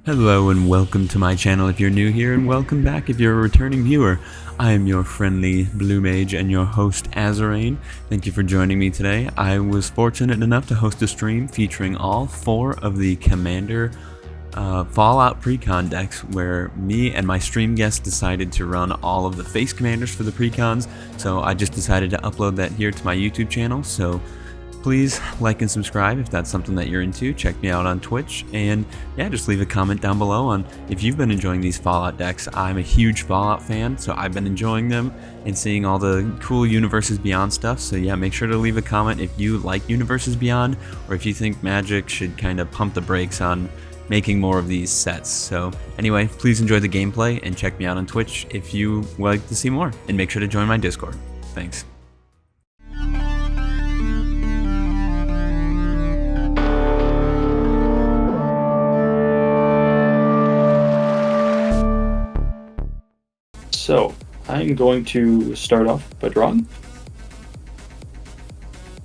Hello and welcome to my channel if you're new here, and welcome back if you're a returning viewer. I am your friendly blue mage and your host Azarain. Thank you for joining me today. I was fortunate enough to host a stream featuring all 4 of the Commander Fallout Precon decks, where me and my stream guests decided to run all of the face commanders for the precons. So I just decided to upload that here to my YouTube channel. So please like and subscribe if that's something that you're into. Check me out on Twitch, and yeah, just leave a comment down below on if you've been enjoying these Fallout decks. I'm a huge Fallout fan, so I've been enjoying them and seeing all the cool Universes Beyond stuff. So yeah, make sure to leave a comment if you like Universes Beyond, or if you think Magic should kind of pump the brakes on making more of these sets. So anyway, please enjoy the gameplay and check me out on Twitch if you would like to see more, and make sure to join my Discord. Thanks. So, I'm going to start off by drawing.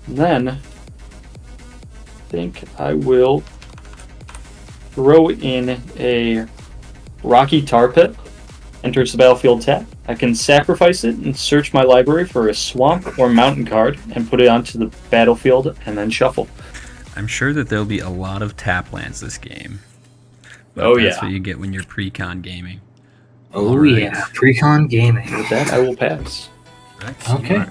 Then, I think I will throw in a rocky tar pit. Enters the battlefield tap. I can sacrifice it and search my library for a swamp or mountain card and put it onto the battlefield and then shuffle. I'm sure that there'll be a lot of tap lands this game. But that's what you get when you're pre-con gaming. Oh right. Yeah, pre-con gaming. With that, I will pass. Okay.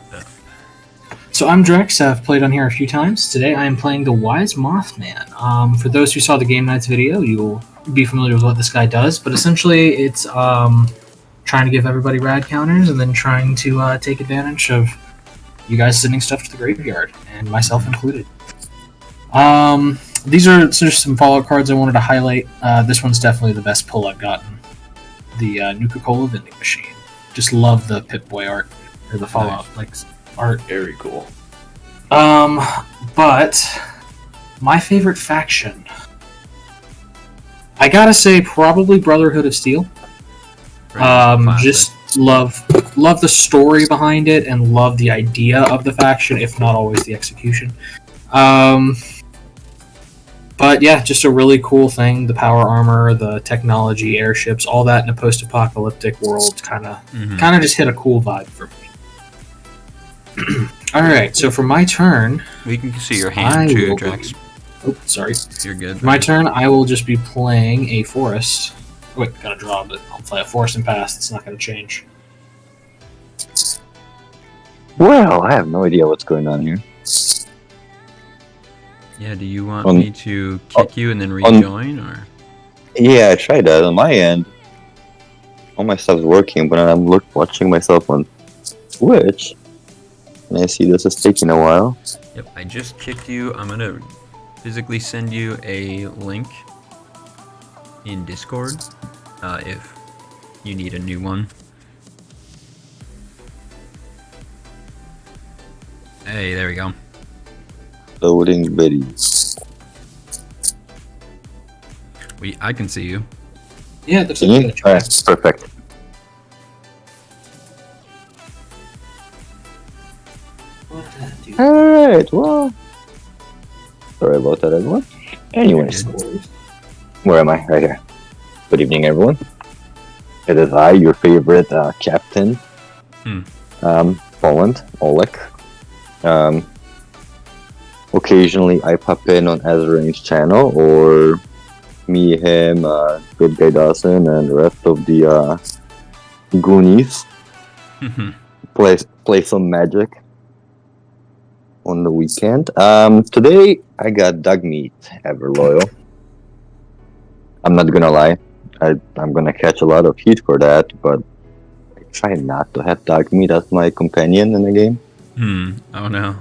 So I'm Drex. I've played on here a few times. Today I am playing the Wise Mothman. For those who saw the Game Nights video, you'll be familiar with what this guy does, but essentially it's trying to give everybody rad counters and then trying to take advantage of you guys sending stuff to the graveyard, and myself included. These are just some Fallout cards I wanted to highlight. This one's definitely the best pull I've gotten. The Nuka-Cola vending machine. Just love the Pip-Boy art, or the Fallout art. Very cool. But my favorite faction, I gotta say, probably Brotherhood of Steel. Just love the story behind it, and love the idea of the faction, if not always the execution. But yeah, just a really cool thing. The power armor, the technology, airships, all that in a post-apocalyptic world kind of just hit a cool vibe for me. Alright, so for my turn... We can see your hand too, Drax. Oh, sorry. You're good. For my turn, I will just be playing a forest. Wait, gotta draw, but I'll play a forest and pass. It's not gonna change. Well, I have no idea what's going on here. Yeah, do you want me to kick you and then rejoin, or? Yeah, I tried that on my end. All my stuff's working, but I'm watching myself on Twitch, and I see this is taking a while. Yep, I just kicked you. I'm gonna physically send you a link in Discord if you need a new one. Hey, there we go. Loading videos. I can see you. Yeah, it looks like you? Alright, perfect. Alright, well... Sorry about that, everyone. Anyways, where am I? Right here. Good evening, everyone. It is I, your favorite captain, Poland, Oleg. Occasionally I pop in on Azarain's channel, or me, him, Good Guy Dawson, and the rest of the Goonies play some Magic on the weekend. Today I got dog meat, ever loyal. I'm not gonna lie, I'm gonna catch a lot of heat for that, but I try not to have dog meat as my companion in the game. Oh no.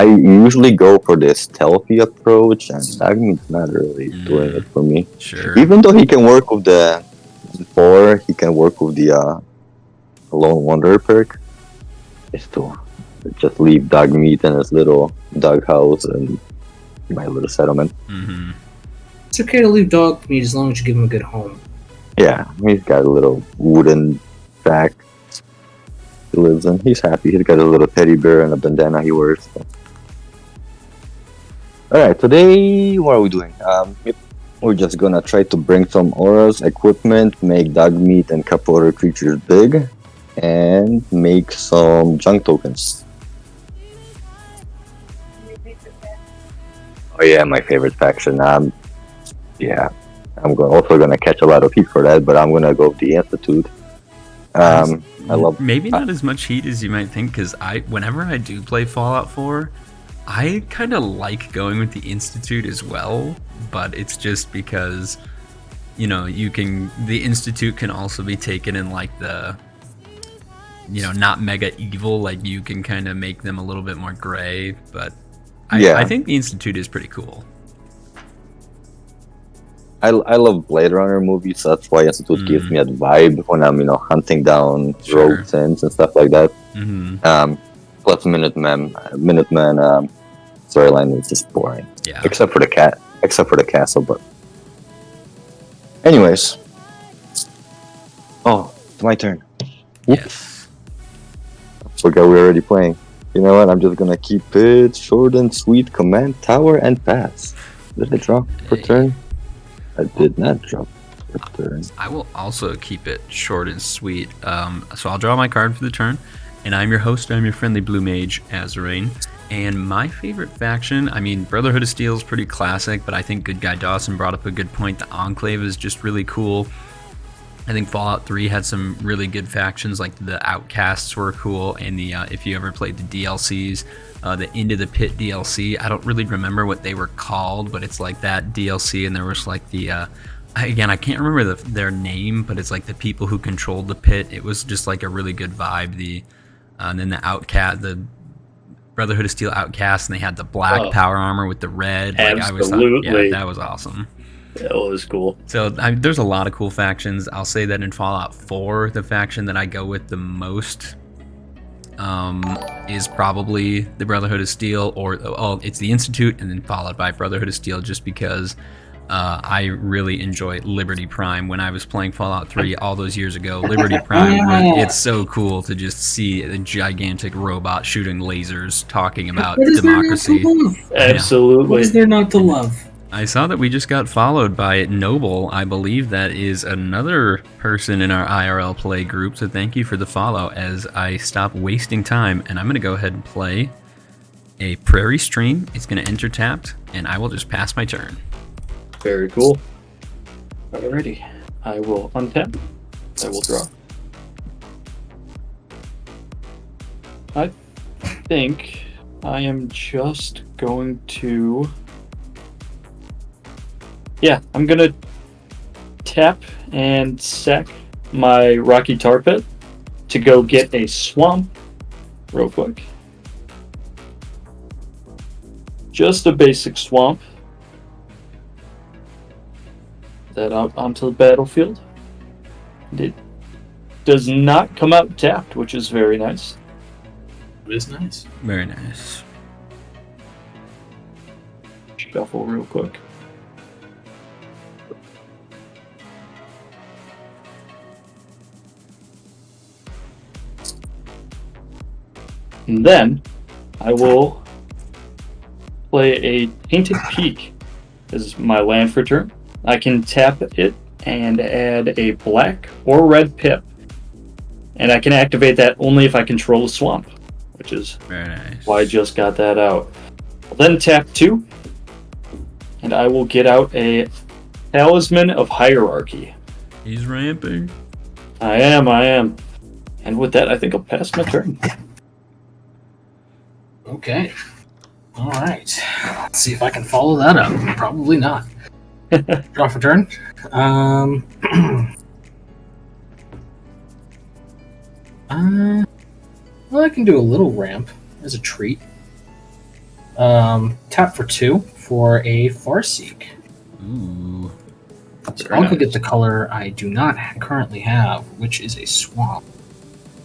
I usually go for the stealthy approach, and Dagmeat's not really doing it for me. Sure. Even though he can work with the 4, he can work with the Lone Wanderer perk. Is to just leave Dagmeat in his little doghouse and my little settlement. It's okay to leave dog meat as long as you give him a good home. Yeah, he's got a little wooden shack he lives in. He's happy. He's got a little teddy bear and a bandana he wears. So. Alright, today, what are we doing? We're just gonna try to bring some auras, equipment, make dog meat and couple other creatures big, and make some junk tokens. Oh yeah, my favorite faction. Yeah, also gonna catch a lot of heat for that, but I'm gonna go with the Institute. I love maybe not as much heat as you might think, because whenever I do play Fallout 4, I kind of like going with the Institute as well, but it's just because, the Institute can also be taken in like the, not mega evil, like you can kind of make them a little bit more gray, but I think the Institute is pretty cool. I love Blade Runner movies, so that's why Institute gives me that vibe when I'm, hunting down rogue sins and stuff like that. Plus Minuteman storyline is just boring. Yeah. Except for the castle, but anyways. Oh, it's my turn. Yes. Forgot we were already playing. You know what? I'm just gonna keep it short and sweet. Command tower and pass. Did I drop per turn? I did not drop per turn. I will also keep it short and sweet. So I'll draw my card for the turn, and I'm your host. I'm your friendly blue mage, Azrain. And my favorite faction, Brotherhood of Steel is pretty classic, but I think Good Guy Dawson brought up a good point. The Enclave is just really cool. I think Fallout 3 had some really good factions, like the Outcasts were cool, and the if you ever played the DLCs, the Into the Pit DLC, I don't really remember what they were called, but it's like that DLC, and there was like the, again, I can't remember their name, but it's like the people who controlled the pit. It was just like a really good vibe. And then the Brotherhood of Steel Outcast, and they had the black power armor with the red. Absolutely. That was awesome. That was cool. So there's a lot of cool factions. I'll say that in Fallout 4, the faction that I go with the most is probably the Brotherhood of Steel, it's the Institute, and then followed by Brotherhood of Steel, just because I really enjoy Liberty Prime. When I was playing Fallout 3 all those years ago, Liberty Prime, it's so cool to just see a gigantic robot shooting lasers talking about democracy. Absolutely. What is there not to love? I saw that we just got followed by Noble. I believe that is another person in our IRL play group, so thank you for the follow as I stop wasting time, and I'm going to go ahead and play a Prairie Stream. It's going to enter tapped, and I will just pass my turn. Very cool. Alrighty. I will untap. I will draw. I think I am just going to... Yeah, I'm going to tap and sack my Rocky Tar Pit to go get a swamp real quick. Just a basic swamp. That out onto the battlefield. It does not come out tapped, which is very nice. It is nice. Very nice. Shuffle real quick. And then I will play a Tainted Peak as my land for turn. I can tap it and add a black or red pip. And I can activate that only if I control a swamp, which is very nice. Why I just got that out. I'll then tap 2, and I will get out a Talisman of Hierarchy. He's ramping. I am. And with that, I think I'll pass my turn. Okay. All right. Let's see if I can follow that up. Probably not. Draw for turn. Well, I can do a little ramp as a treat. Tap for 2 for a Farseek. Ooh. So I'll go get the color I do not currently have, which is a swamp.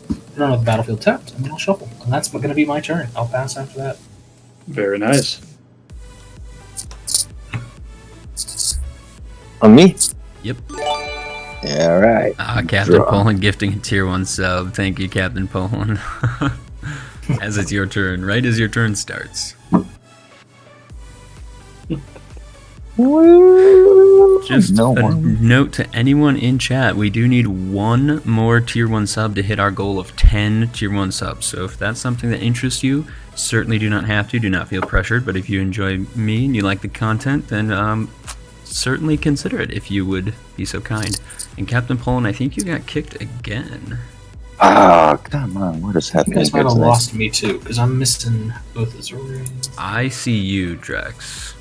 Put it on the battlefield tapped, and then I'll shuffle. And that's going to be my turn. I'll pass after that. Very nice. On me? Yep. Yeah, all right. Captain Poland gifting a tier 1 sub. Thank you, Captain Poland. As it's your turn, right as your turn starts. Woo! Just no a one. note to anyone in chat, we do need one more tier 1 sub to hit our goal of 10 tier 1 subs. So if that's something that interests you, certainly do not have to, do not feel pressured. But if you enjoy me and you like the content, then certainly consider it if you would be so kind. And Captain Poland, I think you got kicked again. Ah, come on, what is You happening guys here might have tonight? lost me too, because I'm missing both Azorians. I see you, Drex.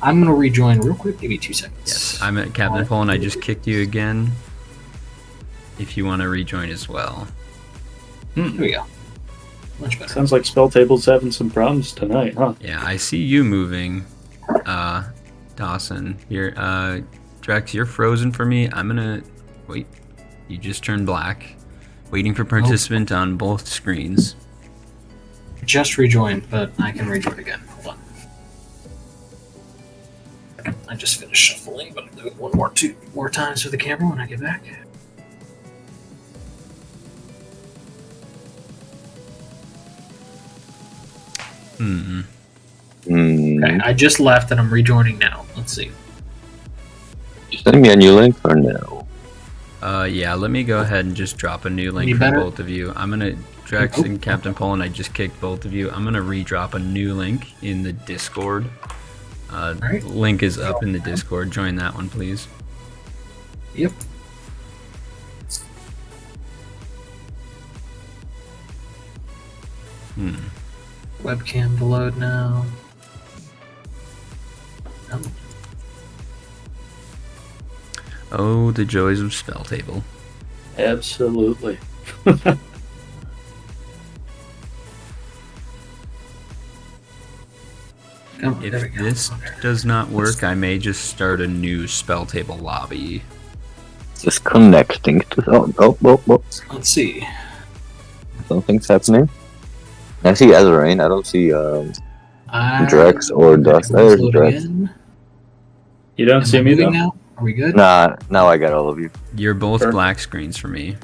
I'm gonna rejoin real quick, give me 2 seconds. Yes, I'm at Captain Poland. I just kicked you again. If you want to rejoin as well. There we go. Much better. Sounds like Spell Table's having some problems tonight, huh? Yeah, I see you moving, Dawson. Here, Drex, you're frozen for me. I'm gonna wait. You just turned black. Waiting for participant on both screens. Just rejoined, but I can rejoin again. Hold on. I just finished shuffling, but I'll do it two more times for the camera when I get back. Okay, I just left and I'm rejoining now. Let's see. You sending me a new link or no? Yeah, let me go ahead and just drop a new link Any for better? both of you. I'm gonna, Drex and Captain Poland, I just kicked both of you. I'm gonna re-drop a new link in the Discord. Alright. Link is up in the Discord. Join that one, please. Yep. Webcam to load now. Oh, the joys of Spell Table. Absolutely. Oh, there we If go. this does not work, I may just start a new Spell Table lobby. Just connecting to. Oh. Let's see. Something's happening. I see Azrain. I don't see Drex or Dust. There's Loading Drex. in. You don't Am see I me, though? moving now? Are we good? Nah, now I got all of you. You're both Sure. black screens for me.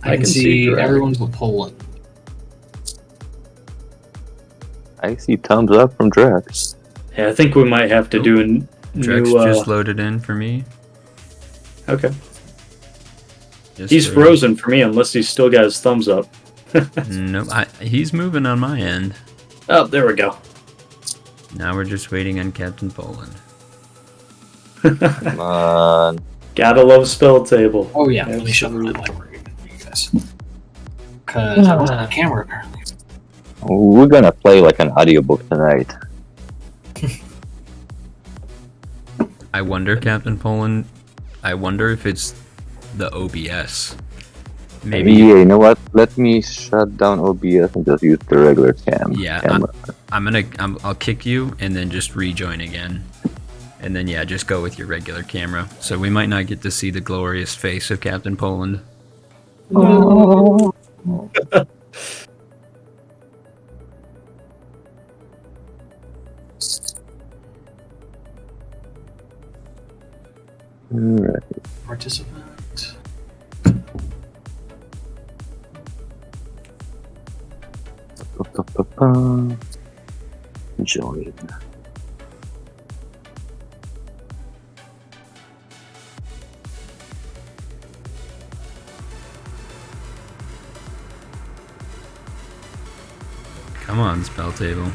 I can see see Drex. everyone's but Poland. I see thumbs up from Drex. Yeah, I think we might have to do a Drex new... just loaded in for me. Okay. Just He's so- frozen for me unless he's still got his thumbs up. Nope, he's moving on my end. Oh, there we go. Now we're just waiting on Captain Poland. Come on. Gotta love Spell Table. Oh yeah, let me show them my library for you guys. Because I wasn't on camera apparently. We're gonna play like an audiobook tonight. I wonder, Captain Poland, I wonder if it's the OBS. Maybe. Yeah, you know what? Let me shut down OBS and just use the regular camera. I'll kick you and then just rejoin again. And then, yeah, just go with your regular camera. So we might not get to see the glorious face of Captain Poland. Alright. Participant. Join. Come on, Spell Table.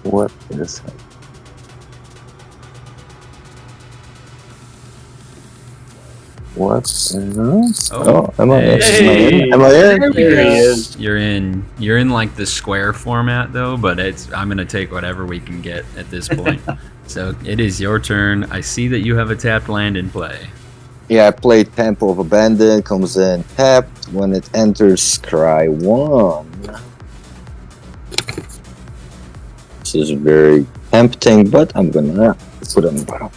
What is it? What? Oh, am I in? Hey. Am I in? There we There he go. is. You're in like the square format though, but I'm gonna take whatever we can get at this point. So it is your turn. I see that you have a tapped land in play. Yeah, I played Temple of Abandon, comes in tapped. When it enters, cry 1. This is very tempting, but I'm gonna put it on the bottom.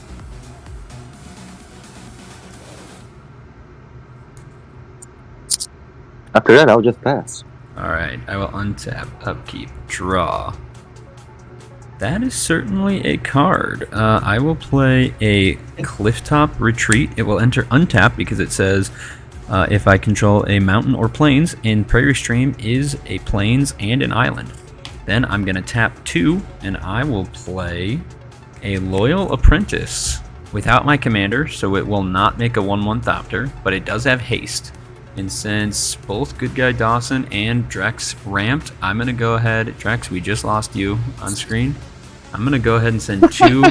After that, I'll just pass. All right, I will untap, upkeep, draw. That is certainly a card. I will play a Clifftop Retreat. It will enter untapped because it says if I control a mountain or plains, and Prairie Stream is a plains and an island. Then I'm going to tap 2, and I will play a Loyal Apprentice without my commander, so it will not make a 1/1 Thopter, but it does have haste. And since both Good Guy Dawson and Drex ramped, I'm going to go ahead. Drex, we just lost you on screen. I'm going to go ahead and send 2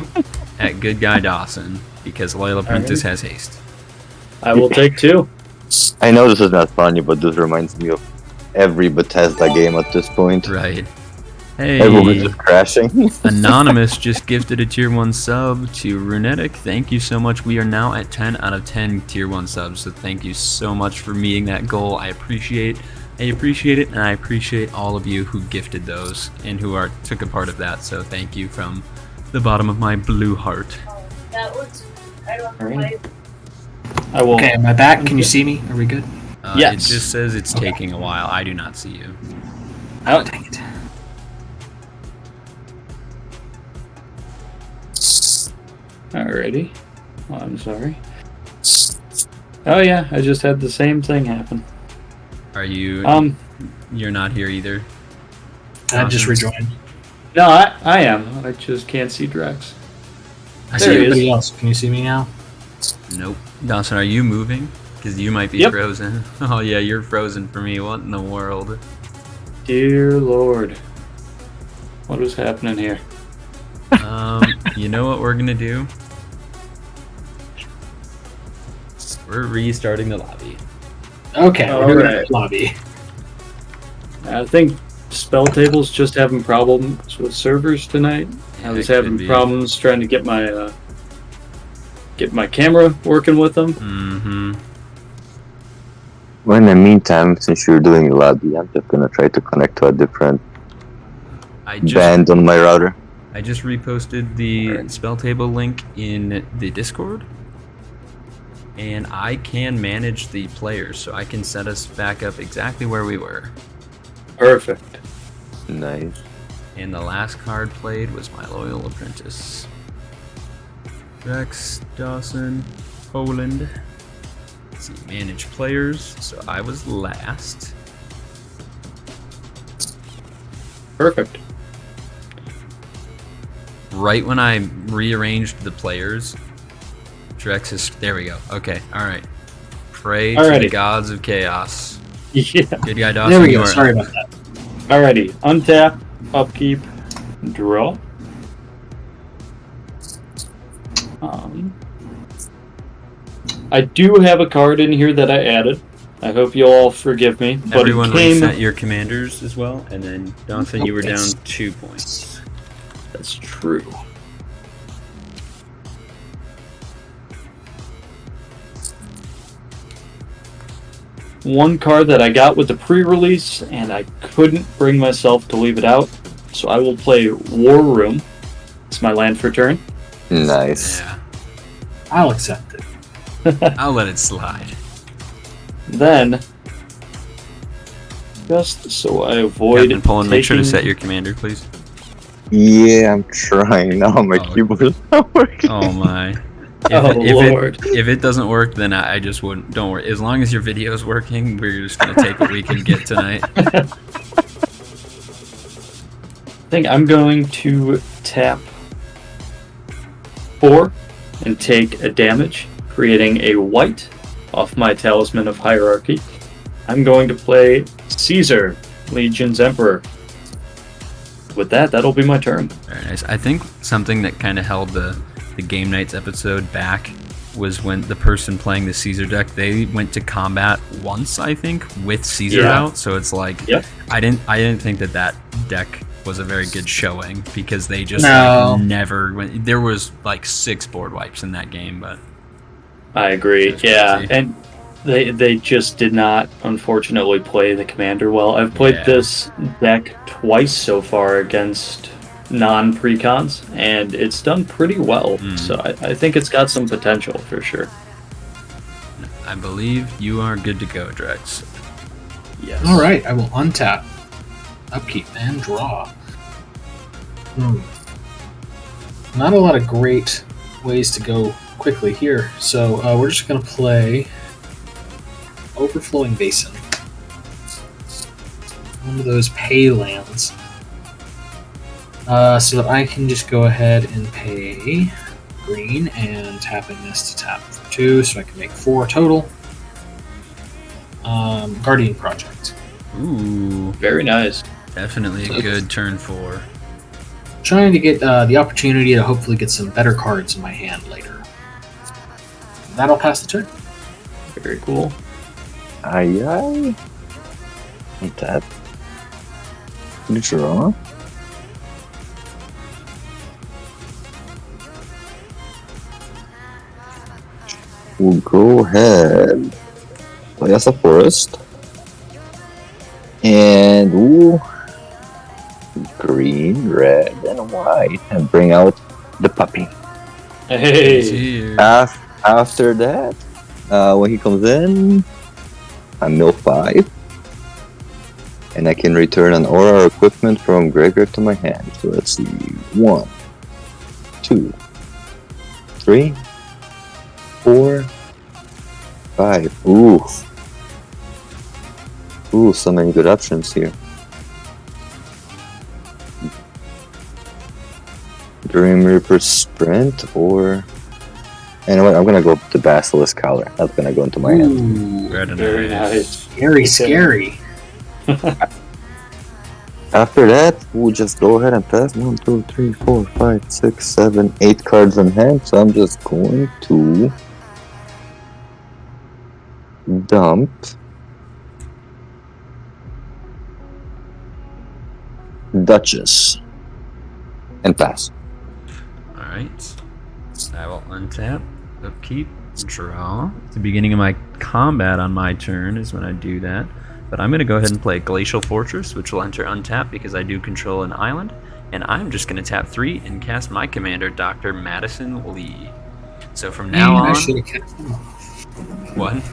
at Good Guy Dawson because Loyal Apprentice has haste. I will take 2. I know this is not funny, but this reminds me of every Bethesda game at this point. Right. Hey, Everyone's just crashing. Anonymous just gifted a tier 1 sub to Runetic. Thank you so much. We are now at 10 out of 10 tier 1 subs, so thank you so much for meeting that goal. I appreciate it, and I appreciate all of you who gifted those and who took a part of that, so thank you from the bottom of my blue heart. That looks. I don't All know. right. I will. Okay, am I back? Can you see me? Are we good? Yes. It just says it's Okay. taking a while. I do not see you. Oh, dang it. Alrighty. Oh, I'm sorry. Oh yeah, I just had the same thing happen. Are you... You're not here either? I just Dawson? rejoined. No, I am. I just can't see Drex. I There see he everybody is. else. Can you see me now? Nope. Dawson, are you moving? Because you might be Yep. frozen. Oh yeah, you're frozen for me. What in the world? Dear Lord. What is happening here? You know what we're gonna do? We're restarting the lobby. Okay, All we're going right. to lobby. I think Spell Table's just having problems with servers tonight. I Yeah, was it could having be. problems trying to get my camera working with them. Mm-hmm. Well, in the meantime, since you're doing lobby, I'm just gonna try to connect to a different I just band on my router. reposted the Alright. spell table link in the Discord, and I can manage the players, so I can set us back up exactly where we were. Perfect. Nice. And the last card played was my Loyal Apprentice. Rex, Dawson, Poland. Let's see, manage players. So I was last. Perfect. Right when I rearranged the players, Drex is. There we go. Okay, alright. Pray to the Alrighty. gods of chaos. Yeah. Good guy, Dawson. There we you go. are Sorry up. about that. Alrighty. Untap, upkeep, draw. I do have a card in here that I added. I hope you'll all forgive me, but Everyone it came. reset your commanders as well, and then Dawson, you were down Yes. 2 points. That's true. One card that I got with the pre-release, and I couldn't bring myself to leave it out, so I will play War Room. It's my land for turn. Nice. Yeah, I'll accept it. I'll let it slide. Then, just so I avoid Captain Poland, make sure to taking- set your commander, please. Yeah, I'm trying now. My Oh. keyboard is not working. Oh my. Oh, if Lord. If it doesn't work, then I just wouldn't. Don't worry. As long as your video is working, we're just gonna take what we can get tonight. I think I'm going to tap 4 and take a damage, creating a white off my Talisman of Hierarchy. I'm going to play Caesar, Legion's Emperor. With that, that'll be my turn. Very nice. I think something that kind of held the Game Nights episode back was when the person playing the Caesar deck, they went to combat once, I think, with Caesar Yeah. out. So it's like, Yep. I didn't think that deck was a very good showing because they just No. like, never went. There was like 6 board wipes in that game, but I agree. That's Yeah, crazy. and they just did not, unfortunately, play the commander well. I've played Yeah. this deck twice so far against non-precons, and it's done pretty well. Mm. So I think it's got some potential for sure. I believe you are good to go, Drex. Yes. All right, I will untap, upkeep, and draw. not a lot of great ways to go quickly here, so we're just going to play Overflowing Basin. One of those pay lands. So that I can just go ahead and pay green and tapping this to tap for 2, so I can make 4 total. Guardian Project. Ooh, Very nice. definitely a good turn 4. Trying to get the opportunity to hopefully get some better cards in my hand later. That'll pass the turn. Very cool. Aye. Untap. Draw. We'll go ahead. Play as a forest. And ooh, green, red, and white, and bring out the puppy. Hey. After that, when he comes in, I mill 5, and I can return an aura or equipment from graveyard to my hand. So let's see, 1, 2, 3, 4, 5. Ooh, so many good options here. Dream Reaper Sprint, or you know what? I'm gonna go with the Basilisk Collar. That's gonna go into my hand. Very nice. Scary. After that, we'll just go ahead and pass 1, 2, 3, 4, 5, 6, 7, 8 cards in hand. So I'm just going to dump Duchess and pass. Alright. I will untap, upkeep, draw. At the beginning of my combat on my turn is when I do that. But I'm going to go ahead and play Glacial Fortress, which will enter untap because I do control an island. And I'm just going to tap 3 and cast my commander, Dr. Madison Lee. So from now on... What?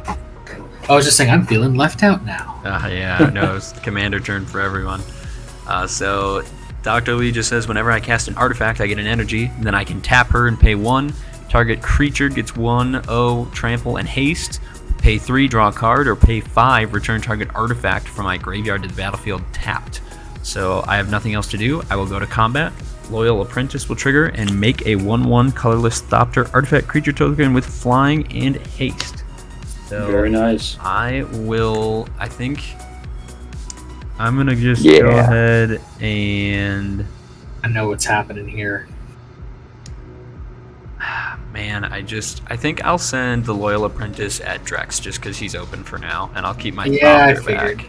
I was just saying, I'm feeling left out now. Yeah, no, it's the commander turn for everyone. So Dr. Lee just says whenever I cast an artifact, I get an energy. And then I can tap her and pay 1. Target creature gets 1, trample, and haste. Pay 3, draw a card, or pay 5, return target artifact from my graveyard to the battlefield tapped. So I have nothing else to do. I will go to combat. Loyal Apprentice will trigger and make a 1/1 colorless Thopter artifact creature token with flying and haste. So Very nice. I think I'm gonna just go ahead and... I know what's happening here. Man, I think I'll send the Loyal Apprentice at Drex just because he's open for now, and I'll keep my Thopter back.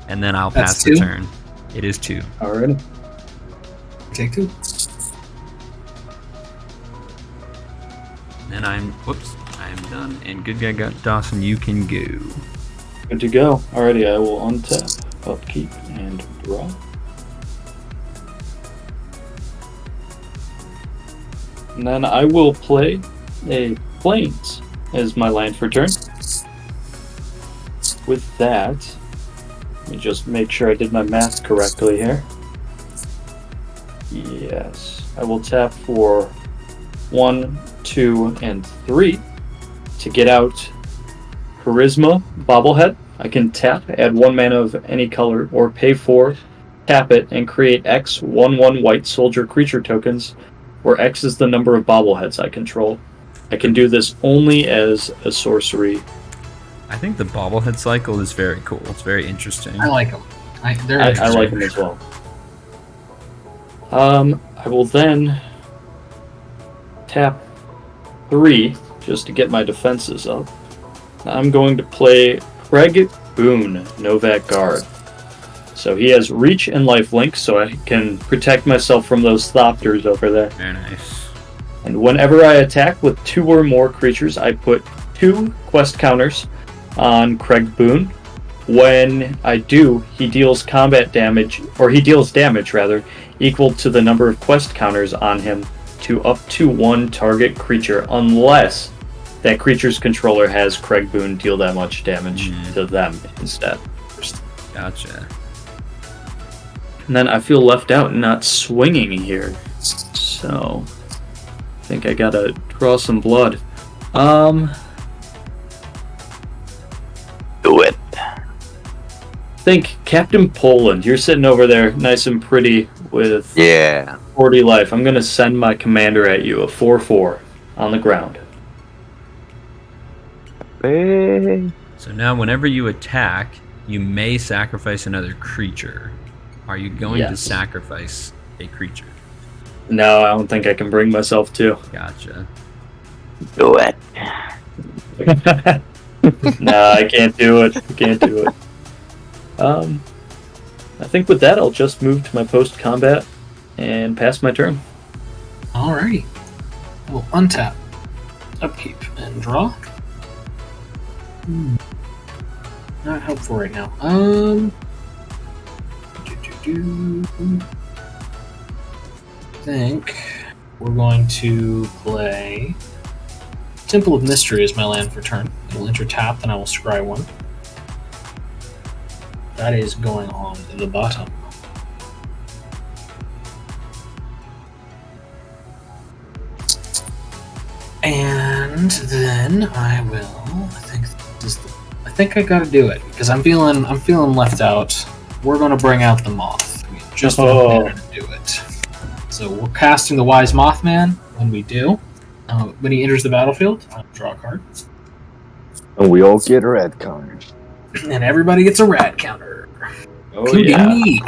And then I'll pass the turn. It is 2. Alright. Take 2. And I'm done. And good guy got Dawson, you can go. Good to go. Alrighty, I will untap, upkeep, and draw. And then I will play a Plains as my land for turn. With that, let me just make sure I did my math correctly here. Yes, I will tap for 1, 2, and 3 to get out Charisma Bobblehead. I can tap, add 1 mana of any color, or pay 4, tap it, and create X 1/1 white soldier creature tokens, where X is the number of bobbleheads I control. I can do this only as a sorcery. I think the bobblehead cycle is very cool. It's very interesting. I like them. I like them as well. I will then tap 3 just to get my defenses up. I'm going to play Craig Boone, Novak Guard. So he has reach and lifelink, so I can protect myself from those Thopters over there. Very nice. And whenever I attack with 2 or more creatures, I put 2 quest counters on Craig Boone. When I do, he deals damage equal to the number of quest counters on him to up to 1 target creature, unless that creature's controller has Craig Boone deal that much damage to them instead. Gotcha. And then I feel left out and not swinging here. So think I gotta draw some blood. Do it. Think Captain Poland. You're sitting over there, nice and pretty, with Yeah. 40 life. I'm gonna send my commander at you, a 4/4 on the ground. Hey. So now whenever you attack, you may sacrifice another creature. Are you going to Yes. sacrifice a creature? No, I don't think I can bring myself to. Gotcha. Do it. Nah, I can't do it. I can't do it. I think with that, I'll just move to my post-combat and pass my turn. Alrighty. We'll untap, upkeep, and draw. Not helpful right now. Think we're going to play Temple of Mystery as my land for turn. It will enter tap, then I will scry one. That is going on the bottom. And then I will. I think I gotta do it because I'm feeling left out. We're gonna bring out the moth. We just want to do it. So we're casting the Wise Mothman. When we do, when he enters the battlefield, I'll draw a card, And we all get red counters. and everybody gets a rad counter. Oh, Including yeah. me.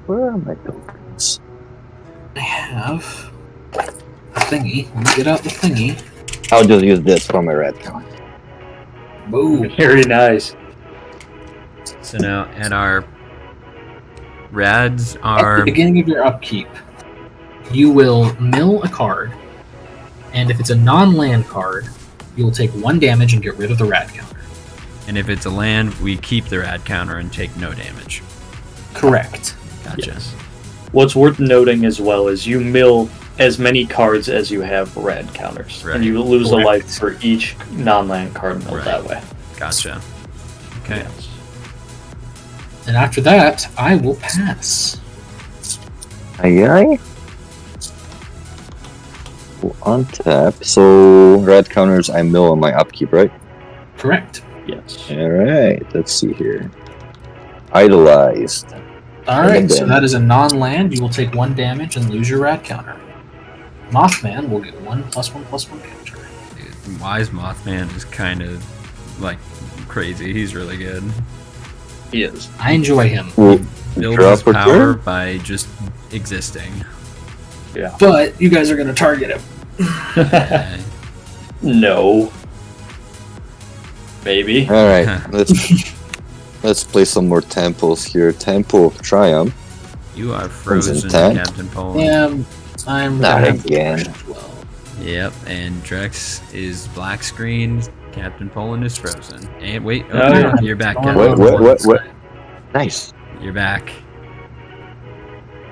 Where are my tokens? I have a thingy. Let me get out the thingy. I'll just use this for my red counter. Boom. Very nice. So now at our rads At are the beginning of your upkeep, you will mill a card, and if it's a non-land card, you will take 1 damage and get rid of the rad counter. and if it's a land, we keep the rad counter and take no damage. Correct. Gotcha. Yes. What's worth noting as well is you mill as many cards as you have rad counters, Right. and you lose Correct. a life for each non-land card milled Right. that way. Gotcha. Okay. Yes. And after that, I will pass. Aye aye. We'll untap. So red counters I mill on my upkeep, right? Correct. Yes. Alright, let's see here. Idolized. Alright, so then- that is a non-land. You will take 1 damage and lose your rad counter. Mothman will get 1+1/+1 counter. Dude, Wise Mothman is kind of like crazy. He's really good. He is. I enjoy him. We'll Builds draw his for power turn? by just existing. But you guys are going to target him. Uh, No. Maybe. Alright, let's play some more temples here. Temple of Triumph. you are Comes in frozen, ten. Captain Poland. Yeah, I'm Not gonna have to again. as well. Yep, and Drex is black screen. Captain Poland is frozen. And wait, Oh, you're, yeah. you're back, Going Captain. on What? Nice. You're back.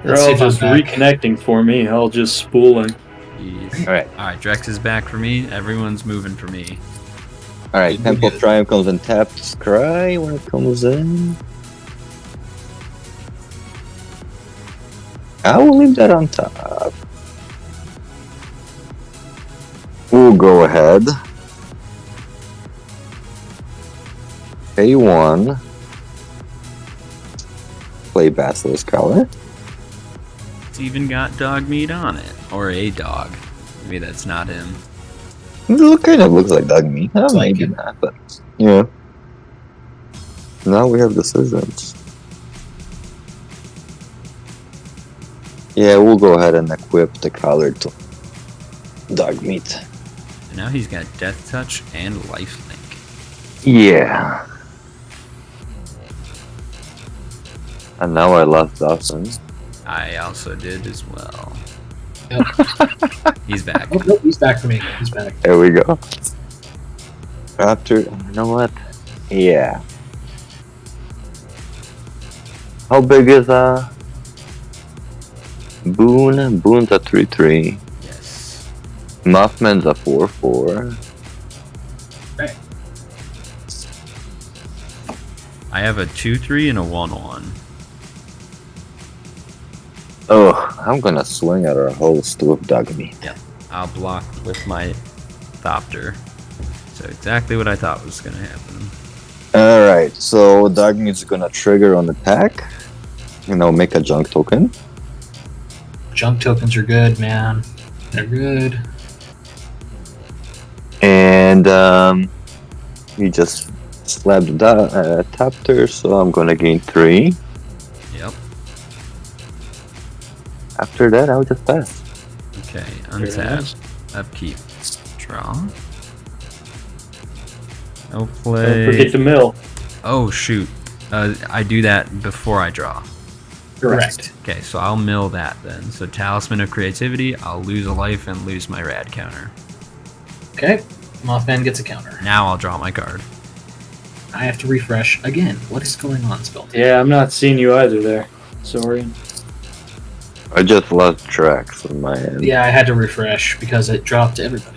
They're Let's see all if I'm just back. reconnecting for me. I'll just spooling. Jeez. Alright. Alright, Drex is back for me. Everyone's moving for me. Alright, Temple of Triumph comes in tapped. Scry when it comes in. I will leave that on top. We'll go ahead. Pay 1. Play Basilisk Collar. It's even got dog meat on it. Or a dog. Maybe that's not him. It kind of looks like dog meat. Looks like Maybe it. not, but yeah. Now we have decisions. Yeah, we'll go ahead and equip the collar to dog meat. And now he's got Death Touch and Lifelink. Yeah. And now I lost Dawson. I also did as well. Yep. He's back. Oh, nope, he's back for me. He's back. There we go. After, you know what? Yeah. How big is Boone? Boone's a 3/3. Yes. Mothman's a 4/4. I have a 2/3 and a 1/1. Oh, I'm gonna swing at our host with Dogmeat. I'll block with my Thopter. So exactly what I thought was gonna happen. Alright, so Dogmeat's gonna trigger on attack. Make a junk token. Junk tokens are good, man. They're good. And he just slapped the Thopter, so I'm gonna gain 3. Yep. After that, I'll just pass. Okay, Very untap, nice. upkeep, draw. I'll Don't play. forget to mill. Oh shoot! I do that before I draw. Correct. Okay, so I'll mill that then. So Talisman of Creativity, I'll lose a life and lose my rad counter. Okay. Mothman gets a counter. Now I'll draw my card. I have to refresh again. What is going on, Spelt? Yeah, I'm not seeing you either there. Sorry. I just lost tracks on my end. Yeah, I had to refresh because it dropped everybody.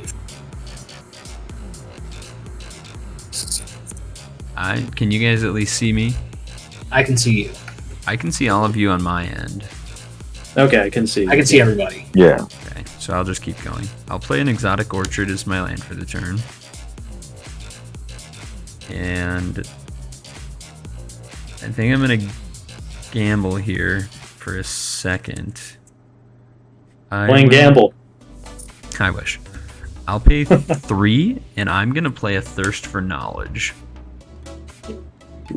Can you guys at least see me? I can see you. I can see all of you on my end. Okay, I can see. I can see everybody. Yeah. Okay, so I'll just keep going. I'll play an Exotic Orchard as my land for the turn. And I think I'm going to gamble here for a second. Playing gamble. I wish. I'll pay 3, and I'm going to play a Thirst for Knowledge.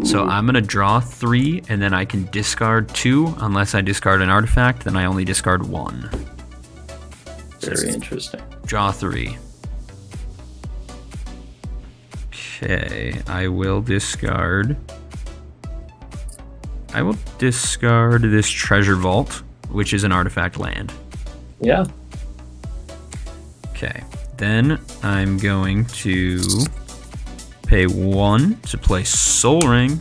So I'm going to draw 3, and then I can discard 2. Unless I discard an artifact, then I only discard 1. Very interesting. Draw 3. Okay, I will discard this Treasure Vault, which is an artifact land. Yeah. Okay, then I'm going to pay 1 to play Soul Ring,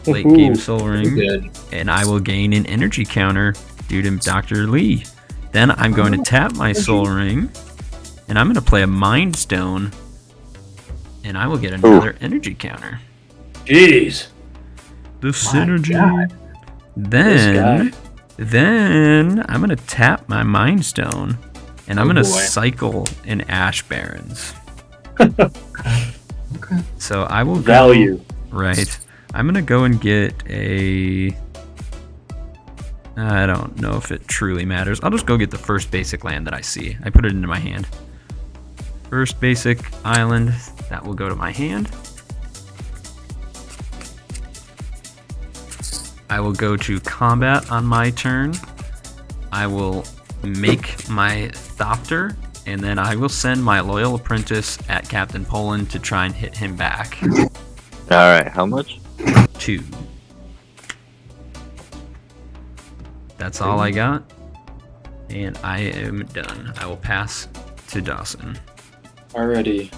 late game Soul Ring, Good. and I will gain an energy counter due to Dr. Lee. Then I'm going to tap my Soul Ring, and I'm going to play a Mind Stone, and I will get another energy counter. Jeez. The synergy. God. Then I'm going to tap my Mind Stone, and I'm Oh, going to boy. cycle an Ash Barrens. Okay. So I will go, Value. right. I'm gonna go and get a. I don't know if it truly matters. I'll just go get the first basic land that I see. I put it into my hand. First basic island, that will go to my hand. I will go to combat on my turn. I will make my Thopter, and then I will send my loyal apprentice at Captain Poland to try and hit him back. Alright, how much? 2. That's all I got. And I am done. I will pass to Dawson. Alrighty.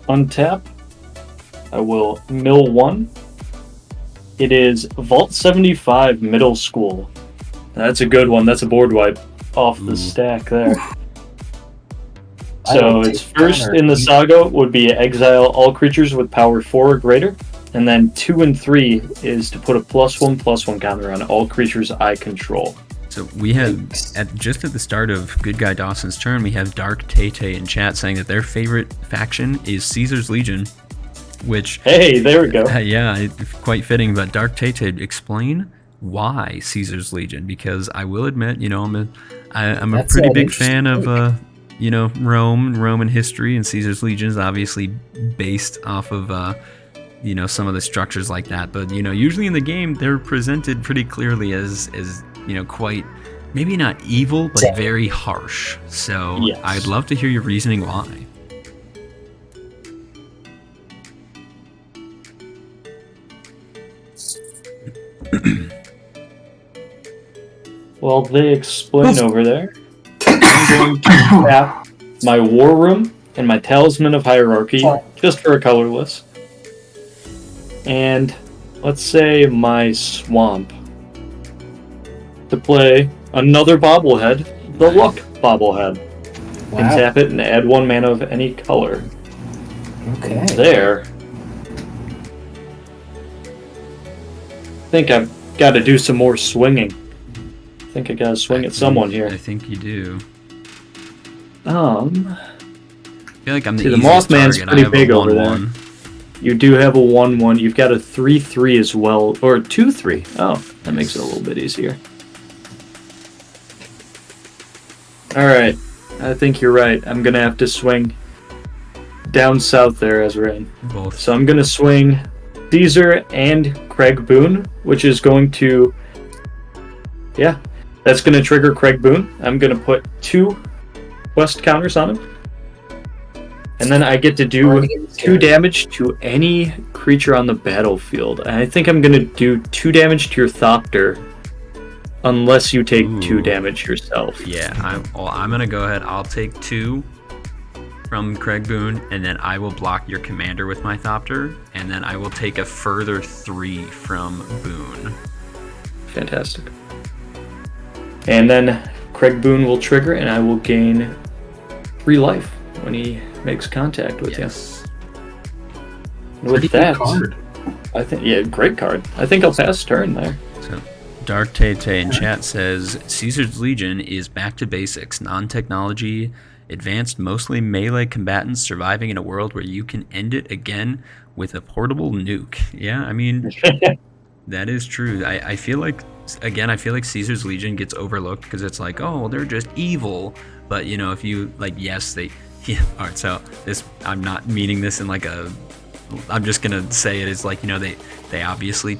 Untap. I will mill 1. It is Vault 75 Middle School. That's a good one. That's a board wipe off the stack there. I So will its take first counter. in the saga would be exile all creatures with power 4 or greater. And then 2 and 3 is to put a +1/+1 counter on all creatures I control. So we have, just at the start of Good Guy Dawson's turn, we have Dark Tay in chat saying that their favorite faction is Caesar's Legion, which, Hey, there we go. yeah, it's quite fitting. But Dark Tay, explain why Caesar's Legion, because I will admit, I'm a That's pretty an big fan interesting of Roman history, and Caesar's Legion is obviously based off of some of the structures like that. But usually in the game they're presented pretty clearly as quite, maybe not evil, but very harsh. So Yes. I'd love to hear your reasoning why. Well, they explain over there. I'm going to tap my War Room and my Talisman of Hierarchy, just for a colorless. And let's say my Swamp. To play another bobblehead, the Luck bobblehead. Wow. And tap it and add 1 mana of any color. Okay. There. I think I've got to do some more swinging. think I gotta swing at someone here. I think you do. I I feel like I'm the See, the easiest Mothman's target. pretty I have big a over 1/1. You do have a 1/1. You've got a 3/3 as well, or 2/3. Oh, that makes it a little bit easier. All right, I think you're right. I'm gonna have to swing down south there, Ezrain. Both. So I'm gonna swing Caesar and Craig Boone, which is going to, yeah, that's gonna trigger Craig Boone. I'm gonna put 2 quest counters on him. And then I get to do 2 damage to any creature on the battlefield. And I think I'm going to do 2 damage to your Thopter, unless you take 2 damage yourself. Yeah, I'm going to go ahead. I'll take 2 from Craig Boone, and then I will block your commander with my Thopter, and then I will take a further 3 from Boone. Fantastic. And then Craig Boone will trigger, and I will gain 3 life when he makes contact with you. And with that, card. I think, yeah, great card. I think I'll pass turn there. So, Dark Tay in chat says Caesar's Legion is back to basics, non-technology, advanced, mostly melee combatants surviving in a world where you can end it again with a portable nuke. Yeah, I mean, that is true. I feel like, again, I feel like Caesar's Legion gets overlooked because it's like, oh, they're just evil. But, you know, if you, like, yes, they... Yeah, alright, so this, I'm not meaning this in like a, I'm just gonna say it as like, you know, they obviously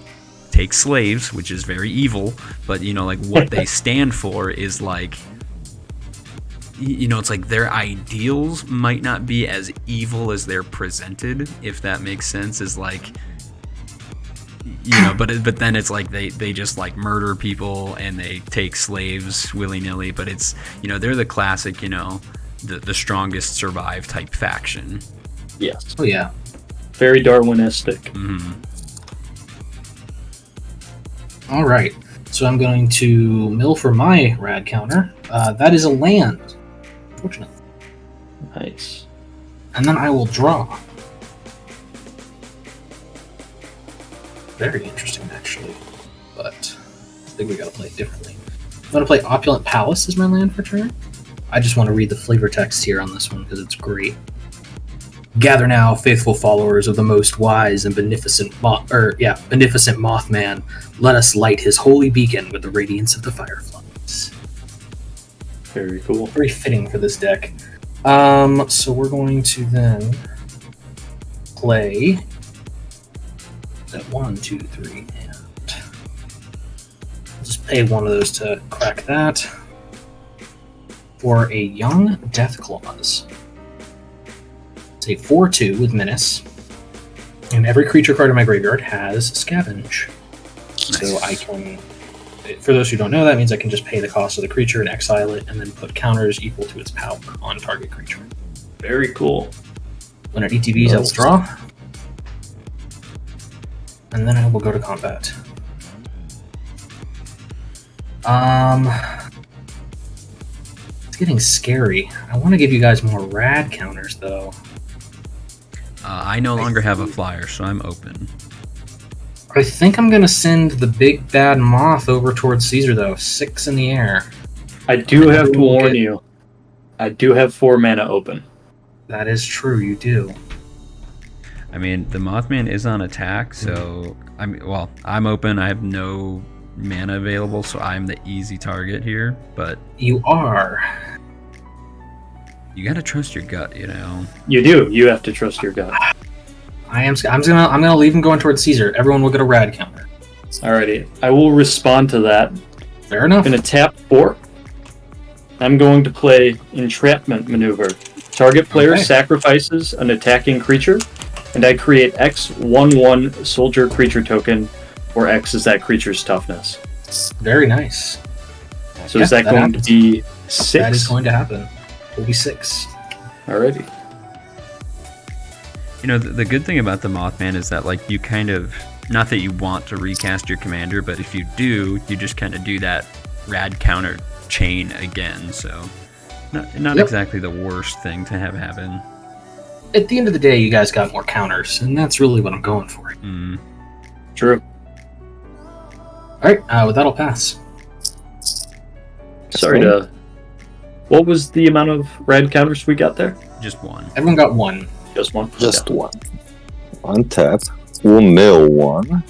take slaves, which is very evil, but, you know, like, what they stand for is like, you know, it's like their ideals might not be as evil as they're presented, if that makes sense, is like, you know, but then it's like they just like murder people and they take slaves willy-nilly, but it's, you know, they're the classic, you know, the strongest survive type faction. Yes. Oh yeah. Very Darwinistic. Mm-hmm. All right. So I'm going to mill for my rad counter. That is a land, fortunately. Nice. And then I will draw. Very interesting, actually. But I think we gotta play it differently. I'm gonna play Opulent Palace as my land for turn. I just want to read the flavor text here on this one because it's great. Gather now, faithful followers of the most wise and beneficent Mothman. Let us light his holy beacon with the radiance of the fireflies. Very cool. Very fitting for this deck. So we're going to then play that 1, 2, 3, and I'll just pay one of those to crack that. For a Young Death Clause. It's a 4/2 with Menace. And every creature card in my graveyard has Scavenge. Nice. So I can, for those who don't know, that means I can just pay the cost of the creature and exile it, and then put counters equal to its power on target creature. Very cool. When it ETBs, I will draw. And then I will go to combat. It's getting scary. I want to give you guys more rad counters, though. I no longer have a flyer, so I'm open. I think I'm going to send the big bad moth over towards Caesar, though. 6 in the air. I do have to warn you. I do have 4 mana open. That is true, you do. I mean, the Mothman is on attack, so I'm open. I have no mana available, so I'm the easy target here. But You are. you gotta trust your gut, you know. You do. You have to trust your gut. I'm gonna leave him going towards Caesar. Everyone will get a rad counter. Alrighty. I will respond to that. Fair enough. I'm going to tap 4. I'm going to play Entrapment Maneuver. Target player sacrifices an attacking creature, and I create X 1/1 soldier creature token, where X is that creature's toughness. Very nice. So is that going happens. to be 6? That is going to happen. It'll be 6. Alrighty. You know, the good thing about the Mothman is that, like, you kind of, not that you want to recast your commander, but if you do, you just kind of do that rad counter chain again, so not exactly the worst thing to have happen. At the end of the day, you guys got more counters, and that's really what I'm going for. True. Alright, with that, I'll pass. Sorry to... What was the amount of rad counters we got there? Just one. Everyone got one. Just one? Just one. Untap. We'll mill one.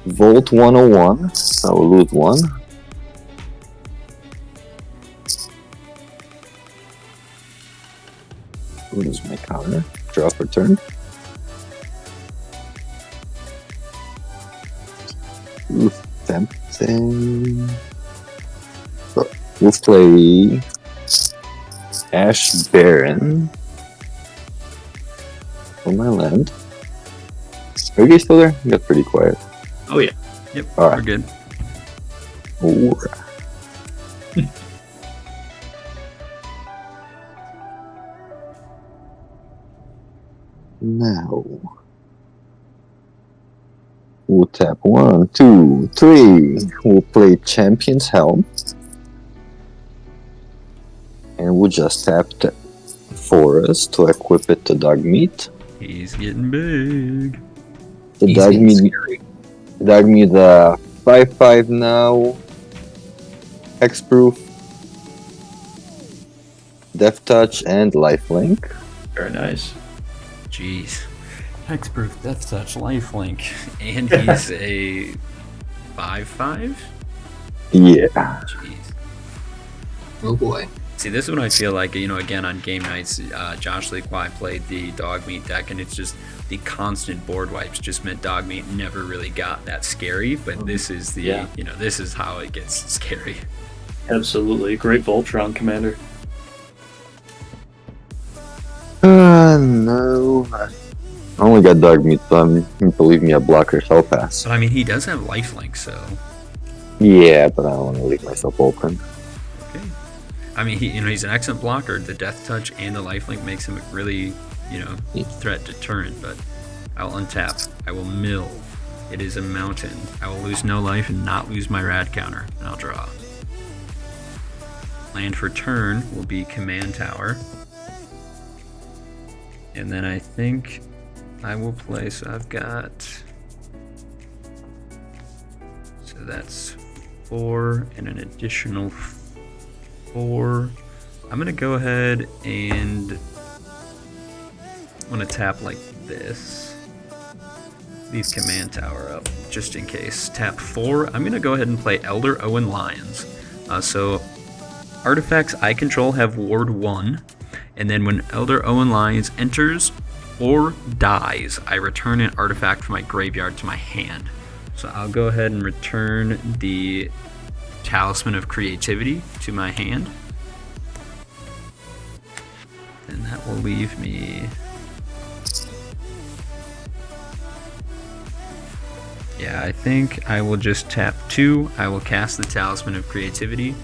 Volt 101. I will lose one. Lose my counter. Draw for turn. Oof, tempting. So, we'll play Ash Baron for my land. Are you guys still there? You got pretty quiet. Oh, yeah. Yep, All we're right. good. Alright. Now we'll tap 1, 2, 3. We'll play Champion's Helm. And we'll just tap the Forest to equip it to Dogmeat. He's getting big. The He's getting Dogmeat, scary. Dogmeat 5/5 now. Hexproof, Death Touch, and Lifelink. Very nice. Jeez. Hexproof, Death Touch, Lifelink. And he's a 5/5? Yeah. Jeez. Oh boy. See, this is when I feel like, again, on game nights, Josh Leaquai played the Dogmeat deck, and it's just the constant board wipes just meant Dogmeat never really got that scary, but this is the, Yeah. This is how it gets scary. Absolutely. Great Voltron, Commander. No. I only got Dogmeat, so believe me, a blocker so fast. But I mean, he does have Lifelink, so... Yeah, but I don't want to leave myself open. Okay. I mean, he's an excellent blocker. The Death Touch and the Lifelink makes him a really, threat deterrent, but I'll untap. I will mill. It is a mountain. I will lose no life and not lose my rad counter, and I'll draw. Land for turn will be Command Tower. And then I think I will play, so I've got... So that's 4 and an additional 4. I'm going to go ahead and I'm going to tap like this. Leave Command Tower up, just in case. Tap 4. I'm going to go ahead and play Elder Owen Lions. So artifacts I control have Ward 1. And then when Elder Owen Lions enters or dies, I return an artifact from my graveyard to my hand. So I'll go ahead and return the Talisman of Creativity to my hand. And that will leave me... Yeah, I think I will just tap 2. I will cast the Talisman of Creativity.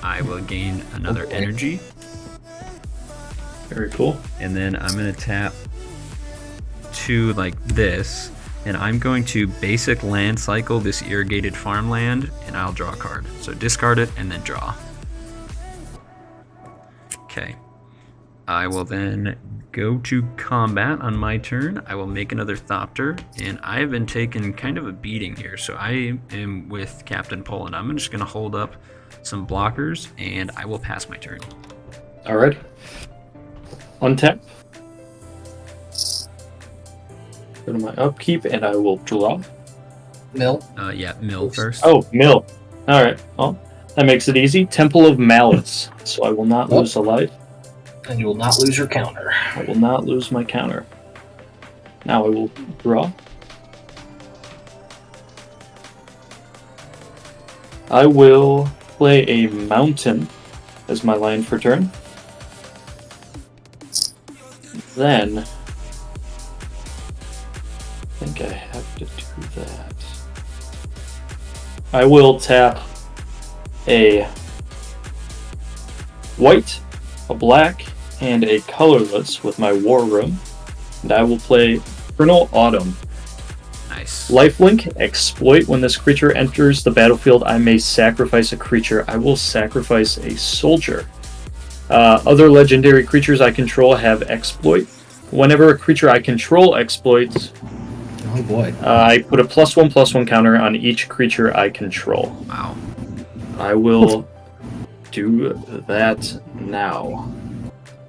I will gain another energy. Very cool. And then I'm going to tap 2 like this. And I'm going to basic land cycle this irrigated farmland, and I'll draw a card. So discard it and then draw. Okay. I will then go to combat on my turn. I will make another Thopter, and I have been taking kind of a beating here. So I am with Captain Poland. I'm just going to hold up some blockers, and I will pass my turn. All right. Untap. Go to my upkeep, and I will draw. Mill. Yeah, mill first. Oh, mill. All right. Well, that makes it easy. Temple of Malice. So I will not lose a life. And you will not lose your counter. I will not lose my counter. Now I will draw. I will play a mountain as my land for turn. Then, I think I have to do that. I will tap a white, a black, and a colorless with my War Room. And I will play Infernal Autumn. Nice. Lifelink, exploit. When this creature enters the battlefield, I may sacrifice a creature. I will sacrifice a soldier. Other legendary creatures I control have exploit. Whenever a creature I control exploits, Oh boy. I put a +1/+1 counter on each creature I control. Wow. I will do that now.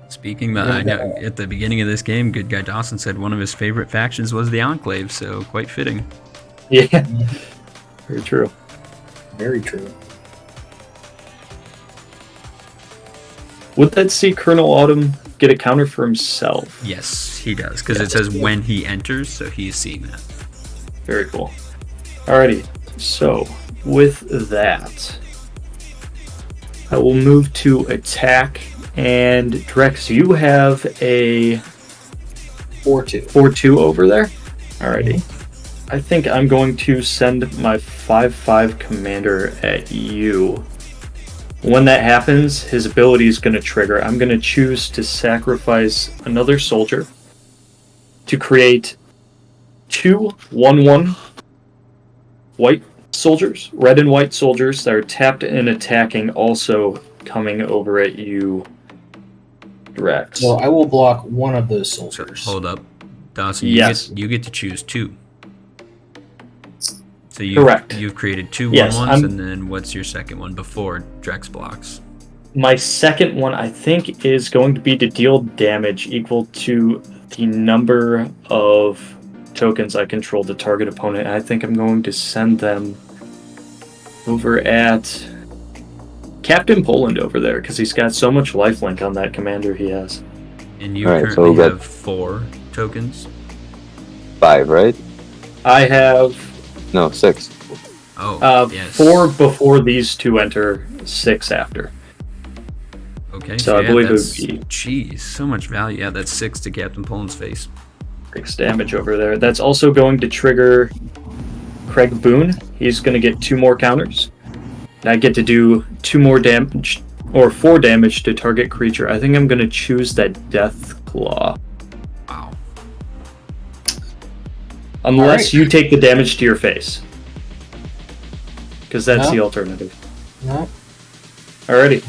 Speaking of, I know at the beginning of this game, Good Guy Dawson said one of his favorite factions was the Enclave, so quite fitting. Yeah, very true. Very true. Would that see Colonel Autumn get a counter for himself? Yes, he does, because it says when he enters, so he's seeing that. Very cool. Alrighty, so with that, I will move to attack. And Drex, you have a 4-2. 4-2 over there? Alrighty. I think I'm going to send my 5-5 commander at you. When that happens, his ability is going to trigger. I'm going to choose to sacrifice another soldier to create 2 1/1 white soldiers, red and white soldiers that are tapped and attacking, also coming over at you, Drex. So I will block one of those So soldiers. hold up, Dawson. Yes. You get to choose 2. So Correct. You've created 2 Yes, 1/1s, and then what's your second one before Drex blocks? My second one, I think, is going to be to deal damage equal to the number of tokens I control the target opponent. I think I'm going to send them over at Captain Poland over there, because he's got so much lifelink on that commander he has. And you Alright, so currently we got- have 4 tokens. 5, right? I have No, 6. Oh, yes. 4 before these 2 enter, 6 after. Okay, So I yeah, believe it would that's, be- Jeez, so much value. Yeah, that's 6 to Captain Poland's face. 6 damage over there. That's also going to trigger Craig Boone. He's going to get 2 more counters. And I get to do 2 more damage, or 4 damage to target creature. I think I'm going to choose that Death Claw. Wow. Unless Alright. you take the damage to your face. Because that's No. the alternative. No. Alrighty.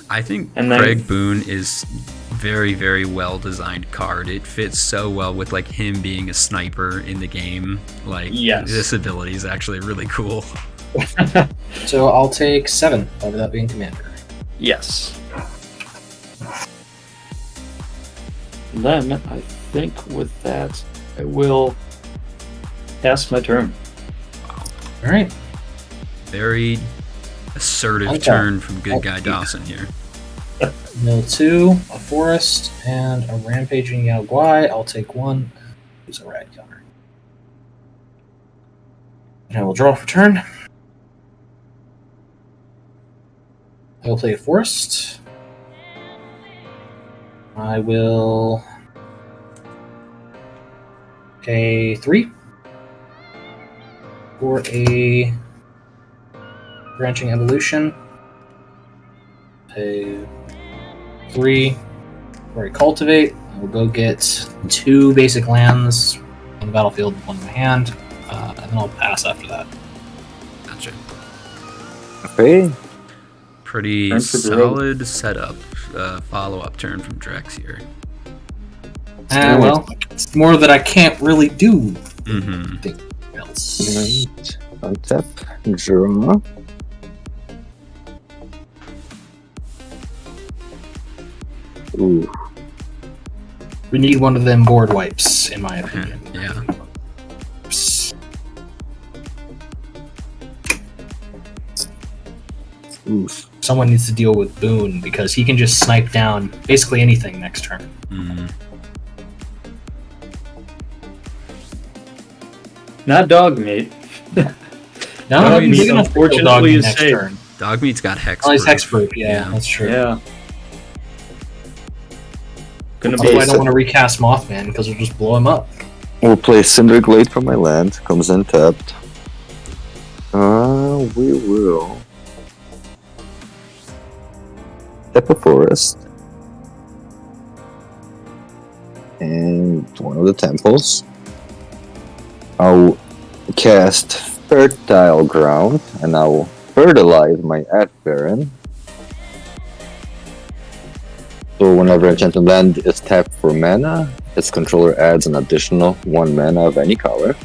I think And then- Craig Boone is very, very well designed card. It fits so well with like him being a sniper in the game. Like Yes. this ability is actually really cool. So I'll take 7 over that being commander. Yes. Then, I think with that, I will pass my turn. All right. Very assertive Okay. turn from Good Guy Okay. Dawson here. Mill 2, a forest, and a rampaging Yao Guai. I'll take 1. Use a rad counter. And I will draw for turn. I will play a forest. I will pay 3 for a branching evolution. Pay 3 for a cultivate. I will go get 2 basic lands on the battlefield, 1 in my hand, and then I'll pass after that. Gotcha. Okay. Pretty Turn for solid setup. Follow-up turn from Drex here. Well, it's more that I can't really do Mm-hmm. else. Right. Untap. Draw. Ooh. We need one of them board wipes, in my opinion. Yeah. Oof. Someone needs to deal with Boone because he can just snipe down basically anything next turn. Mm. Not dog meat. No, Dog meat, unfortunately, is next safe. turn. Dogmeat's got hex. Oh, he's hexproof. Yeah, Yeah. that's true. Yeah. Gonna Although be I don't want to recast Mothman because we'll just blow him up. We'll play Cinder Glade from my land. Comes in tapped. We will tap a forest and one of the temples. I'll cast Fertile Ground and I'll fertilize my Ad Baron. So whenever enchanted land is tapped for mana, its controller adds an additional 1 mana of any color.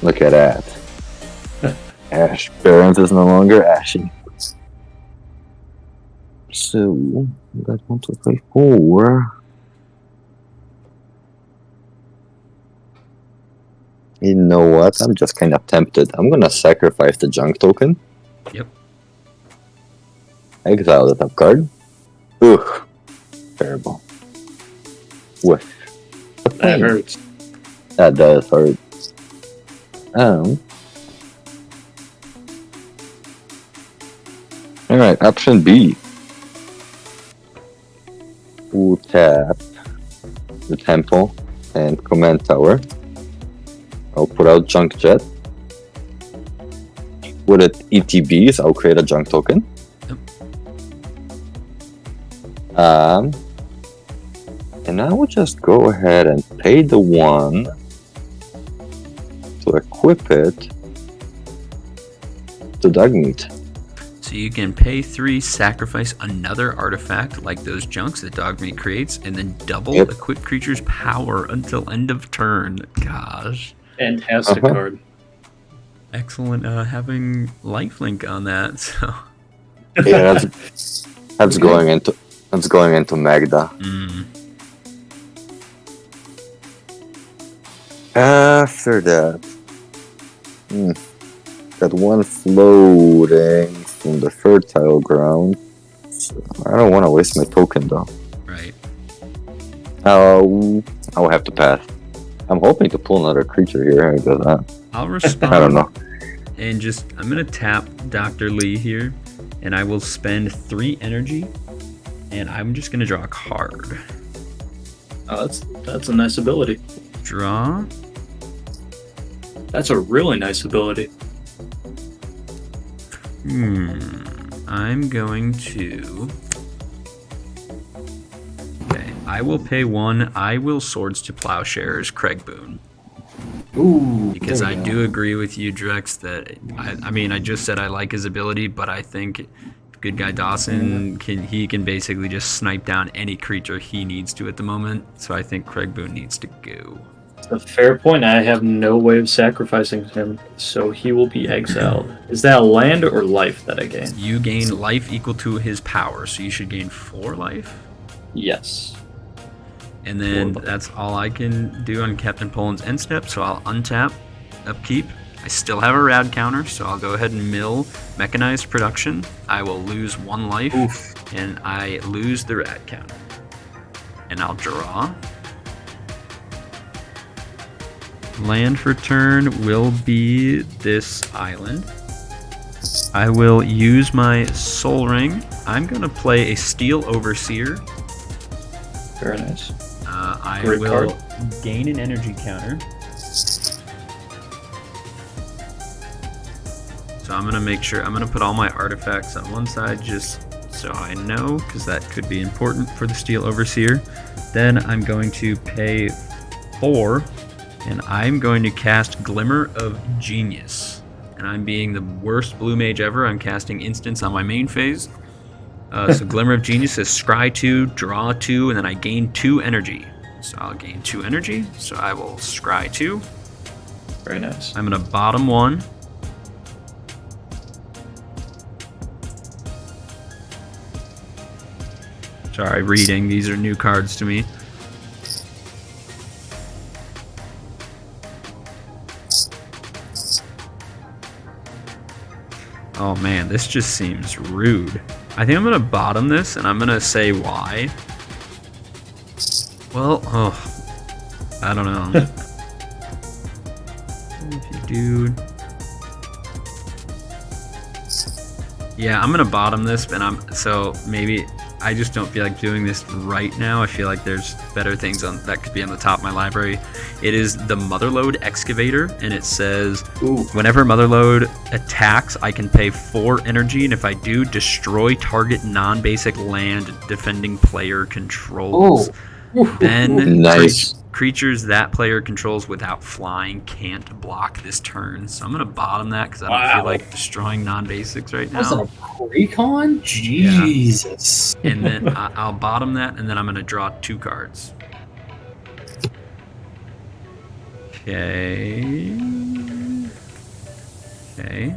Look at that. Ash Barons is no longer ashy. So, we got 1, 2, 3, 4. You know what? I'm just kind of tempted. I'm gonna sacrifice the junk token. Yep. Exile the top card. Ugh. Terrible. Whiff. That hurts. That does hurt. Alright, option B. We'll tap the temple and command tower. I'll put out junk jet. With it ETBs, I'll create a junk token. Yep. And I will just go ahead and pay the 1 to equip it to Dogmeat. So you can pay 3, sacrifice another artifact like those junks that Dogmeat creates, and then double equip creature's power until end of turn. Gosh. Fantastic card. Excellent having lifelink on that. So Yeah, that's going into Magda. After that, got 1 floating from the fertile ground. So I don't want to waste my token though. right. I'll have to pass. I'm hoping to pull another creature here because I'll respond. I don't know. And I'm gonna tap Dr. Lee here, and I will spend 3 energy, and I'm just gonna draw a card. Oh, that's a nice ability. Draw. That's a really nice ability. I'm going to. Okay, I will pay 1. I will Swords to Plowshares, Craig Boone. Ooh. Because I do agree with you, Drex, that I just said I like his ability, but I think good guy Dawson can basically just snipe down any creature he needs to at the moment. So I think Craig Boone needs to go. A fair point. I have no way of sacrificing him, so he will be exiled. Is that a land or life that I gain? You gain life equal to his power, so you should gain 4 life. Yes. And then that's all I can do on Captain Poland's end step, so I'll untap, upkeep. I still have a rad counter, so I'll go ahead and mill mechanized production. I will lose 1 life, and I lose the rad counter. And I'll draw. Land for turn will be this island. I will use my Soul Ring. I'm going to play a Steel Overseer. Very nice. I Great will card. gain an energy counter. So I'm going to make sure, I'm going to put all my artifacts on one side just so I know, because that could be important for the Steel Overseer. Then I'm going to pay 4. And I'm going to cast Glimmer of Genius. And I'm being the worst blue mage ever. I'm casting instants on my main phase. So Glimmer of Genius is scry 2, draw 2, and then I gain 2 energy. So I'll gain 2 energy. So I will scry 2. Very nice. I'm going to bottom 1. Sorry, reading. These are new cards to me. Oh man, this just seems rude. I think I'm gonna bottom this, and I'm gonna say why. Well, I don't know. If you do, yeah, I'm gonna bottom this, and maybe I just don't feel like doing this right now. I feel like there's better things that could be on the top of my library. It is the Motherlode Excavator, and it says, whenever Motherlode attacks, I can pay 4 energy, and if I do, destroy target non-basic land defending player controls. Then Nice. creatures that player controls without flying can't block this turn. So I'm going to bottom that because I don't feel like destroying non-basics right Was it now. a precon? Jesus. And then I'll bottom that, and then I'm going to draw 2 cards. Okay. Okay.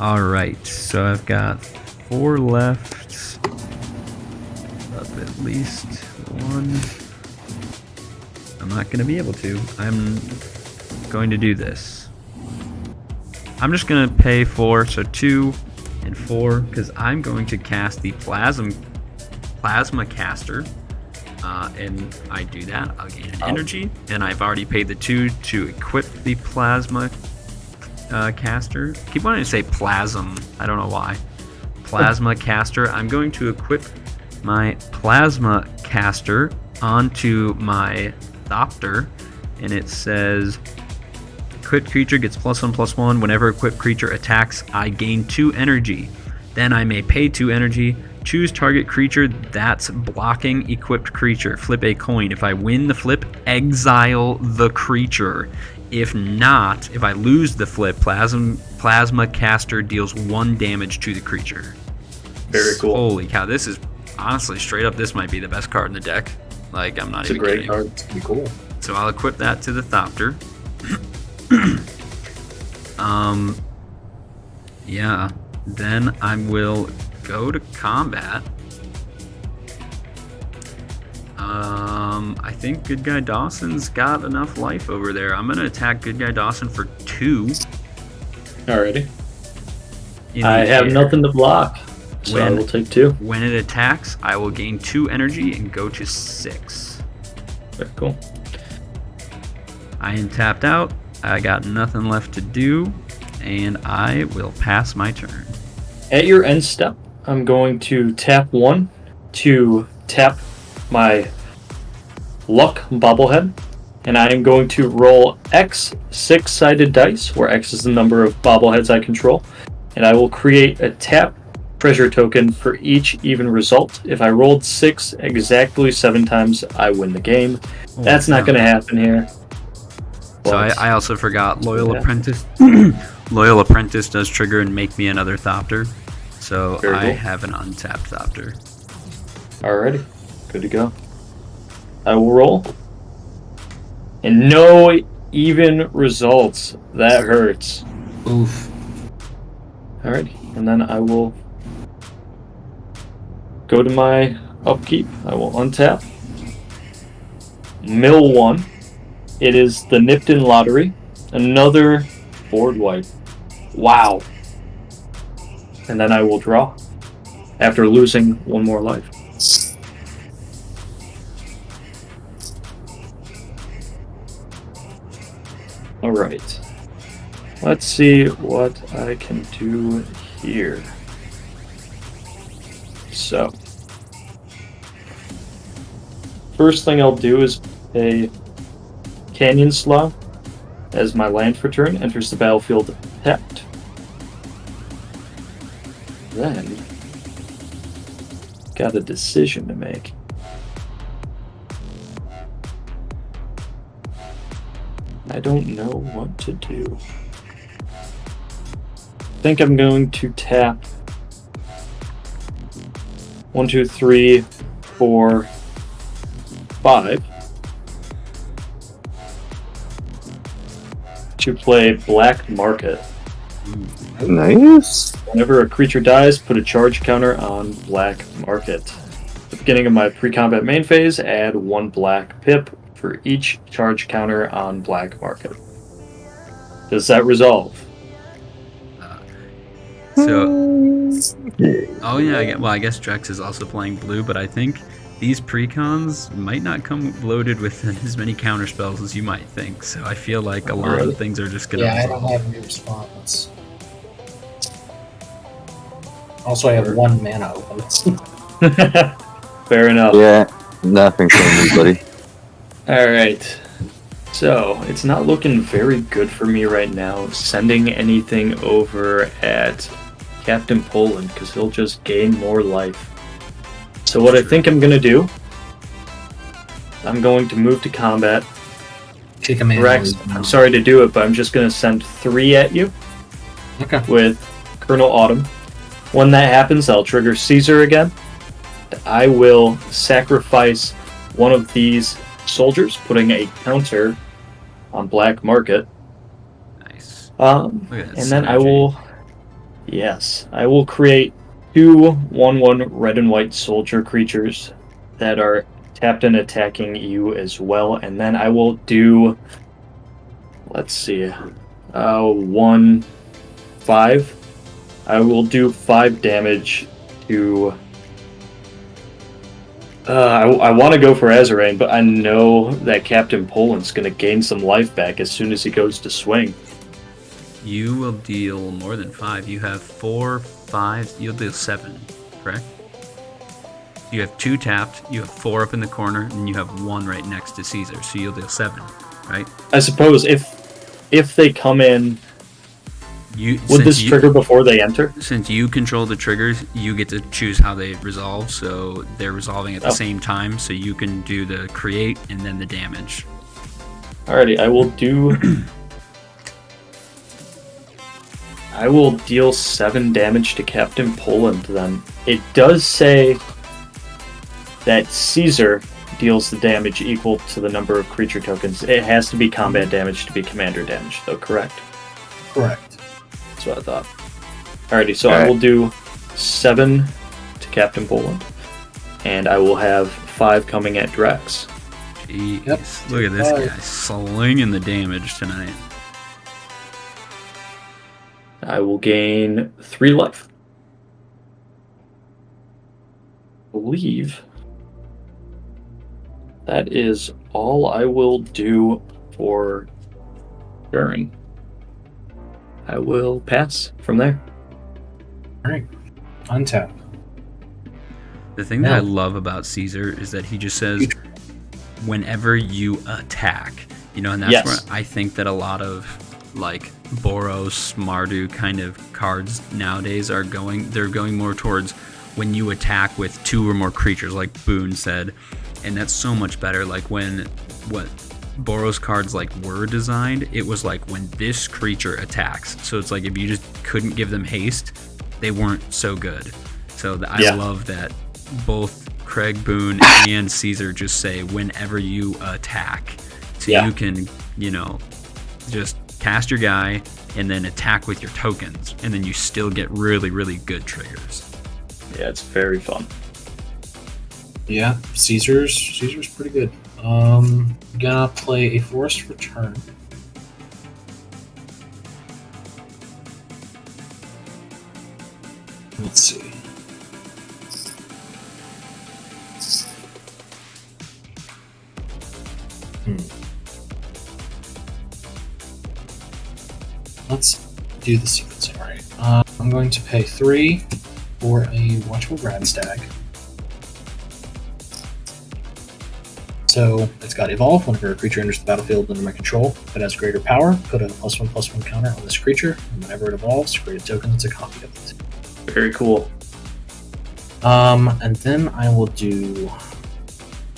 Alright, so I've got 4 left. Up at least 1. I'm not going to be able to. I'm going to do this. I'm just going to pay 4, so 2 and 4, because I'm going to cast the Plasma Caster. And I do that, I'll gain an energy, and I've already paid the 2 to equip the Plasma Caster. I keep wanting to say Plasm, I don't know why. Plasma Caster. I'm going to equip my Plasma Caster onto my Thopter, and it says equipped creature gets +1/+1. Whenever equipped creature attacks, I gain 2 energy. Then I may pay 2 energy. Choose target creature that's blocking equipped creature. Flip a coin. If I win the flip, exile the creature. If not, if I lose the flip, Plasma Caster deals 1 damage to the creature. Very cool. Holy cow, this is honestly straight up. This might be the best card in the deck. Like, I'm not It's a even great kidding. card. It's pretty cool. So I'll equip that to the Thopter. Yeah. Then I will go to combat. I think Good Guy Dawson's got enough life over there. I'm gonna attack Good Guy Dawson for 2. Alrighty. in I the have air. nothing to block, so I When- will take 2. When it attacks, I will gain 2 energy and go to 6. Very cool. I am tapped out. I got nothing left to do, and I will pass my turn. At your end step, I'm going to tap 1 to tap my Luck Bobblehead, and I am going to roll X 6-sided dice, where X is the number of bobbleheads I control, and I will create a tap treasure token for each even result. If I rolled 6 exactly 7 times, I win the game. That's not going to happen here. So But- I also forgot Loyal Yeah. Apprentice. Loyal Apprentice does trigger and make me another Thopter. So Very I cool. have an untapped Thopter. Alrighty, good to go. I will roll. And no even results. That hurts. Oof. Alrighty, and then I will go to my upkeep. I will untap. Mill 1. It is the Nipton Lottery. Another board wipe. Wow. And then I will draw. After losing 1 more life. Alright. Let's see what I can do here. So, first thing I'll do is a Canyon Slough as my land for turn enters the battlefield tapped. Then, got a decision to make. I don't know what to do. I think I'm going to tap 1, 2, 3, 4, 5 to play Black Market. Nice. Whenever a creature dies, put a charge counter on Black Market. At the beginning of my pre-combat main phase, add 1 black pip for each charge counter on Black Market. Does that resolve? So, oh yeah, I guess Drex is also playing blue, but I think these precons might not come loaded with as many counter spells as you might think. So I feel like a lot of things are just gonna. Yeah, I don't have any response. Also, I have 1 mana open. Fair enough. Yeah, nothing from me, buddy. Alright. So, it's not looking very good for me right now sending anything over at Captain Poland, because he'll just gain more life. So what I think I'm going to do, I'm going to move to combat. Kick him in. Rex, I'm sorry to do it, but I'm just going to send 3 at you Okay. with Colonel Autumn. When that happens, I'll trigger Caesar again. I will sacrifice one of these soldiers, putting a counter on Black Market. Nice. And Look at that then I synergy. will Yes, I will create 2 1/1 red and white soldier creatures that are tapped and attacking you as well, and then I will do. Let's see, 1 5. I will do 5 damage to. I want to go for Azarain, but I know that Captain Poland's going to gain some life back as soon as he goes to swing. You will deal more than 5. You have 4, 5. You'll deal 7, correct? You have 2 tapped. You have 4 up in the corner, and you have 1 right next to Caesar. So you'll deal 7, right? I suppose if they come in, would this trigger before they enter? Since you control the triggers, you get to choose how they resolve. So they're resolving at the same time. So you can do the create and then the damage. Alrighty, I will do. I will deal 7 damage to Captain Poland then. It does say that Caesar deals the damage equal to the number of creature tokens. It has to be combat damage to be commander damage, though, correct? Correct. That's what I thought. Alrighty, so I will do 7 to Captain Poland. And I will have 5 coming at Drex. Jeez, Yep. look at this guy slinging the damage tonight. I will gain 3 life. I believe that is all I will do for turn. I will pass from there. Alright. Untap. The thing that I love about Caesar is that he just says, whenever you attack, and that's where I think that a lot of like Boros, Mardu kind of cards nowadays are going. They're going more towards when you attack with 2 or more creatures, like Boone said, and that's so much better. Like what Boros cards like were designed, it was like when this creature attacks. So it's like if you just couldn't give them haste, they weren't so good. So I love that both Craig Boone and Caesar just say whenever you attack, so you can just cast your guy and then attack with your tokens, and then you still get really, really good triggers. Yeah, it's very fun. Yeah, Caesar's pretty good. Gonna play a forest for turn. Let's see. Let's do the sequencing right. I'm going to pay 3 for a Watchful Radstag. So it's got Evolve. Whenever a creature enters the battlefield under my control, if it has greater power, put a +1/+1 counter on this creature, and whenever it evolves, create a token that's a copy of it. Very cool. And then I will do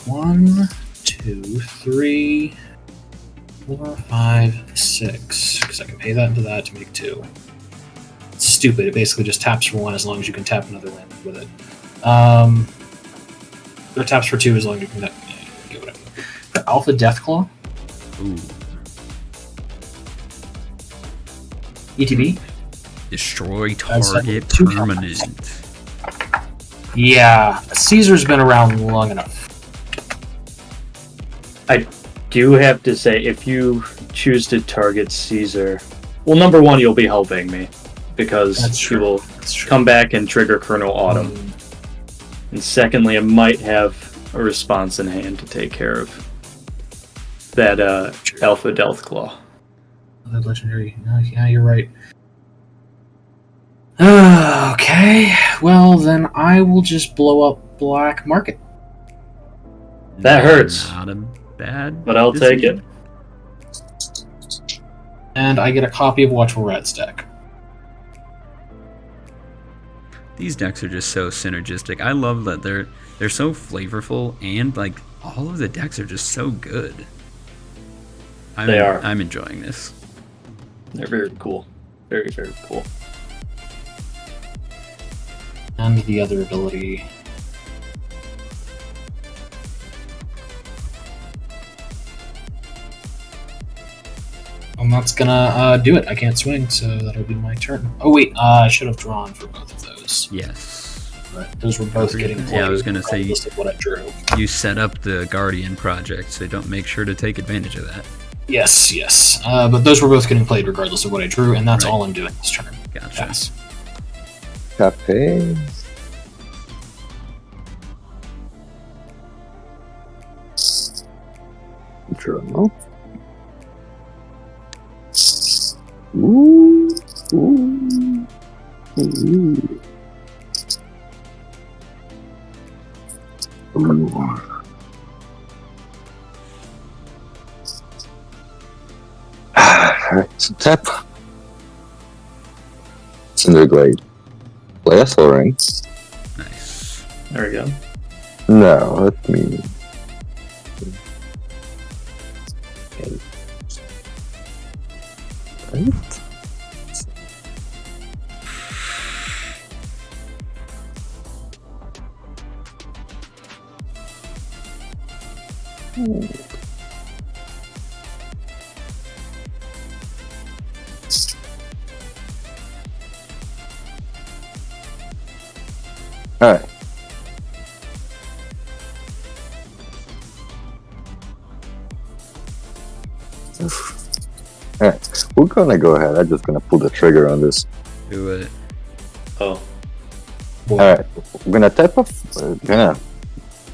1, 2, 3, 4, 5, 6, because I can pay that into that to make 2. It's stupid. It basically just taps for 1 as long as you can tap another land with it. Or taps for 2 as long as you can get whatever. The Alpha Deathclaw. Ooh. ETB. Destroy target permanent. Yeah, Caesar's been around long enough. I do have to say, if you choose to target Caesar, well, number 1, you'll be helping me, because he will come back and trigger Colonel Autumn. And secondly, I might have a response in hand to take care of that Alpha Deathclaw. That legendary. Yeah, you're right. Okay, well then I will just blow up Black Market. That hurts. Not a bad, but I'll take it. And I get a copy of Watchful Radstag. These decks are just so synergistic. I love that they're so flavorful, and like all of the decks are just so good. They are. I'm enjoying this. They're very cool. Very, very cool. And the other ability. And that's gonna do it. I can't swing, so that'll be my turn. Oh wait, I should have drawn for both of those. Yes. But those were both getting played. Yeah, I was gonna say regardless of what I drew. you set up the Guardian project, so don't make sure to take advantage of that. Yes. But those were both getting played regardless of what I drew, and that's Right. all I'm doing this turn. Gotcha. Pass. Cafe. Journal. Ooh. Ooh. Ooh. Ooh. Alright, so tap. Cinderglade. Play a Soaring. Nice. There we go. No, let me. Right. Alright. Alright, we're gonna go ahead. I'm just gonna pull the trigger on this. Do it. Oh, Alright, we're gonna tap off.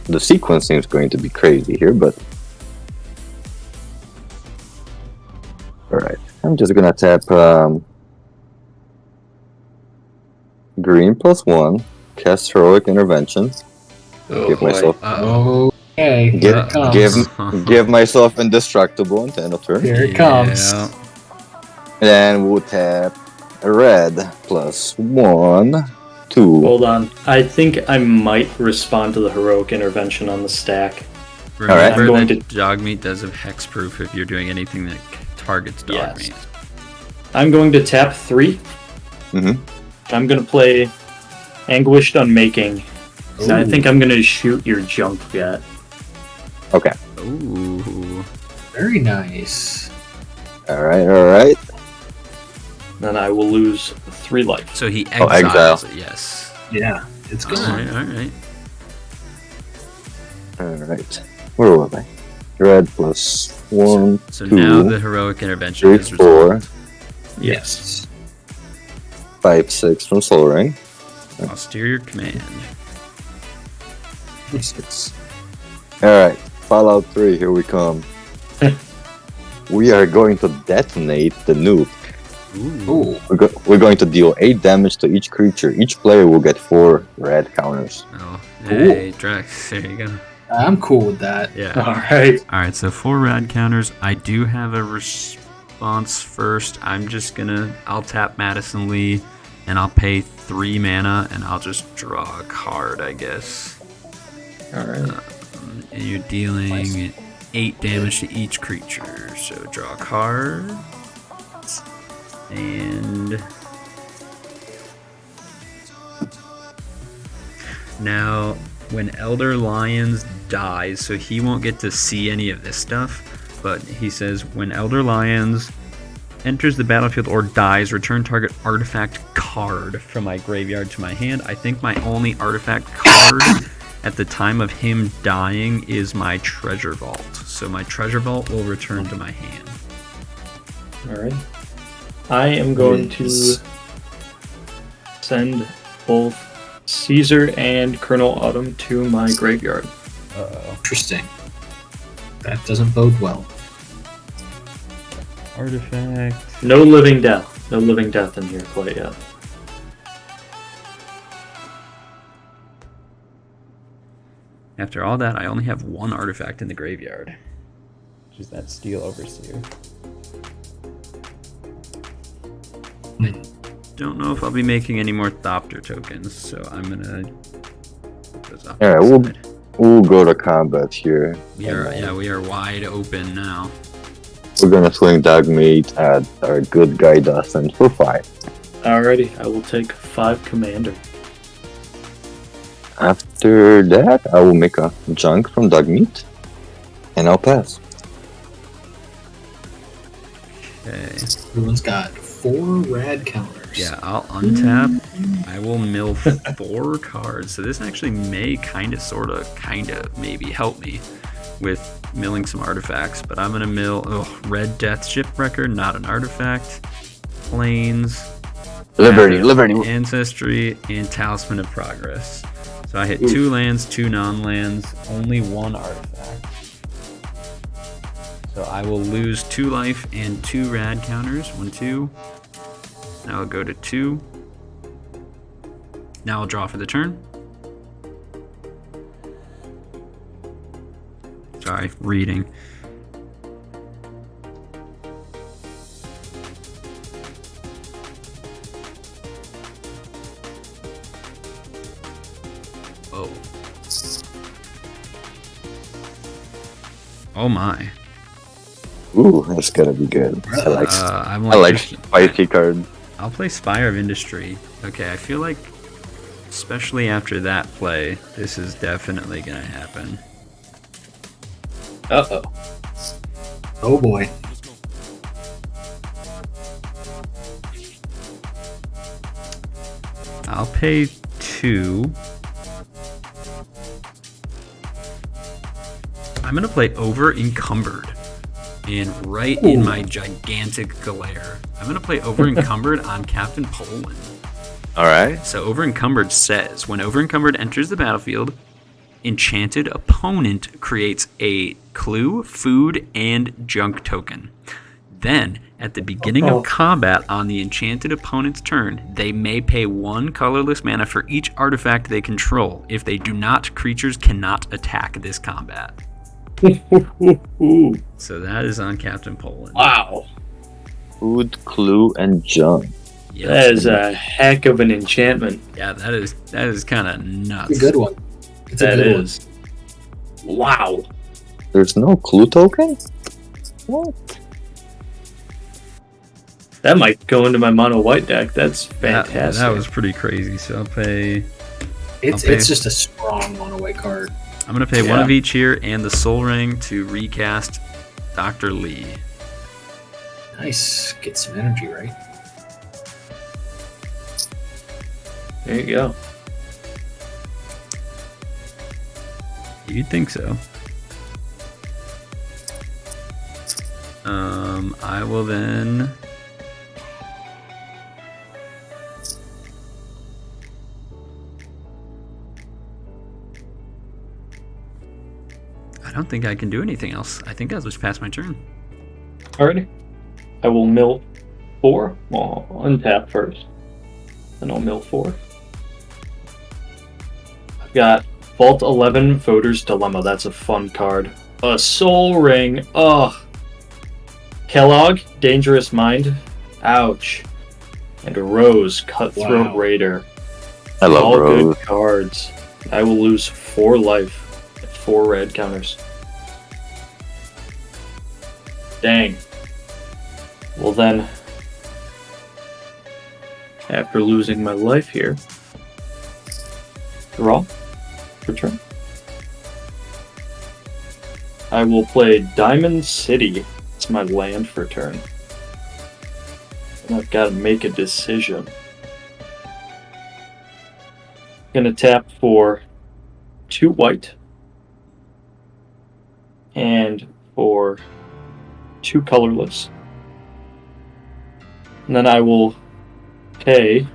The sequencing is going to be crazy here, but. Alright, I'm just gonna tap green +1, cast Heroic Intervention. Give boy. myself. Okay, here it comes. Give myself Indestructible on the end of turn. Here it comes. Yeah. Then we'll tap a red +1, 2. Hold on. I think I might respond to the heroic intervention on the stack. Alright. I'm going Remember that Dogmeat does have hexproof if you're doing anything that targets Yes. Dogmeat. I'm going to tap 3. Mm-hmm. I'm going to play Anguished Unmaking. And I Ooh. think I'm going to shoot your junk jet. Okay. Ooh. Very nice. Alright. Then I will lose 3 life. So he exile. exiles it, yes. Yeah, it's gone. Alright. Alright. Where was I? Red +1, So 2, now the heroic intervention 3, is 4, resolved. Yes. 5, 6 from Soul Ring. I'll steer your command. 6. Alright, Fallout 3, here we come. We are going to detonate the nuke. Ooh. Ooh. We're going to deal 8 damage to each creature. Each player will get 4 red counters. Oh, hey, Drex, there you go. I'm cool with that. Yeah. Alright. Alright, so 4 rad counters. I do have a response first. I'll tap Madison Lee, and I'll pay 3 mana, and I'll just draw a card, I guess. Alright. And you're dealing 8 damage to each creature. So draw a card. And now when Elder Lions dies, so he won't get to see any of this stuff, but he says when Elder Lions enters the battlefield or dies, return target artifact card from my graveyard to my hand. I think my only artifact card at the time of him dying is my treasure vault. So my treasure vault will return to my hand. Alright. I am going to send both Caesar and Colonel Autumn to my graveyard. Uh-oh. Interesting. That doesn't bode well. Artifact. No living death. No living death in here quite yet. After all that, I only have 1 artifact in the graveyard, which is that Steel Overseer. Don't know if I'll be making any more Thopter tokens, so I'm gonna put those off to Alright, the we'll side. We'll go to combat here. We are wide open now. We're gonna swing Dogmeat at our good guy Dustin for 5. Alrighty, I will take 5 Commander. After that, I will make a junk from Dogmeat, and I'll pass. Okay. Everyone's got 4 rad counters. Yeah, I'll untap. I will mill 4 cards. So this actually may kind of, maybe help me with milling some artifacts. But I'm gonna mill Red Death Shipwrecker, not an artifact. Plains, Liberty. Ancestry, and Talisman of Progress. So I hit 2 lands, 2 non-lands, only 1 artifact. So I will lose 2 life and 2 rad counters. 1, 2. Now I'll go to 2. Now I'll draw for the turn. Sorry, reading. Oh. Oh my. Ooh, that's gonna be good. I like I'm I like spicy cards. I'll play Spire of Industry. Okay, I feel like, especially after that play, this is definitely gonna happen. Uh-oh. Oh boy. I'll pay 2. I'm gonna play Over Encumbered. And right in my gigantic glare, I'm gonna play Over Encumbered on Captain Poland. Alright. So Over Encumbered says, when Over Encumbered enters the battlefield, enchanted opponent creates a clue, food, and junk token. Then, at the beginning of combat on the enchanted opponent's turn, they may pay 1 colorless mana for each artifact they control. If they do not, creatures cannot attack this combat. So that is on Captain Poland. Wow. Food, clue, and junk. Yep. That is a heck of an enchantment. Yeah, that is kind of nuts. It's a good one. It's That a good is. Wow. There's no clue token? What? That might go into my mono white deck. That's fantastic. That was pretty crazy. So I'll pay. one. It's just a strong mono white card. I'm gonna pay 1 of each here and the Soul Ring to recast Dr. Lee. Nice. Get some energy, right? There you go. You'd think so. I will then. I don't think I can do anything else. I think I'll just pass my turn. Alrighty. I will mill 4. Well, I'll untap first. Then I'll mill 4. I've got Vault 11, Voter's Dilemma. That's a fun card. A Soul Ring. Ugh. Kellogg, Dangerous Mind. Ouch. And a Rose, Cutthroat Raider. I love All Rose. good cards. I will lose 4 life. 4 red counters. Dang. Well then, after losing my life here, draw, return. I will play Diamond City. It's my land for turn. And I've got to make a decision. Gonna tap for 2 white. And for 2 colorless. And then I will pay,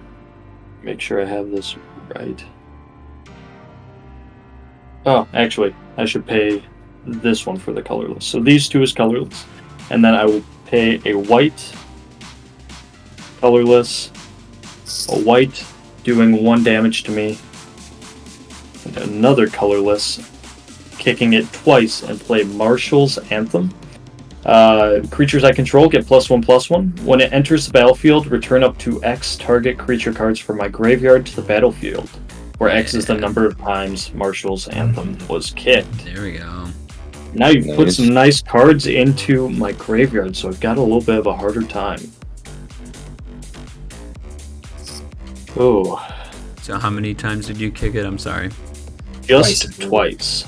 make sure I have this right. Oh, actually, I should pay this one for the colorless. So these 2 is colorless. And then I will pay a white, colorless, a white, doing 1 damage to me, and another colorless, kicking it twice, and play Marshall's Anthem. Creatures I control get +1/+1. When it enters the battlefield, return up to X target creature cards from my graveyard to the battlefield, where X is the number of times Marshall's Anthem was kicked. There we go. Now you've put Nice. some nice cards into my graveyard, so I've got a little bit of a harder time. Oh, So how many times did you kick it? I'm sorry. just twice.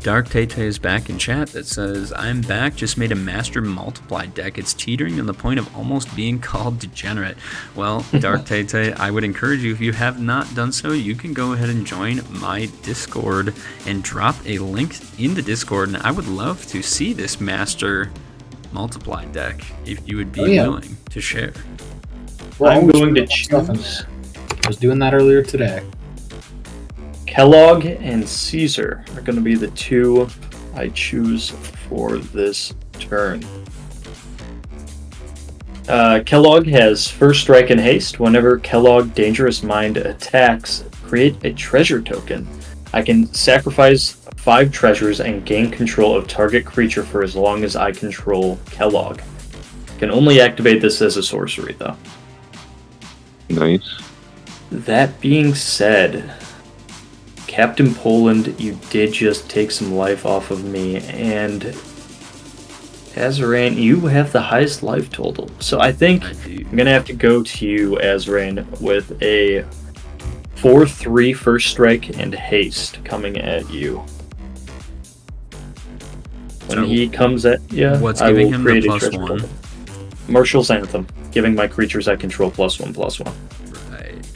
Dark Tay is back in chat that says, I'm back, just made a Master Multiply deck. It's teetering on the point of almost being called degenerate. Well, Dark Tay, I would encourage you, if you have not done so, you can go ahead and join my Discord and drop a link in the Discord, and I would love to see this Master Multiply deck if you would be willing to share. Well, I'm going to choose I was doing that earlier today. Kellogg and Caesar are going to be the two I choose for this turn. Kellogg has First Strike and Haste. Whenever Kellogg Dangerous Mind attacks, create a treasure token. I can sacrifice 5 treasures and gain control of target creature for as long as I control Kellogg. Can only activate this as a sorcery, though. Nice. That being said, Captain Poland, you did just take some life off of me, and Azarain, you have the highest life total. So I think I'm going to have to go to you, Azarain, with a 4/3 First Strike and Haste coming at you. When he comes at you, what's I giving will him create the a treasure +1? token. Martial's Anthem, giving my creatures I control +1/+1. Right.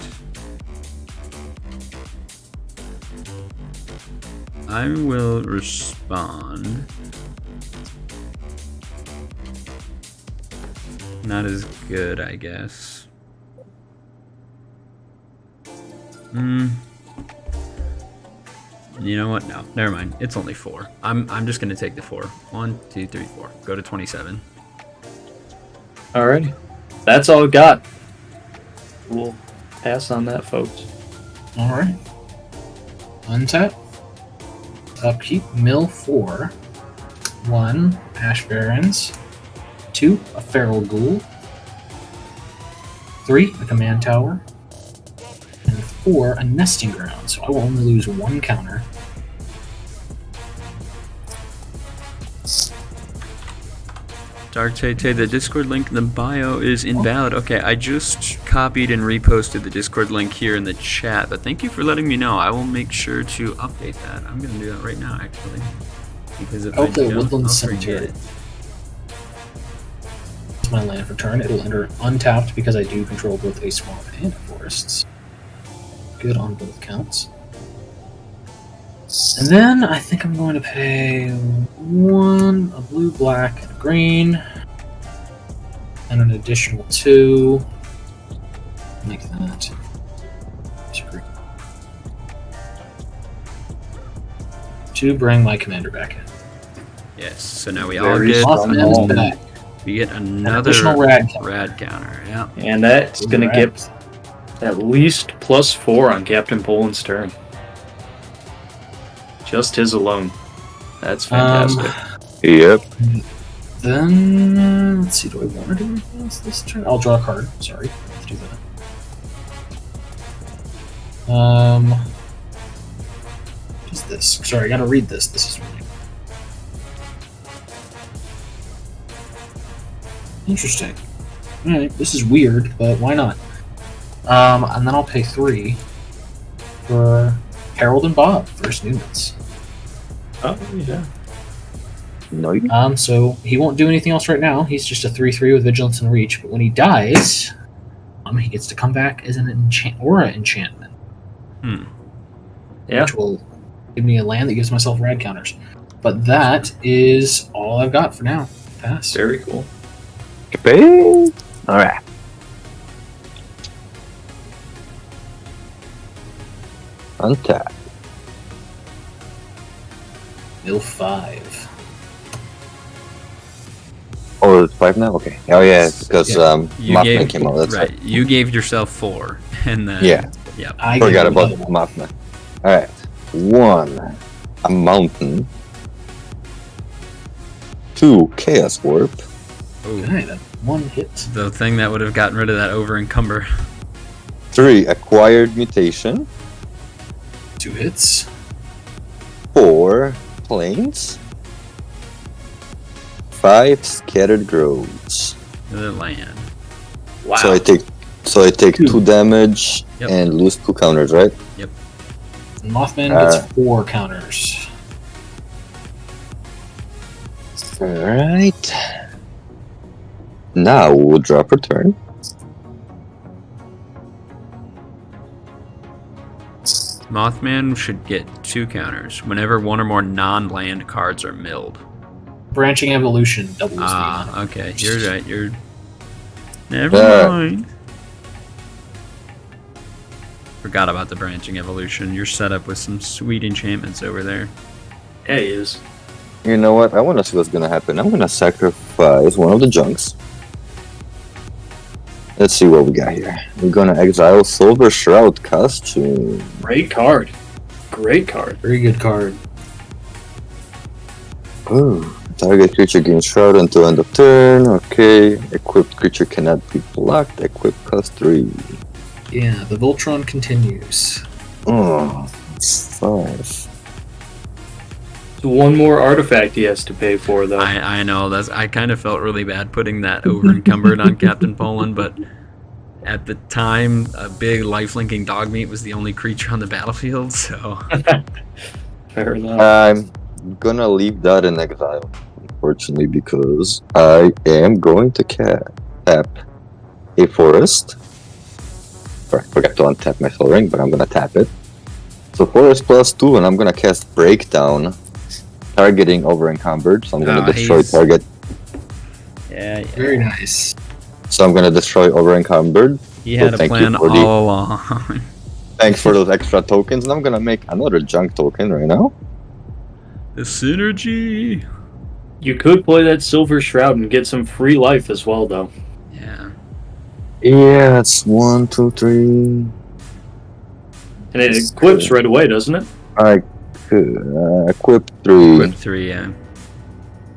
I will respond. Not as good, I guess. You know what? No, never mind. It's only 4. I'm just gonna take the 4. 1, 2, 3, 4. Go to 27. Alrighty. That's all I've got. We'll pass on that, folks. Alright. Untap. Upkeep. Mill 4. 1. Ash Barrens. 2. A Feral Ghoul. 3. A Command Tower. And 4. A Nesting Ground. So I will only lose 1 counter. Dark Tay, the Discord link in the bio is invalid. Okay, I just copied and reposted the Discord link here in the chat, but thank you for letting me know. I will make sure to update that. I'm going to do that right now, actually. Because if I Okay, don't, Woodland I'll Cemetery. forget it. It's my land for turn. It'll enter untapped because I do control both a swamp and forests. Good on both counts. And then I think I'm going to pay 1, a blue, black, and a green, and an additional 2. Make that. To bring my commander back in. Yes, so now we all Very get Mothman is back. we get another additional rad counter. rad counter. Yeah. And that's going to Right. get at least +4 on Captain Poland's turn. Just his alone. That's fantastic. Yep. Then, let's see, do I want to do anything else this turn? I'll draw a card. Sorry. Let's do that. What is this? Sorry, I gotta read this. This is really interesting. Alright, this is weird, but why not? And then I'll pay 3 for Harold and Bob, first Newmans. Oh, yeah. No, you. So he won't do anything else right now. He's just a 3/3 with Vigilance and Reach. But when he dies, he gets to come back as an aura enchantment, Yeah. which will give me a land that gives myself rad counters. But that is all I've got for now. Pass. Very cool. All right. Untap. Mill 5. Oh, it's 5 now. Okay. Oh yeah, because You Mothman gave came out. That's right. right. You gave yourself 4, and then Yeah. Yep. I Forgot get about another one. Mothman. All right. 1. A mountain. 2. Chaos Warp. Ooh, Okay, that one hit. the thing that would have gotten rid of that over encumber. 3. Acquired Mutation. 2 hits. 4. Plains. 5. Scattered Groves. The land. Wow. So I take 2 damage Yep. and lose 2 counters, right? And Mothman gets 4 counters. Alright. Now we'll drop a turn. Mothman should get 2 counters whenever one or more non-land cards are milled. Branching Evolution doubles the Ah, amount. okay. You're right. You're. Never Yeah. mind. Forgot about the branching evolution. You're set up with some sweet enchantments over there. Yeah, he is. You know what? I want to see what's gonna happen. I'm gonna sacrifice one of the junks. Let's see what we got here. We're gonna exile Silver Shroud costume. Great card. Great card. Very good card. Ooh. Target creature gains Shroud until end of turn. Okay. Equipped creature cannot be blocked. Equip cost 3. Yeah, the Voltron continues. Oh, 5. So one more artifact he has to pay for, though. I know that's. I kind of felt really bad putting that over encumbered on Captain Poland, but at the time, a big life-linking dog meat was the only creature on the battlefield. So Fair enough. I'm gonna leave that in exile, unfortunately, because I am going to tap a forest. Sorry, I forgot to untap my soul ring, but I'm gonna tap it. So forest +2, and I'm gonna cast Breakdown, targeting over encumbered. So I'm gonna Oh, destroy he's- target. yeah, Very nice. So I'm gonna destroy over encumbered. he had a thank you plan for the- all along. Thanks for those extra tokens, and I'm gonna make another junk token right now. The synergy. You could play that Silver Shroud and get some free life as well, though. Yeah. Yeah, it's 1, 2, 3. And it equips right away, doesn't it? I could equip 3. Whip 3. Yeah.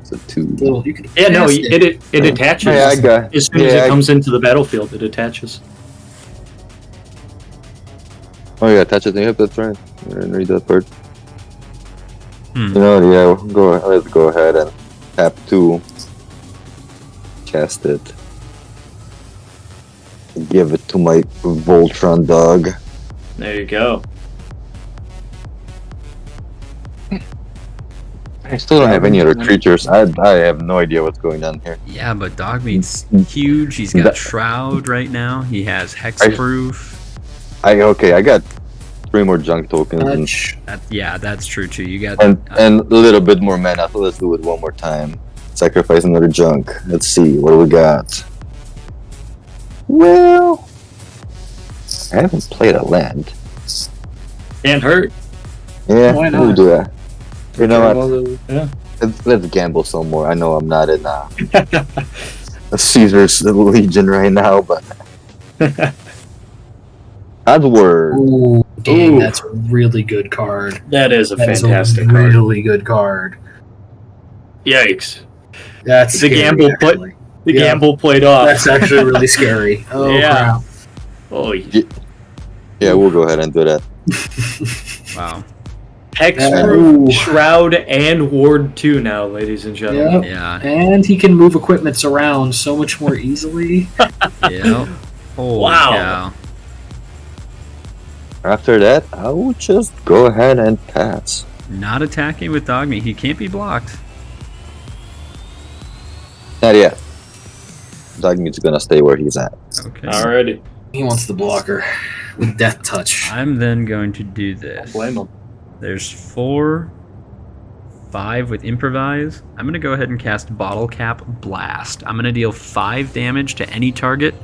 So 2. Well, you can Yeah, no, cast it attaches. Yeah, I got. As soon as yeah, it comes into the battlefield, it attaches. Oh yeah, attach it. Yep, that's right. I didn't read that part. Hmm. You know, yeah. Let's go ahead and tap 2. Cast it. Give it to my Voltron dog. There you go. I still don't have any other creatures. I have no idea what's going on here. Yeah, but Dogmeat's huge. He's got That- Shroud right now. He has Hexproof. I got 3 more junk tokens and, touch. Yeah, that's true too. You got and a little bit more mana. So let's do it one more time. Sacrifice another junk. Let's see what do we got. Well, I haven't played a land. Can't hurt. Yeah, Why we'll not? do that. You know what? Yeah. Let's gamble some more. I know I'm not in Caesar's Legion right now, but Edward. Ooh, dang, Ooh. that's a really good card. That is a That is fantastic a card. really good card. Yikes. That's The scary, gamble put- actually. The Yeah. gamble played off. That's actually really scary. Oh Yeah. Oh, Yeah, we'll go ahead and do that. wow. Hexproof, Ooh. Shroud, and Ward 2 now, ladies and crap. gentlemen. Yep. Yeah. And he can move equipments around so much more easily. Yeah. Holy Wow. cow. After that, I will just go ahead and pass. Not attacking with Dogmeat. He can't be blocked. Not yet. Dogmeat's gonna stay where he's at. Okay. Alrighty. He wants the blocker with Death Touch. I'm then going to do this. Blame him. There's 4, 5 with Improvise. I'm going to go ahead and cast Bottle Cap Blast. I'm going to deal 5 damage to any target.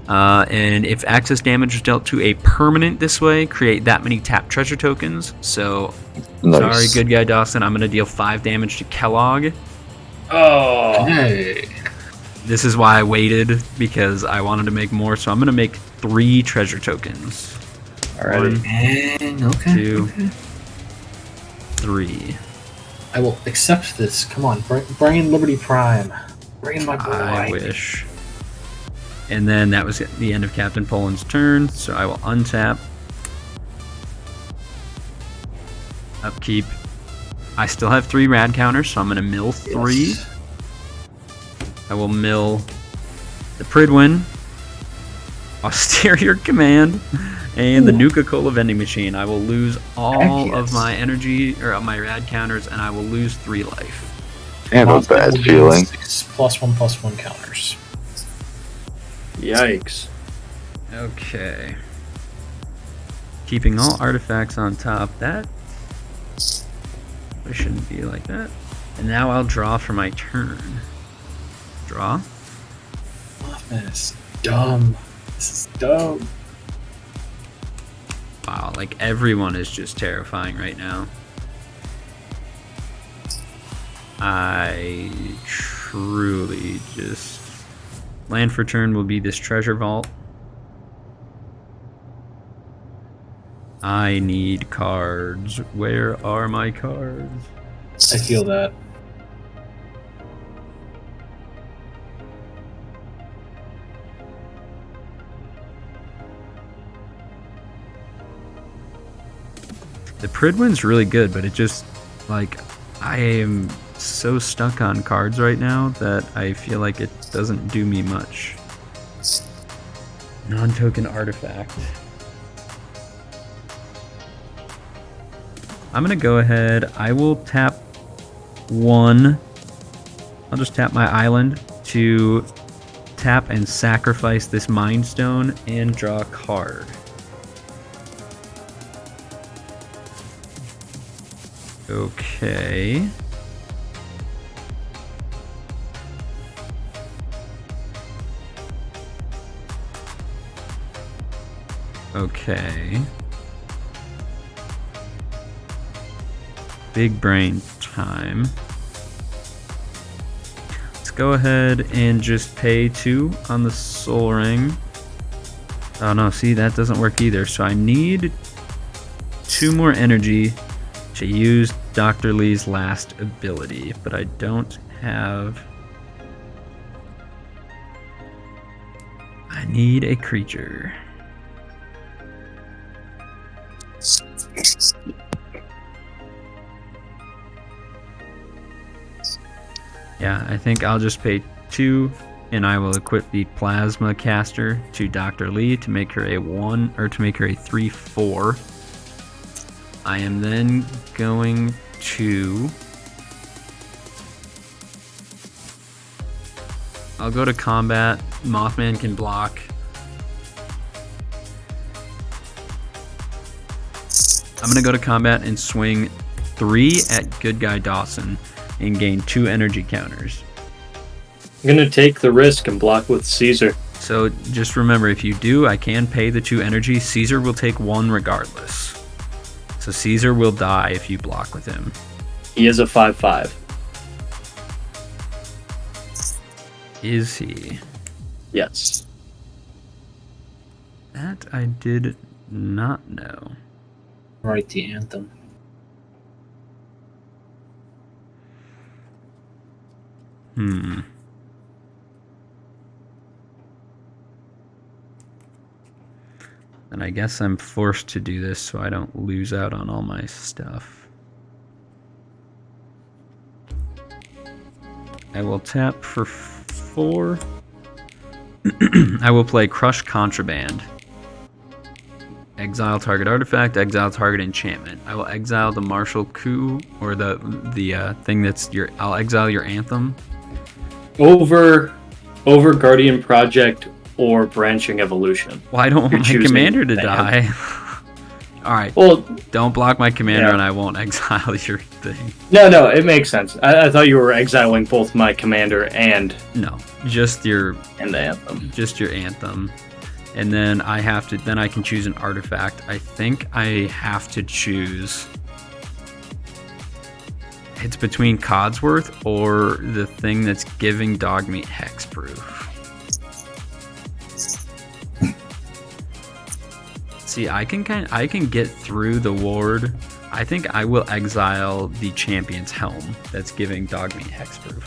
And if access damage is dealt to a permanent this way, create that many tap treasure tokens. So, Nice. sorry, good guy Dawson. I'm going to deal 5 damage to Kellogg. Oh. Hey. This is why I waited, because I wanted to make more. So I'm going to make 3 treasure tokens. Alrighty. 1, And okay. 2, okay. 3. I will accept this. Come on, bring in Liberty Prime. Bring in my boy. I wish. And then that was the end of Captain Poland's turn, so I will untap. Upkeep. I still have 3 rad counters, so I'm going to mill 3. Yes. I will mill the Pridwin, Austerior Command, and the Ooh. Nuka-Cola Vending Machine. I will lose all Heck of yes. my energy, or my rad counters, and I will lose 3 life. I have a Mothman bad will gain feeling. 6 +1/+1 counters. Yikes. Okay. Keeping all artifacts on top. That it shouldn't be like that. And now I'll draw for my turn. Draw. Mothman is dumb. This is dumb. Wow, like everyone is just terrifying right now. I truly just... Land for turn will be this treasure vault. I need cards. Where are my cards? I feel that. The Pridwin's really good, but it just, like, I am so stuck on cards right now that I feel like it doesn't do me much. Non-token artifact. I'm gonna go ahead. I will tap 1. I'll just tap my island to tap and sacrifice this Mind Stone and draw a card. Okay. Okay. Big brain time. Let's go ahead and just pay 2 on the soul ring. Oh no, see, that doesn't work either. So I need 2 more energy to use Dr. Lee's last ability, but I don't have... I need a creature. Yeah, I think I'll just pay 2, and I will equip the Plasma Caster to Dr. Lee to make her a 1, or to make her a 3/4. I am then going to... I'll go to combat. Mothman can block. I'm gonna go to combat and swing 3 at Good Guy Dawson and gain 2 energy counters. I'm gonna take the risk and block with Caesar. So just remember, if you do, I can pay the 2 energy. Caesar will take 1 regardless. So Caesar will die if you block with him. He is a 5/5. Is he? Yes. That I did not know. Write the anthem. And I guess I'm forced to do this so I don't lose out on all my stuff. I will tap for 4. I will play Crush Contraband. Exile target artifact, exile target enchantment. I will exile the martial coup, or the thing that's your... I'll exile your anthem. Over Guardian Project or Branching Evolution. Well, I don't want my choosing commander to that. die. Alright, Well, don't block my commander yeah. and I won't exile your thing. no, it makes sense. I thought you were exiling both my commander and No, just your the anthem. just your anthem. And then I have to... Then I can choose an artifact. I think I have to choose... It's between Codsworth or the thing that's giving Dogmeat hexproof. See, I can get through the ward. I think I will exile the Champion's Helm that's giving Dogmeat hexproof.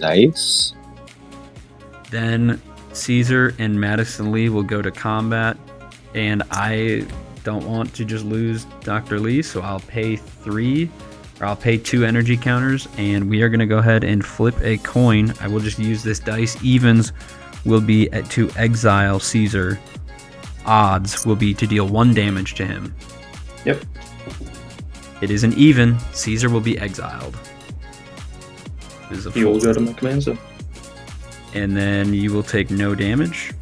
Nice. Then Caesar and Madison Lee will go to combat, and I don't want to just lose Dr. Lee, so I'll pay 3, or I'll pay 2 energy counters, and we are going to go ahead and flip a coin. I will just use this dice. Evens will be to exile Caesar. Odds will be to deal 1 damage to him. Yep. It is an even. Caesar will be exiled. is a He will 4. go to my command zone. And then you will take no damage.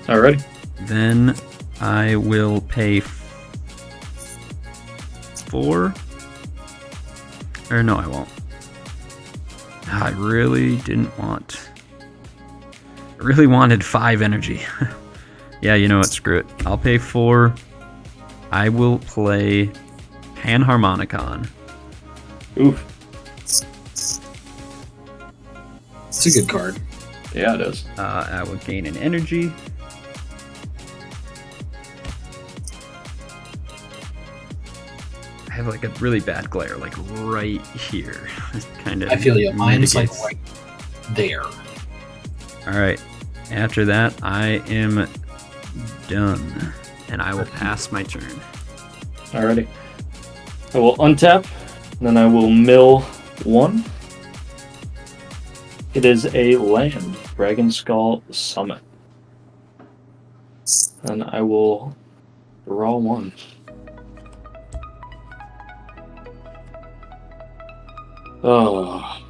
Alrighty. Then I will pay 4. Or no, I won't. I really didn't want. I really wanted 5 energy. Yeah, you know what? Screw it. I'll pay 4. I will play Panharmonicon. Oof. It's a good card. Yeah, it is. I will gain an energy. I have like a really bad glare, like right here. Kind of. I feel you. Mine's like right there. All right. After that, I am done, and I will pass my turn. Alrighty. I will untap, then I will mill 1. It is a land, Dragon Skull Summit. And I will draw 1. Oh.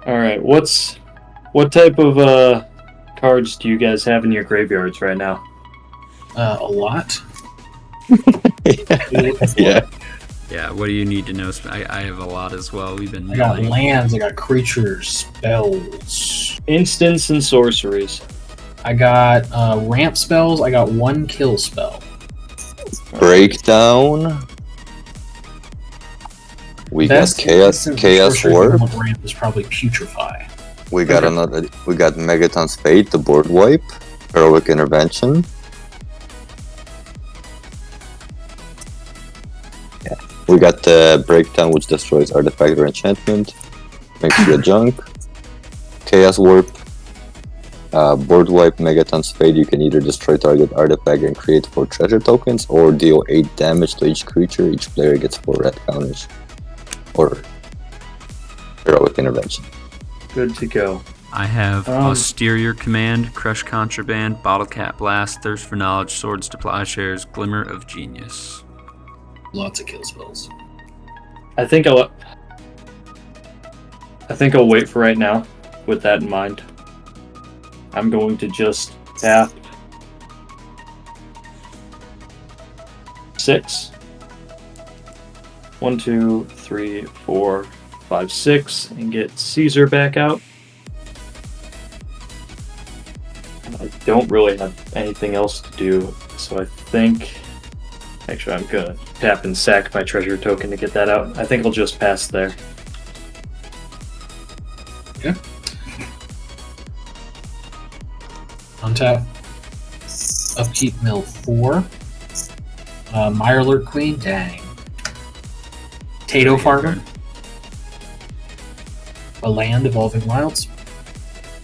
Alright, what type of cards do you guys have in your graveyards right now? A lot. Yeah. Yeah, what do you need to know? I have a lot as well. We've been I got milling. lands, I got creatures, spells. Instants and sorceries. I got ramp spells, I got 1 kill spell. Breakdown. We got chaos sorcery warp. on the ramp is probably putrefy. We got We got Megaton's Fate, the board wipe, heroic intervention. Yeah, we got the breakdown, which destroys artifact or enchantment, makes you a junk. Chaos warp, board wipe, Megaton's Fate. You can either destroy target artifact and create 4 treasure tokens, or deal 8 damage to each creature. Each player gets 4 red counters. Or heroic intervention. Good to go. I have Austerior Command, Crush Contraband, Bottle Cap Blast, Thirst for Knowledge, Swords to Plowshares, Glimmer of Genius. Lots of kill spells. I think I'll wait for right now with that in mind. I'm going to just tap 6. 1, 2, 3, 4, 5, 6, and get Caesar back out. And I don't really have anything else to do, so I think. Actually, I'm gonna tap and sack my treasure token to get that out. I think I'll just pass there. Okay. Untap. Upkeep mill 4. Mirelurk Queen, dang. Tato Farmer. A land, Evolving Wilds.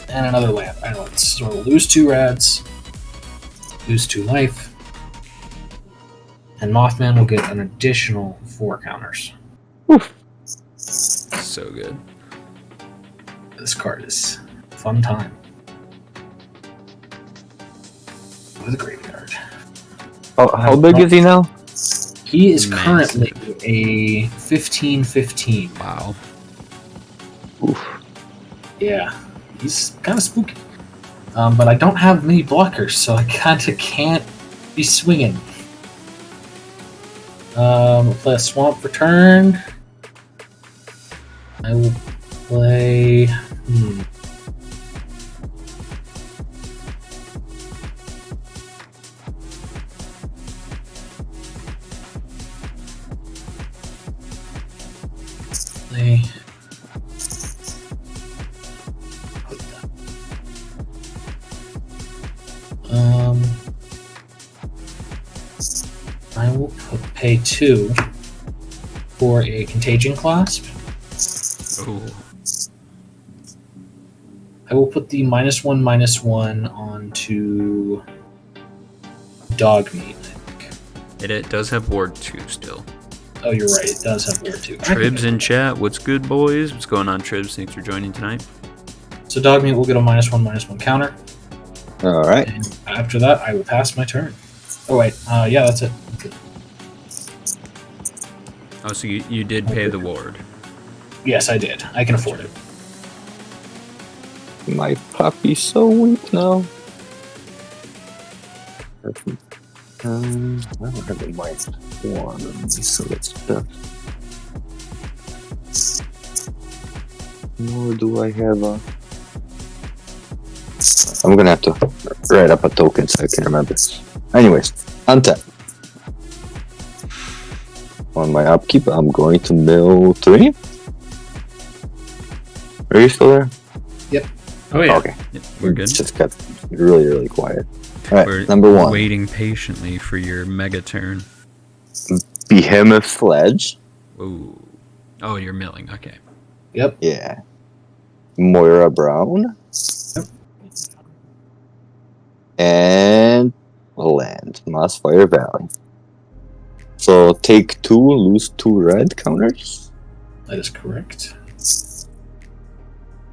And another land, Islands. So we'll lose 2 rads. Lose 2 life. And Mothman will get an additional 4 counters. So good. This card is a fun time. With a graveyard. How big is he now? He is Massive. currently a 15/15. Wow. Oof. Yeah, he's kind of spooky. But I don't have many blockers, so I kind of can't be swinging. We'll play a Swamp for turn. I will play. I will pay 2 for a Contagion Clasp. Oh, I will put the -1/-1 onto Dogmeat. it does have Ward 2 still. Oh, you're right. It does have Ward 2. Tribs in chat. What's good, boys? What's going on, Tribs? Thanks for joining tonight. So Dogmeat will get a -1/-1 counter. Alright. And after that, I will pass my turn. Oh, wait. Yeah, that's it. Okay. Oh, so you did pay the ward. Yes, I did. I can afford it. My puppy's so weak now. I don't have a minus one on this, so let's just. Nor do I have a. I'm gonna have to write up a token so I can remember. Anyways, untap. On my upkeep, I'm going to mill 3. Are you still there? Oh yeah. Okay. Yeah, we're good. It's just got really, really quiet. Alright, We're number 1. waiting patiently for your mega turn. Behemoth Sledge. Ooh. Oh, you're milling. Okay. Yep. Yeah. Moira Brown. And land. Mossfire Valley. So take 2, lose 2 red counters. That is correct.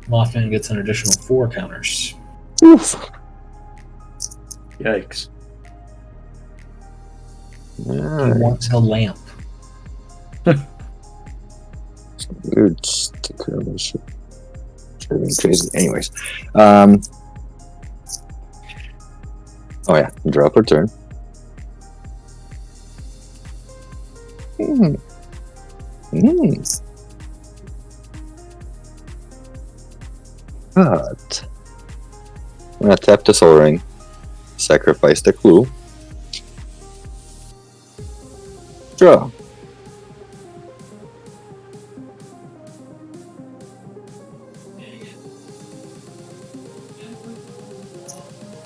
Mothman gets an additional 4 counters. Oof. Yikes. He Alright. wants a lamp. Weird sticker on this shit. Driving crazy. Anyways. Oh yeah. Drop or turn. But I'm gonna tap the Soul Ring, sacrifice the clue, draw.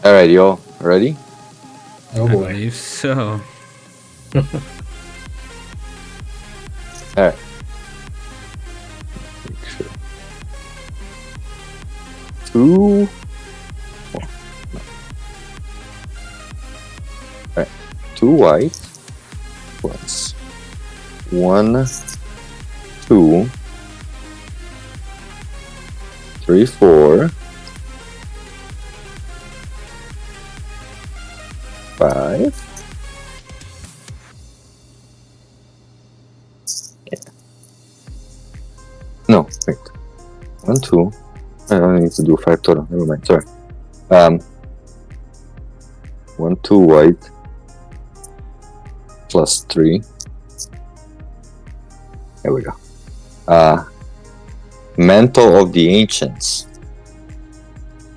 Alright, y'all ready? Oh I boy. believe so. Alright. Make sure. 2. Alright. 2 white plus 1, 2, 3, 4, 5. No, wait. 1, 2. I only need to do 5 total. Never mind. Sorry. 1, 2 white plus 3. There we go. Mantle of the Ancients.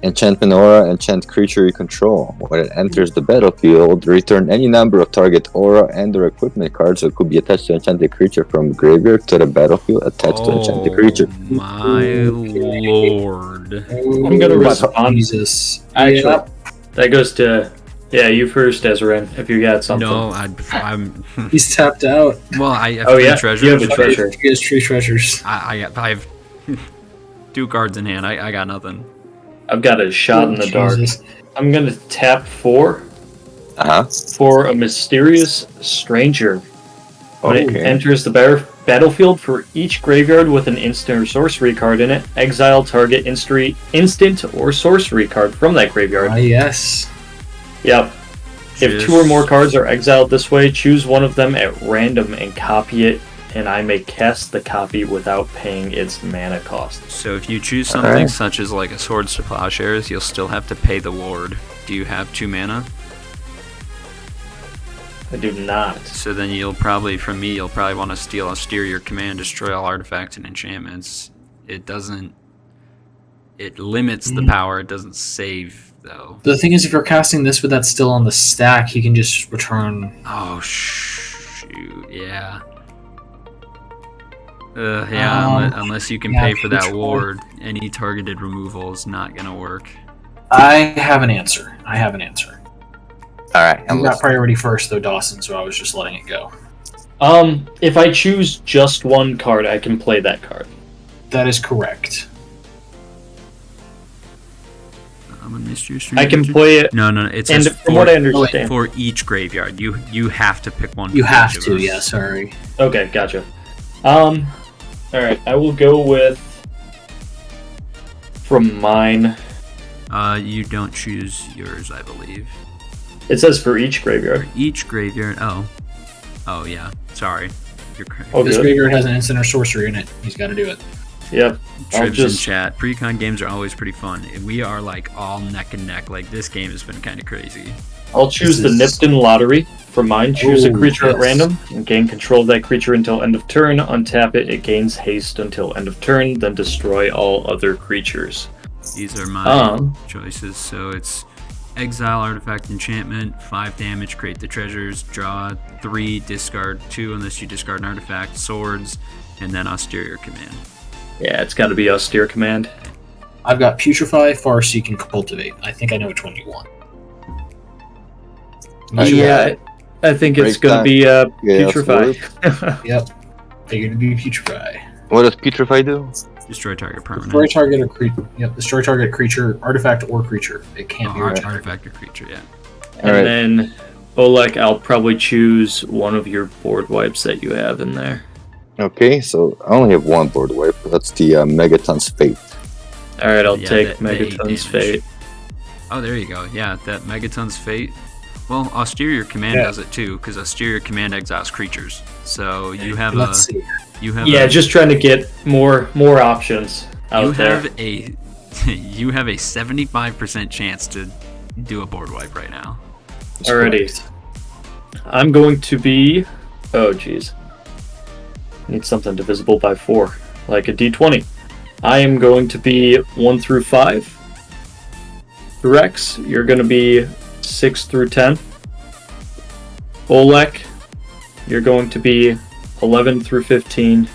Enchantment aura, enchant creature you control. When it enters the battlefield, return any number of target aura and/or equipment cards that could be attached to enchanted creature from graveyard to the battlefield attached to enchanted creature. My lord. I'm gonna respond. Jesus. Actually, Yep. that goes to you first, Ezra, if you got something. No, I'm. He's tapped out. Well, I have Oh, 3 yeah? treasures. You have a treasure. He has 3 treasures. I have 2 cards in hand. I got nothing. I've got a shot in the Jesus. dark. I'm gonna tap 4 for a mysterious stranger. When it Okay. enters the battlefield, for each graveyard with an instant or sorcery card in it, exile target instant or sorcery card from that graveyard. Ah, yes. Yep. If 2 or more cards are exiled this way, choose one of them at random and copy it, and I may cast the copy without paying its mana cost. So if you choose something Alright. such as like a Swords to Plowshares, you'll still have to pay the ward. Do you have 2 mana? I do not. So then you'll probably want to steer your command, destroy all artifacts and enchantments. It limits the power, it doesn't save though. The thing is, if you're casting this with that still on the stack, he can just return. Oh shoot, yeah. Yeah, unless you can yeah, pay for that control. ward, any targeted removal is not gonna work. I have an answer. Alright, You got priority first, though, Dawson, so I was just letting it go. If I choose just one card, I can play that card. That is correct. I'm a mystery I can play it, No, it and says from what I understand... for each graveyard. You have to pick one. You for have each of to, us. yeah, sorry. Okay, gotcha. Alright, I will go with... From mine... You don't choose yours, I believe. It says for each graveyard. Each graveyard. Oh, yeah. Sorry. you're correct. Oh, This good. graveyard has an instant or sorcery in it. He's got to do it. Yep. I'll Tribs in just chat. Pre-con games are always pretty fun. We are like all neck and neck. Like this game has been kind of crazy. I'll choose the This is- Nipton Lottery for mine. Choose a Ooh, creature at yes. random and gain control of that creature until end of turn. Untap it. It gains haste until end of turn. Then destroy all other creatures. These are my choices. So it's exile artifact enchantment, 5 damage, create the treasures, draw 3, discard 2 unless you discard an artifact, swords, and then austere command. Yeah, it's got to be austere command. I've got Putrefy, Farseek, and Cultivate. I think I know which one you want. Yeah, I think it's Break going to time. be Yeah, Putrefy. Yep. Figured to be Putrefy. What does Putrefy do? Destroy target permanent. Destroy target or creature. Yep. Destroy target creature, artifact, or creature. It can't be rejected. Artifact or creature, yeah. And Alright. then, Oleg, I'll probably choose one of your board wipes that you have in there. Okay, so I only have one board wipe. That's the Megaton's Fate. Alright, I'll Yeah, take the 8 Megaton's damage. Fate. Oh, there you go. Yeah, that Megaton's Fate. Well, Austere Command Yeah. does it too, because Austere Command exiles creatures. So you have Let's see. Yeah, just trying to get more options out you there. have a you have a 75% chance to do a board wipe right now. Alrighty. I'm going to be... Oh, jeez. Need something divisible by 4, like a d20. I am going to be 1 through 5. Rex, you're going to be 6 through 10. Olek, you're going to be 11 through 15.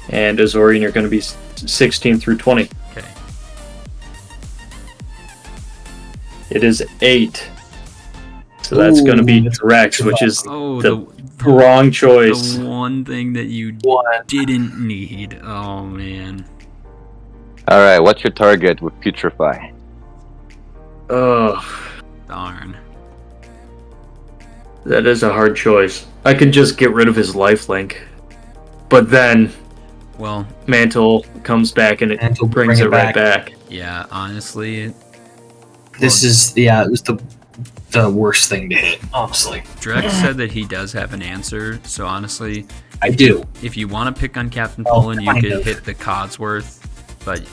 And Azorian, you're going to be 16 through 20. Okay. It is 8. So that's going to be Ooh, Rex, which is Oh, the wrong choice. the one thing that you One. didn't need. Oh man. Alright, what's your target with Putrefy? Ugh, Darn. that is a hard choice. I could just get rid of his lifelink. But then Well, Mantle comes back and it Mantle brings bring it it right back. back. yeah, honestly, This is it was the worst thing to hit, honestly. Drex said that he does have an answer, so honestly, I do. if you want to pick on Captain Well, Poland, you kind could of. hit the Codsworth. But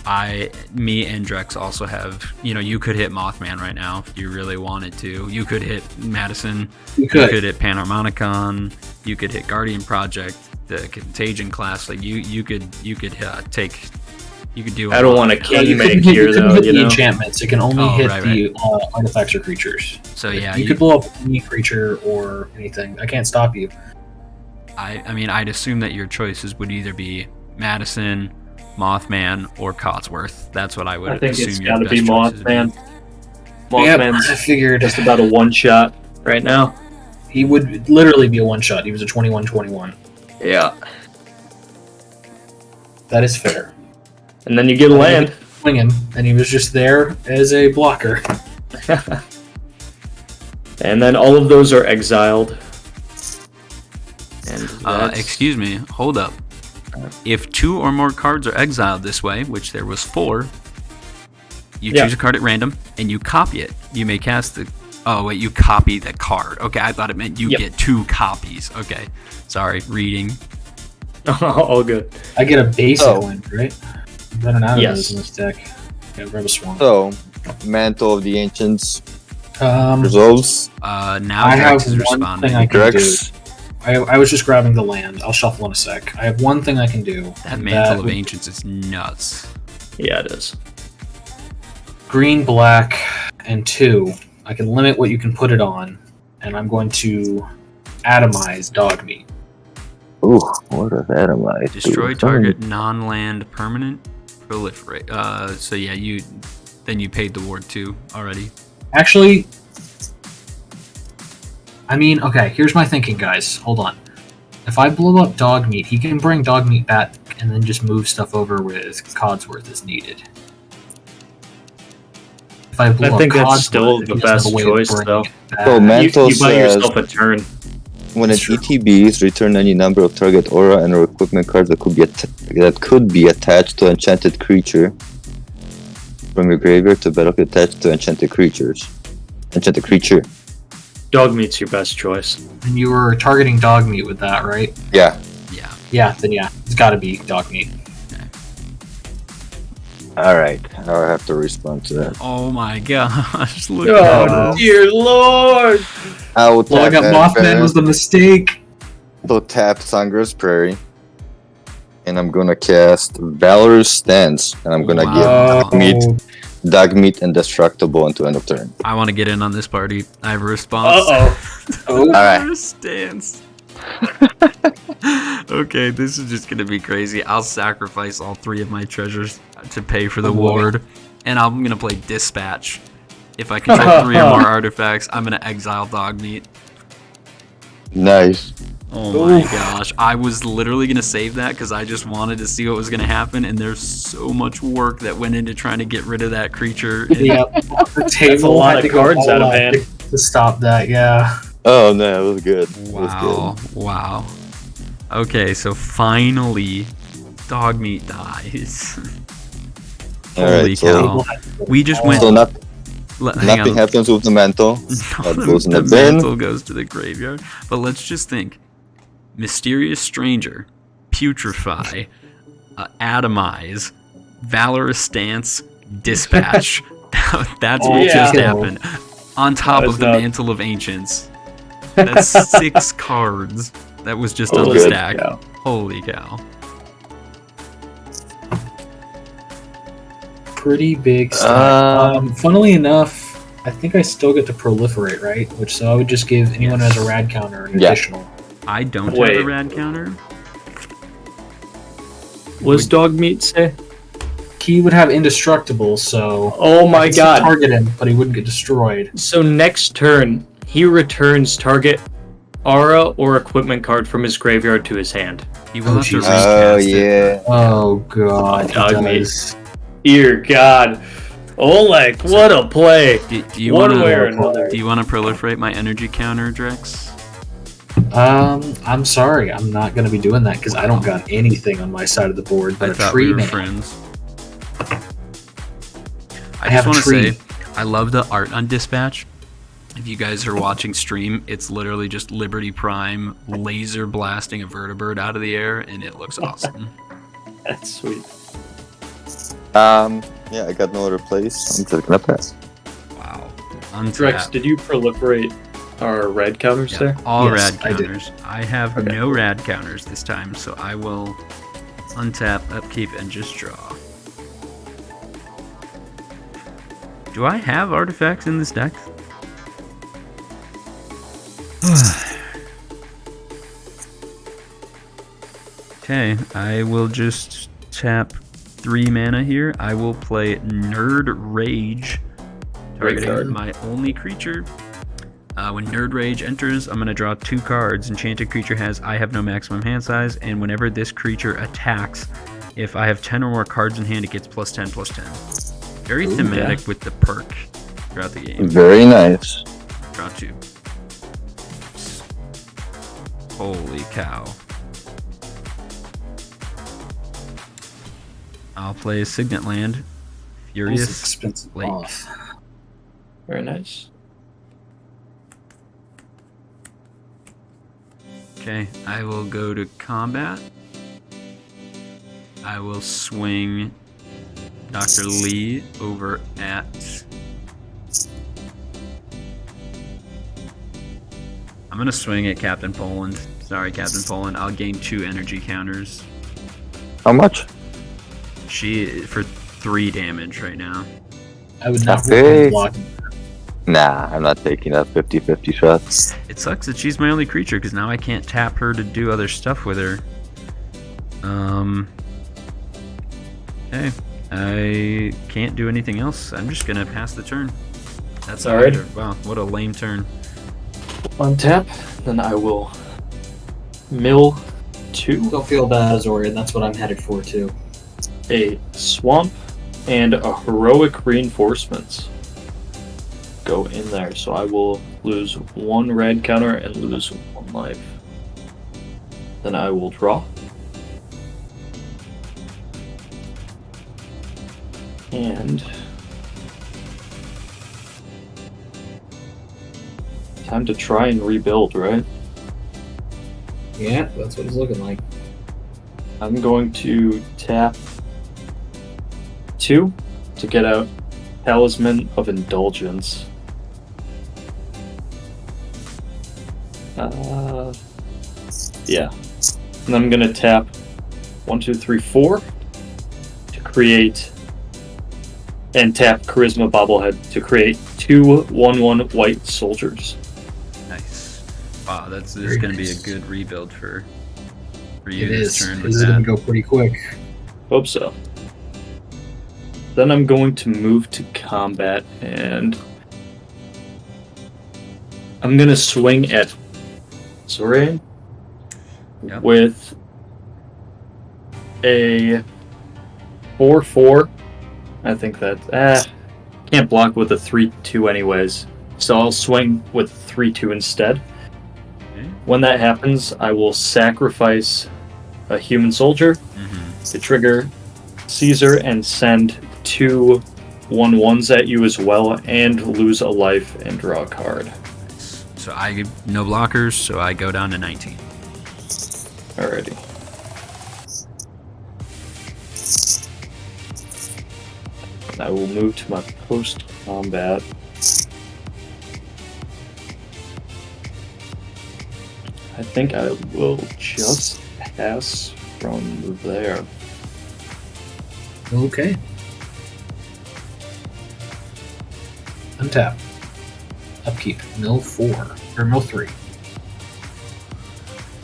me and Drex also have, you could hit Mothman right now if you really wanted to. You could hit Madison. You You could. could hit Panharmonicon. You could hit Guardian Project, the Contagion class. Like you could take. You could do. I don't want to Yeah, you kingmake couldn't hit, here, you couldn't though, hit you the know? enchantments. It can only Oh, hit right, the artifacts or creatures. So yeah, you could blow up any creature or anything. I can't stop you. I mean, I'd assume that your choices would either be Madison, Mothman, or Codsworth. That's what I would I think assume it's your got to best be choices would be. Mothman. Yep, Mothman's I figured just about a one-shot right now. he would literally be a one shot. He was a 21/21. Yeah. That is fair. And then you get a land. Swing him, and he was just there as a blocker. And then all of those are exiled. And that's... Excuse me, hold up. If 2 or more cards are exiled this way, which there was 4, you Yeah. choose a card at random and you copy it. You may cast the. Oh wait, you copy the card. Okay, I thought it meant you Yep. get 2 copies. Okay, sorry, reading. all good. I get a basic Oh. one, right? I'm running out of Yes. those in this deck. Okay, grab a swarm. So, Mantle of the Ancients Um, resolves. Now I have Drex is one responding. thing I can do. Drex. I was just grabbing the land. I'll shuffle in a sec. I have one thing I can do. That and Mantle of would- Ancients is nuts. Yeah, it is. green, black, and 2. I can limit what you can put it on, and I'm going to atomize dog meat. Ooh, what does Atomite do? Destroy target non-land permanent. Proliferate. So yeah, you paid the ward 2 already. Actually, I mean, okay, here's my thinking, guys. Hold on. If I blow up dog meat, he can bring dog meat back and then just move stuff over with Codsworth as needed. If I blow I think up that's Codsworth, still he the doesn't have best a way of choice, bringing though. it back. So, man- You Mantle buy says- yourself a turn. When That's it true. ETBs, return any number of target aura and or equipment cards that could be attached to enchanted creature from your graveyard to battlefield attached to enchanted creatures. Enchanted creature. Dog meat's your best choice. And you were targeting dog meat with that, right? Yeah. Yeah. Yeah, then yeah, it's got to be dog meat. All right. Now I have to respond to that. Oh my gosh! Look Oh, at this. dear lord! I will Blowing tap up Mothman was the mistake. So tap Sangra's Prairie. And I'm gonna cast Valorous Stance. And I'm gonna Wow. give Dog Meat Indestructible until end of turn. I want to get in on this party. I have a response. Uh-oh. Alright. Stance. Okay, this is just gonna be crazy. I'll sacrifice all 3 of my treasures to pay for the ward, and I'm gonna play Dispatch. If I control 3 or more artifacts, I'm gonna exile dog meat. Nice. Oh my gosh, I was literally gonna save that because I just wanted to see what was gonna happen, and there's so much work that went into trying to get rid of that creature. And Yep. The table That's a lot had of to go cards all out of out hand. to stop that. Yeah. Oh no, it was good. It was Wow, wow. Okay, so finally, dog meat dies. All right, Holy so- cow. We just went... So hang nothing on. happens with the mantle. That goes in the The bin. mantle goes to the graveyard. But let's just think. Mysterious Stranger, Putrefy, Atomize, Valorous Stance, Dispatch. That's what Yeah. just happened. On top That of is the nuts. Mantle of Ancients. That's 6 cards. That was just on the Holy stack. cow. Holy cow. Pretty big stack. Funnily enough, I think I still get to proliferate, right? Which so I would just give anyone who has a rad counter an Yeah. additional. I don't have Wait. a rad counter. What's dog meat say? He would have indestructible, so Oh I my could still god. target him, but he wouldn't get destroyed. So next turn, he returns target aura or equipment card from his graveyard to his hand. You will Oh, have to Jesus. Oh recast it. yeah. Oh god, Dog he meat. does. Dear God. Oleg, what a play. Do you One want way or to another. do you want to proliferate my energy counter, Drex? I'm sorry, I'm not gonna be doing that because I don't got anything on my side of the board but I a thought tree we were man. friends. I have just a want to tree. say, I love the art on Dispatch. If you guys are watching stream, it's literally just Liberty Prime laser blasting a vertibird out of the air, and it looks awesome. That's sweet. Yeah, I got no other place. I'm just gonna pass. Wow. Drex, Untap. did you proliferate our red counters Yeah, there? all Yes, rad I did. counters. I have Okay. no rad counters this time, so I will untap, upkeep, and just draw. Do I have artifacts in this deck? Okay, I will just tap 3 mana here. I will play Nerd Rage, Great targeting card. my only creature. When Nerd Rage enters, I'm going to draw 2 cards. Enchanted creature has I have no maximum hand size, and whenever this creature attacks, if I have 10 or more cards in hand, it gets +10/+10. Very Ooh, thematic with the perk throughout the game. Very nice. Draw 2. Holy cow. I'll play Signet Land. That was Furious expensive Lake. off. Very nice. Okay, I will go to combat. I will swing Dr. Lee over at... I'm going to swing at Captain Poland. Sorry, Captain Poland. I'll gain 2 energy counters. How much? She for 3 damage right now. I would not Okay. block. Nah, I'm not taking that 50-50 shot. It sucks that she's my only creature because now I can't tap her to do other stuff with her. Okay, I can't do anything else. I'm just gonna pass the turn. That's All right. Wow, what a lame turn. Untap, then I will mill 2, Don't feel bad, Azorian. That's what I'm headed for too. a swamp, and a heroic reinforcements. Go in there, so I will lose 1 red counter and lose 1 life. Then I will draw. And Time to try and rebuild, right? Yeah, that's what it's looking like. I'm going to tap 2 to get out Talisman of Indulgence. Yeah. And I'm going to tap 1, 2, 3, 4 to create, and tap Charisma Bobblehead to create 2 1/1 white soldiers. Nice. Wow, this is Very going to be a nice. good rebuild for you It this is. turn This with is going that. to go pretty quick. Hope so. Then I'm going to move to combat, and I'm going to swing at Zorain Yep. with a 4/4. I think that can't block with a 3/2 anyways, so I'll swing with 3/2 instead. Okay. When that happens, I will sacrifice a human soldier to trigger Caesar and send 2 1/1s at you as well, and lose a life and draw a card. So I no blockers, so I go down to 19. Alrighty. I will move to my post-combat. I think I will just pass from there. Okay. Untap. Upkeep. Mill 4. Or mill 3.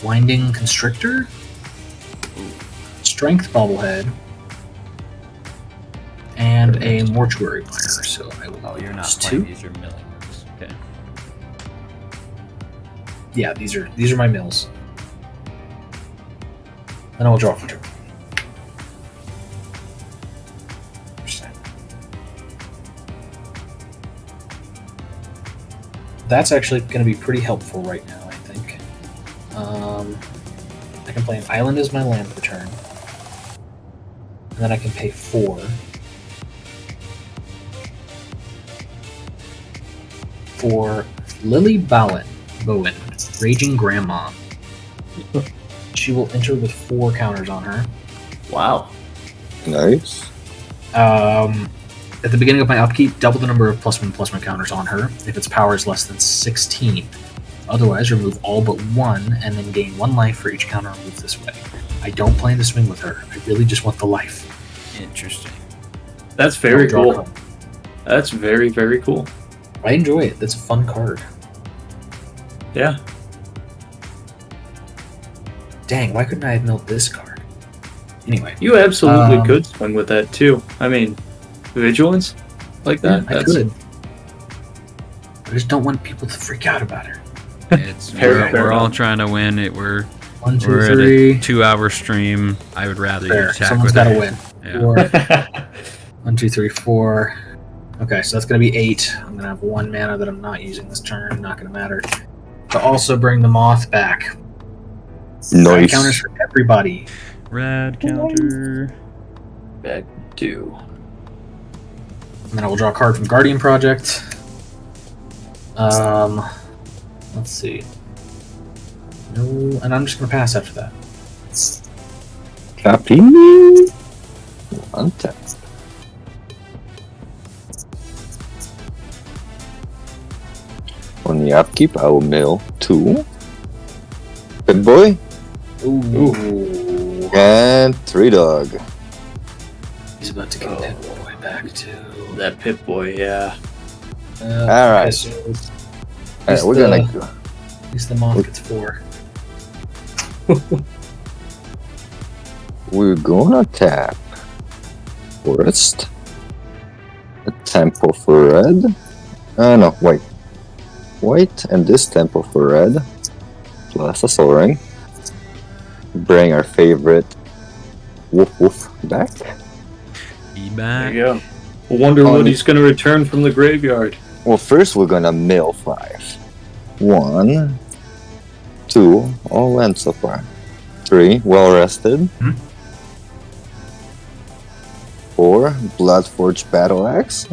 Winding Constrictor. Strength Bobblehead. And a Mortuary Miner. So I will Oh, you're not use playing 2. these are milling moves. Okay. Yeah, these are my mills. And I will draw for turn. That's actually going to be pretty helpful right now, I think. I can play an island as my land for turn. And then I can pay 4. For Lily Bowen, Raging Grandma. She will enter with 4 counters on her. Wow. Nice. At the beginning of my upkeep, double the number of +1/+1 counters on her if its power is less than 16. Otherwise, remove all but 1 and then gain 1 life for each counter removed this way. I don't plan to swing with her. I really just want the life. Interesting. That's very I'll draw a cool. card. That's very, very cool. I enjoy it. That's a fun card. Yeah. Dang, why couldn't I have milled this card? Anyway, You absolutely Um, could swing with that too. I mean, vigilance like that. I could. I just don't want people to freak out about her. It's Fair we're all enough. trying to win. We're 1, 2, we're 3. at a 2-hour stream. I would rather you Fair. attack Someone's with got to it. win. Yeah. 4. 1, 2, 3, 4. Okay, so that's going to be 8. I'm going to have 1 mana that I'm not using this turn. Not going to matter. To also bring the moth back. 9 counters Nice. for everybody. Rad counter. Back to. And then I will draw a card from Guardian Project. Let's see. No, and I'm just going to pass after that. Copy. Untap. On the upkeep, I will mill 2. Good boy. Ooh. And 3 dog. He's about to get that boy back too. That Pip Boy, yeah. Alright. Okay, so Alright, we're gonna go. at least the moth gets 4. We're gonna tap Forest. A temple for red. No, white. White and this temple for red. Plus a soul ring. Bring our favorite Woof Woof back. Be There back. you go. Wonder what he's going to return from the graveyard. Well, first we're gonna mill 5. 1, 2, all went so far. 3, well rested. 4, Bloodforged Battle Axe.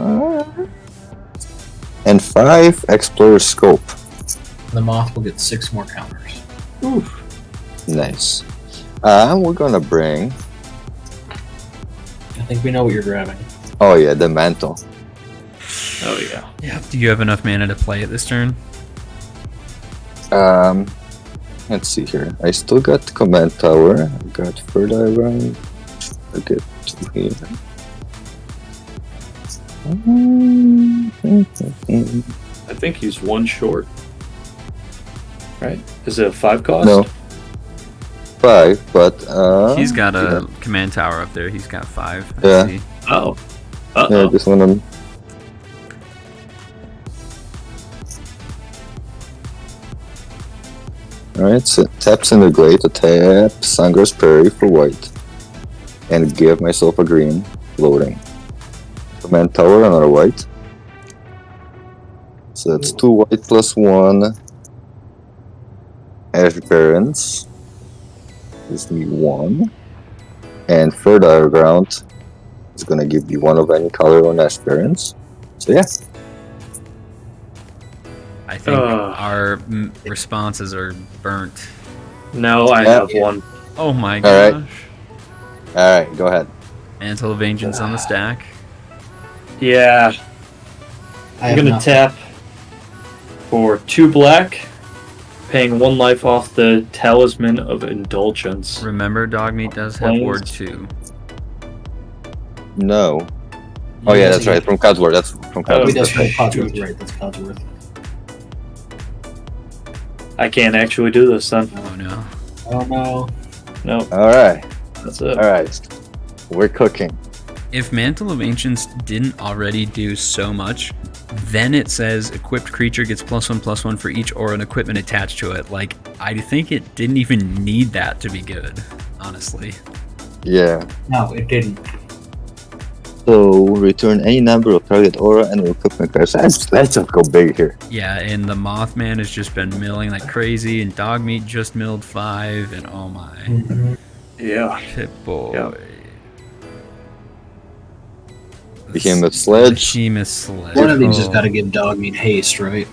And 5, Explorer Scope. The moth will get 6 more counters. Oof. Nice. We're gonna bring. I think we know what you're grabbing. Oh yeah, the mantle. Oh yeah. Yeah. Do you have enough mana to play it this turn? Let's see here. I still got command tower. I got third eye round. I get 2 here. I think he's 1 short. Right? Is it a 5 cost? No. 5, but He's got a command tower up there. He's got 5. I Yeah. see. Oh. yeah, this one. Alright, so taps in the glade to tap Sangra's Prairie for white. And give myself a green, floating. Command tower, another white. So that's 2 white plus 1. Ash Barrens. Gives me 1. And third underground is gonna give you 1 of any color on Ash Barrens. So yeah. I think our responses are burnt. No, I Yeah. have 1. Oh my All gosh. right. Alright, go ahead. Mantle of Vengeance on the stack. Yeah. I I'm have gonna nothing. tap for 2 black, paying 1 life off the Talisman of Indulgence. Remember, Dogmeat does have Planes. Ward 2. No. Oh yeah, that's right. From Codsworth. That's from Oh, He Codsworth. does have okay. Codsworth, right? That's Codsworth. I can't actually do this then. Oh no. Oh no. No, Alright. that's it. Alright. We're cooking. If Mantle of Ancients didn't already do so much, then it says equipped creature gets +1/+1 for each aura and equipment attached to it. Like, I think it didn't even need that to be good, honestly. Yeah. No, it didn't. So return any number of target aura and equipment cards. Let's just go big here. Yeah, and the Mothman has just been milling like crazy, and Dogmeat just milled 5, and oh my. Yeah. Shit boy. Yeah. Behemoth Sledge. Behemoth Sledge. One of these has Oh. got to give Dogmeat haste, right?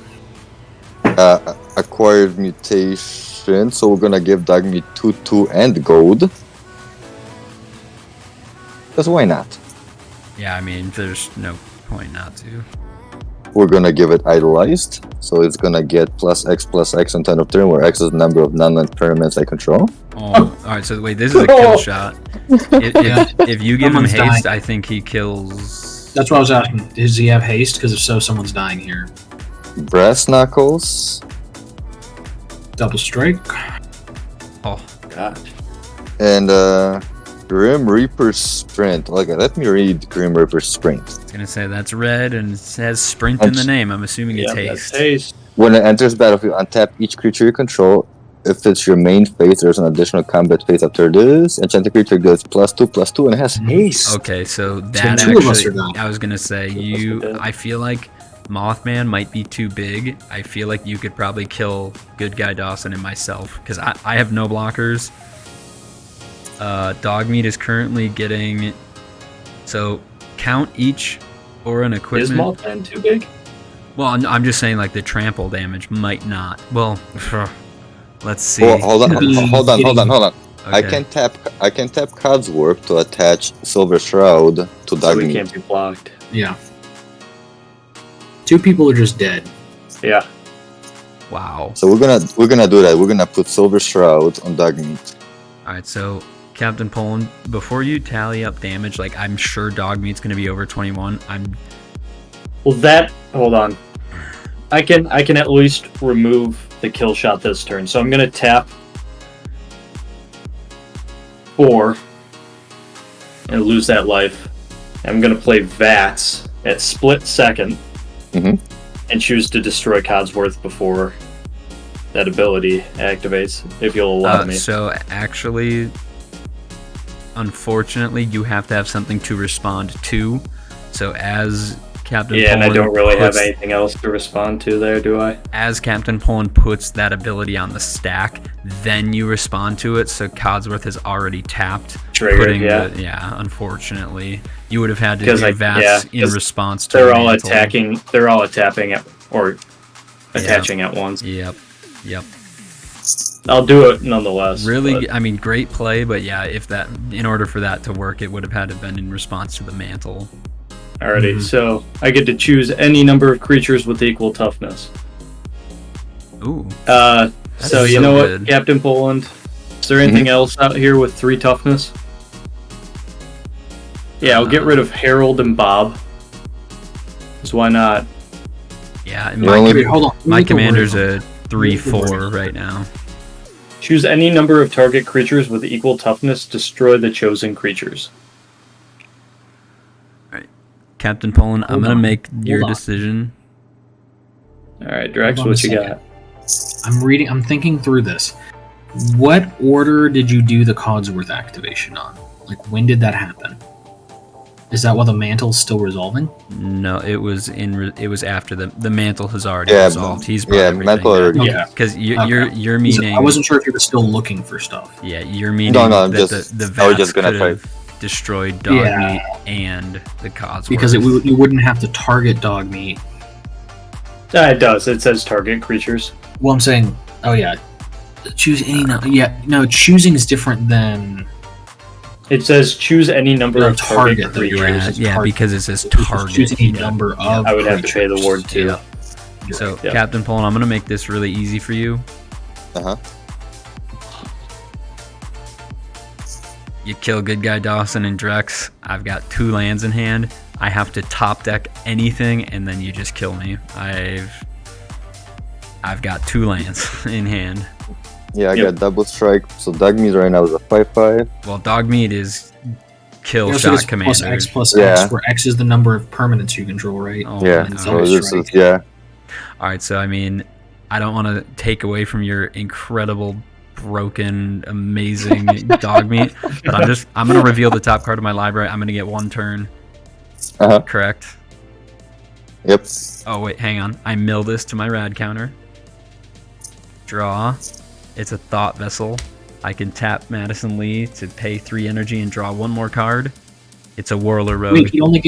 Acquired mutation. So we're gonna give Dogmeat 2/2 and gold. Because why not? Yeah, I mean, there's no point not to. We're gonna give it idolized. So it's gonna get +X on turn of turn, where X is the number of non-land permanents I control. Oh, alright, so wait, this is a kill shot. If you give him Someone's haste, dying. I think he kills. That's what I was asking. Does he have haste? Because if so, someone's dying here. Brass Knuckles. Double strike. Oh, God. And Grim Reaper Sprint. Okay, let me read Grim Reaper Sprint. I was gonna say that's red and it has sprint in the name. I'm assuming it's Yeah, haste. that's haste. When it enters battlefield, untap each creature you control. If it's your main phase, there's an additional combat phase after this. Enchanted creature goes +2/+2 and it has haste. Okay, so that two of us actually, are done. I was gonna say I feel like Mothman might be too big. I feel like you could probably kill Good Guy Dawson and myself because I have no blockers. Dogmeat is currently getting, so count each aura and Is equipment. Mothman too big? Well, I'm just saying like the trample damage might not. Well, let's see. Well, hold on. Okay. I can tap Codsworth to attach Silver Shroud to So he Dogmeat. can't be blocked. Yeah. 2 people are just dead. Yeah. Wow. So we're gonna do that. We're gonna put Silver Shroud on Dogmeat. All right, so Captain Poland, before you tally up damage, like I'm sure Dogmeat's gonna be over 21. Well, hold on. I can at least remove the kill shot this turn. So I'm gonna tap 4 and lose that life. I'm gonna play Vats at split second Mhm. and choose to destroy Codsworth before that ability activates, if you'll allow me. So actually, unfortunately, you have to have something to respond to. So as Captain Yeah, and I Poland don't really have puts- anything else to respond to there, do I? As Captain Poland puts that ability on the stack, then you respond to it. So Codsworth has already tapped. Triggered, yeah. Unfortunately, you would have had to Because do VATS yeah, in 'cause response to They're the all mantle. attacking. They're all attacking at or attaching at once. Yep. Yep. I'll do it nonetheless. Really, but- I mean, great play, but yeah, in order for that to work, it would have had to have been in response to the mantle. Alrighty, so I get to choose any number of creatures with equal toughness. Ooh. So you so know good. what, Captain Poland? Is there anything else out here with 3 toughness? Yeah, I'll get rid of Harold and Bob. Because why not? Yeah, You only- Wait, hold on. my Make a commander's word. a 3/4 right now. Choose any number of target creatures with equal toughness. Destroy the chosen creatures. Captain Poland, I'm Hold gonna on. make your Hold on. decision. Alright, Drax, Hold on what a you second. got? I'm thinking through this. What order did you do the Codsworth activation on? Like, when did that happen? Is that while the mantle's still resolving? No, it was after the mantle has already Yeah, resolved. He's brought yeah, everything mantle back. already. Yeah. Because you're Okay. you're 'Cause meaning I wasn't sure if you were still looking for stuff. yeah, you're meaning No, I'm that just- the I was Vats just gonna could try- have destroyed dog Yeah. meat and the Codsworth. Because you wouldn't have to target dog meat. It does. It says target creatures. Well, I'm saying, oh yeah, choose any. No, choosing is different than It says choose any number No, of target target, though, you're creatures. right. yeah, target. because it says it's just target. choosing he a does. number of. I would have to pay the creatures. ward too. Yeah. You're So, right. Yeah. Captain Poland, I'm gonna make this really easy for you. Uh-huh. You kill good guy Dawson and Drex. I've got 2 lands in hand. I have to top deck anything, and then you just kill me. I've got 2 lands in hand. Yeah, I Yep. got double strike. So Dogmeat right now is a 5/5. Well, Dogmeat is kill You also shot gets commanders. plus X plus Yeah. X, where X is the number of permanents you control, right? Oh Yeah. my So gosh. this is strike. yeah. All right, so I mean, I don't want to take away from your incredible, broken, amazing dog meat, but I'm gonna reveal the top card of my library. I'm gonna get 1 turn, Uh-huh. correct? Yep. Oh wait, hang on. I mill this to my rad counter. Draw. It's a thought vessel. I can tap Madison Lee to pay 3 energy and draw 1 more card. It's a Whirler Rogue. Wait, he'd only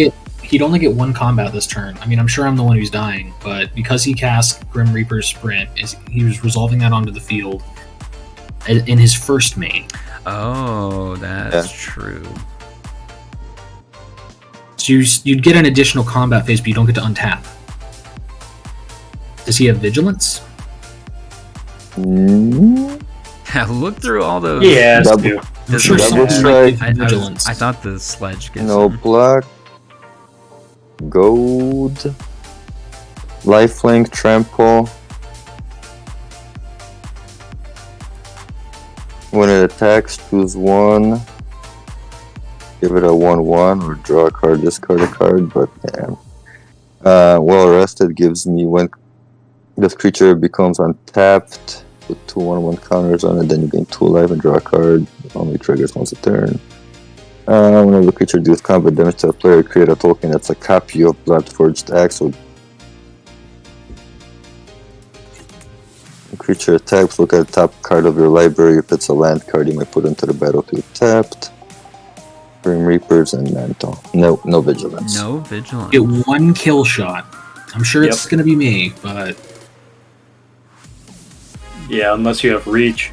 get 1 combat this turn. I mean, I'm sure I'm the one who's dying, but because he cast Grim Reaper's Sprint, he was resolving that onto the field in his first main. Oh, that's true. So you'd get an additional combat phase, but you don't get to untap. Does he have Vigilance? Mm, Look through all those. Yeah, Double- Stu. I'm This sure is- Double something might strike. give Vigilance. I thought the sledge gets no some. black. Gold. Lifelink, trample. When it attacks, choose 1. Give it a 1/1 or draw a card, discard a card, but yeah. Well rested gives me when this creature becomes untapped, put 2 1/1 counters on it, then you gain 2 life and draw a card. It only triggers once a turn. Whenever the creature deals combat damage to a player, create a token that's a copy of Bloodforged Axe. So creature attacks, look at the top card of your library. If it's a land card, you may put into the battlefield tapped. Grim Reapers and Mantle. No vigilance. No vigilance. Get 1 kill shot. I'm sure it's Yep. gonna be me, but Yeah, unless you have reach.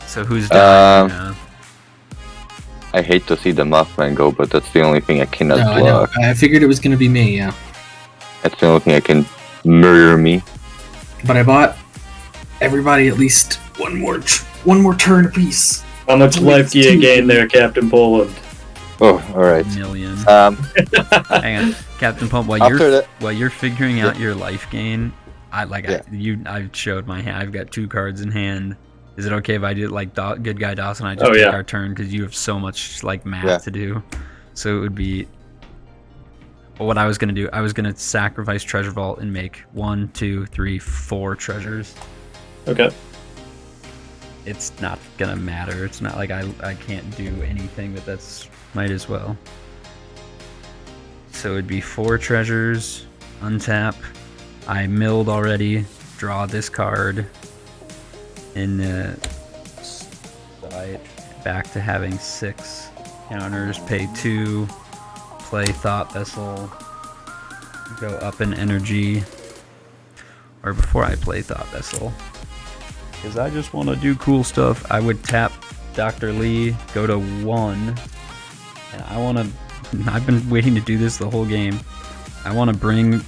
So who's dying? I hate to see the Mothman go, but that's the only thing I cannot no, I know. block. I figured it was gonna be me, yeah. That's the only thing I can murder me. But I bought everybody at least one more turn apiece. How much life do you gain there, Captain Poland? Oh, alright. Million. Um, Hang on, Captain Pump. While after that, you're figuring out your life gain, Yeah. I showed my hand. I've got 2 cards in hand. Is it okay if I did like good guy Dawson? I just Oh, take yeah. our turn because you have so much like math Yeah. to do. So it would be. What I was gonna do, I was gonna sacrifice Treasure Vault and make 1, 2, 3, 4 treasures. Okay. It's not gonna matter. It's not like I can't do anything, but that's might as well. So it'd be 4 treasures, untap. I milled already. Draw this card, and slide back to having 6 counters. Pay 2. Play Thought Vessel. Go up in energy. or before I play Thought Vessel, because I just want to do cool stuff, I would tap Dr. Lee, go to 1, and I've been waiting to do this the whole game. I want to bring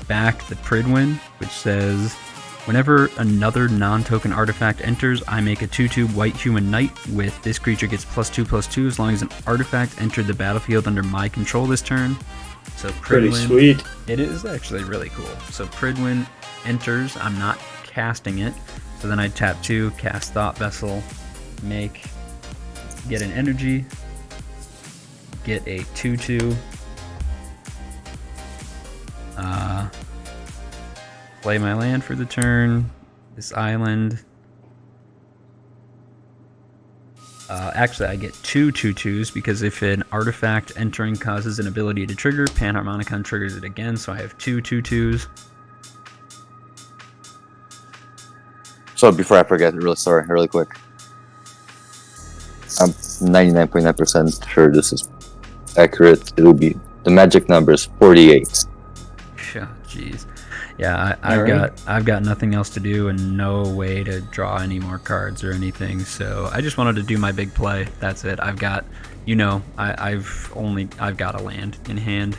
back the Pridwin, which says, whenever another non-token artifact enters, I make a 2/2 white human knight with this creature gets +2/+2 as long as an artifact entered the battlefield under my control this turn. So Pridwin, Pretty sweet. it is actually really cool. So Pridwin enters, I'm not casting it. So then I tap 2, cast Thought Vessel, get an energy, get a 2/2. Play my land for the turn. This island. Actually, I get 2 2/2s because if an artifact entering causes an ability to trigger, Panharmonicon triggers it again, so I have 2 2/2s. So before I forget, really quick. I'm 99.9% sure this is accurate. It'll be the magic number is 48. Yeah, jeez. Yeah, I've got nothing else to do and no way to draw any more cards or anything. So I just wanted to do my big play. That's it. I've got, I've got a land in hand,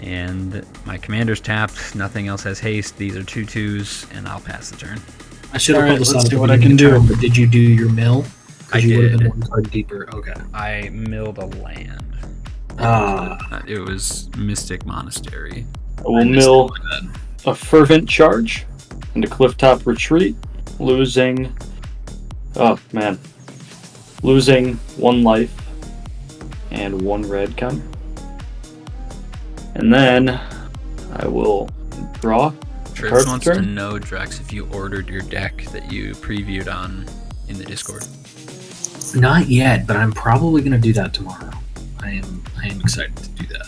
and my commander's tapped. Nothing else has haste. These are 2/2s, and I'll pass the turn. I should have Alright, put this let's out see at the what I beginning can of the turn, do. but did you do your mill? I You would have did. been one card deeper. Okay. I milled a land. Ah. It was Mystic Monastery. I will mill a Fervent Charge and a Clifftop Retreat, losing 1 life and 1 red counter. And then I will draw a Trips card wants for to turn. know, Drex, if you ordered your deck that you previewed on in the Discord. Not yet, but I'm probably going to do that tomorrow. I am excited to do that.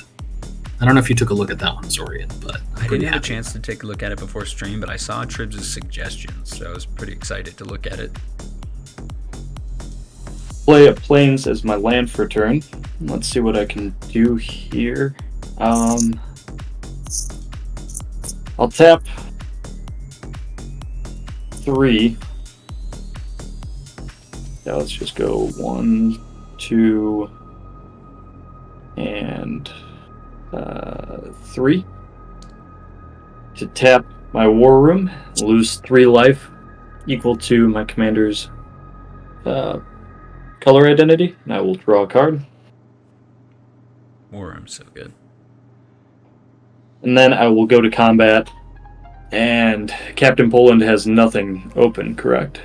I don't know if you took a look at that one, Zorian, but I'm I didn't pretty have a happy. chance to take a look at it before stream, but I saw Tribs' suggestions, so I was pretty excited to look at it. Play a Plains as my land for turn. Let's see what I can do here. I'll tap 3. Yeah, let's just go 1, 2, and 3. To tap my War Room, lose 3 life, equal to my commander's color identity, and I will draw a card. War Room's so good. And then I will go to combat, and Captain Poland has nothing open, correct?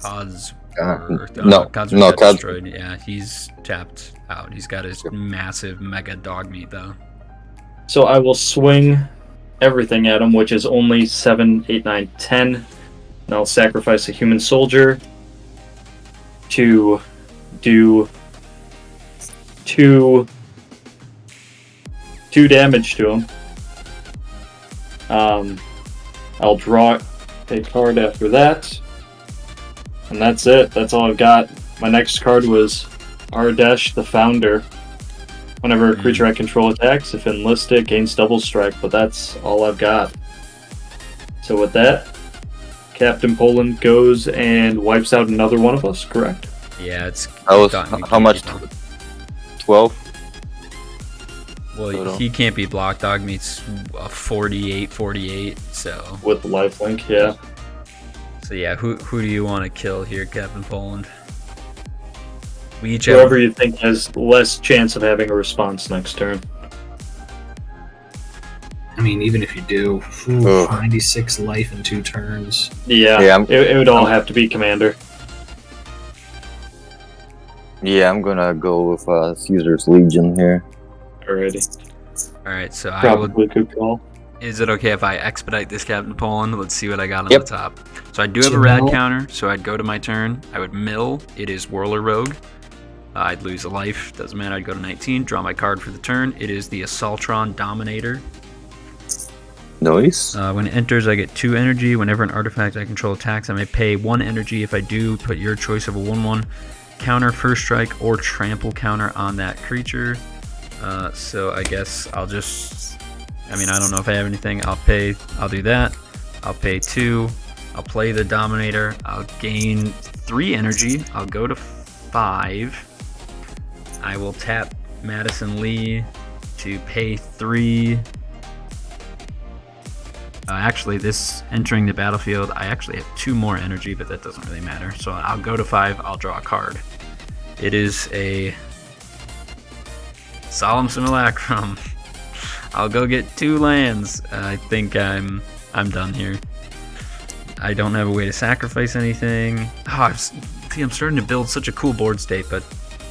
Codsworth. No, Codsworth no, got destroyed. Yeah, he's tapped out. He's got his massive mega dog meat, though. So I will swing everything at him, which is only 7, 8, 9, 10. And I'll sacrifice a human soldier to do 2 damage to him. I'll draw a card after that. And that's it. That's all I've got. My next card was Ardesh the Founder. Whenever a creature I control attacks, if enlisted, gains double strike, but that's all I've got. So with that, Captain Poland goes and wipes out another one of us, correct? Yeah, it's. How much? 12? Well, total? he can't be blocked. Dog meat's a 48, so. With the lifelink, yeah. So yeah, who do you want to kill here, Captain Poland? We each Whoever you think has less chance of having a response next turn. I mean, even if you do, Ugh. 96 life in 2 turns. Yeah, Yeah, it would all have to be Commander. Yeah, I'm gonna go with Caesar's Legion here. Alrighty. All right, so I will. Probably good call. Is it okay if I expedite this, Captain Poland? Let's see what I got on Yep. the top. So I do have a rad counter, so I'd go to my turn. I would mill. It is Whirler Rogue. I'd lose a life. Doesn't matter. I'd go to 19. Draw my card for the turn. It is the Assaultron Dominator. Nice. When it enters, I get 2 energy. Whenever an artifact I control attacks, I may pay 1 energy. If I do, put your choice of a 1/1 counter, first strike, or trample counter on that creature. So I guess I'll just. I mean, I don't know if I have anything. I'll do that. I'll pay 2. I'll play the Dominator. I'll gain 3 energy. I'll go to 5. I will tap Madison Lee to pay 3. Actually, this entering the battlefield, I actually have 2 more energy, but that doesn't really matter. So I'll go to 5. I'll draw a card. It is a Solemn Simulacrum. I'll go get 2 lands. I think I'm done here. I don't have a way to sacrifice anything. I'm starting to build such a cool board state, but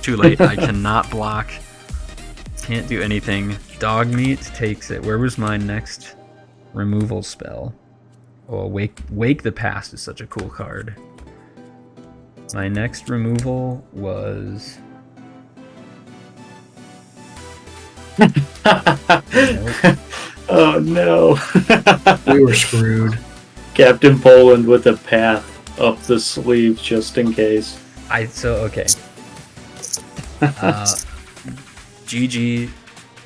too late. I cannot block. Can't do anything. Dog meat takes it. Where was my next removal spell? Oh, Wake the Past is such a cool card. My next removal was... Oh no. We were screwed. Captain Poland with a path up the sleeve just in case. Okay. GG,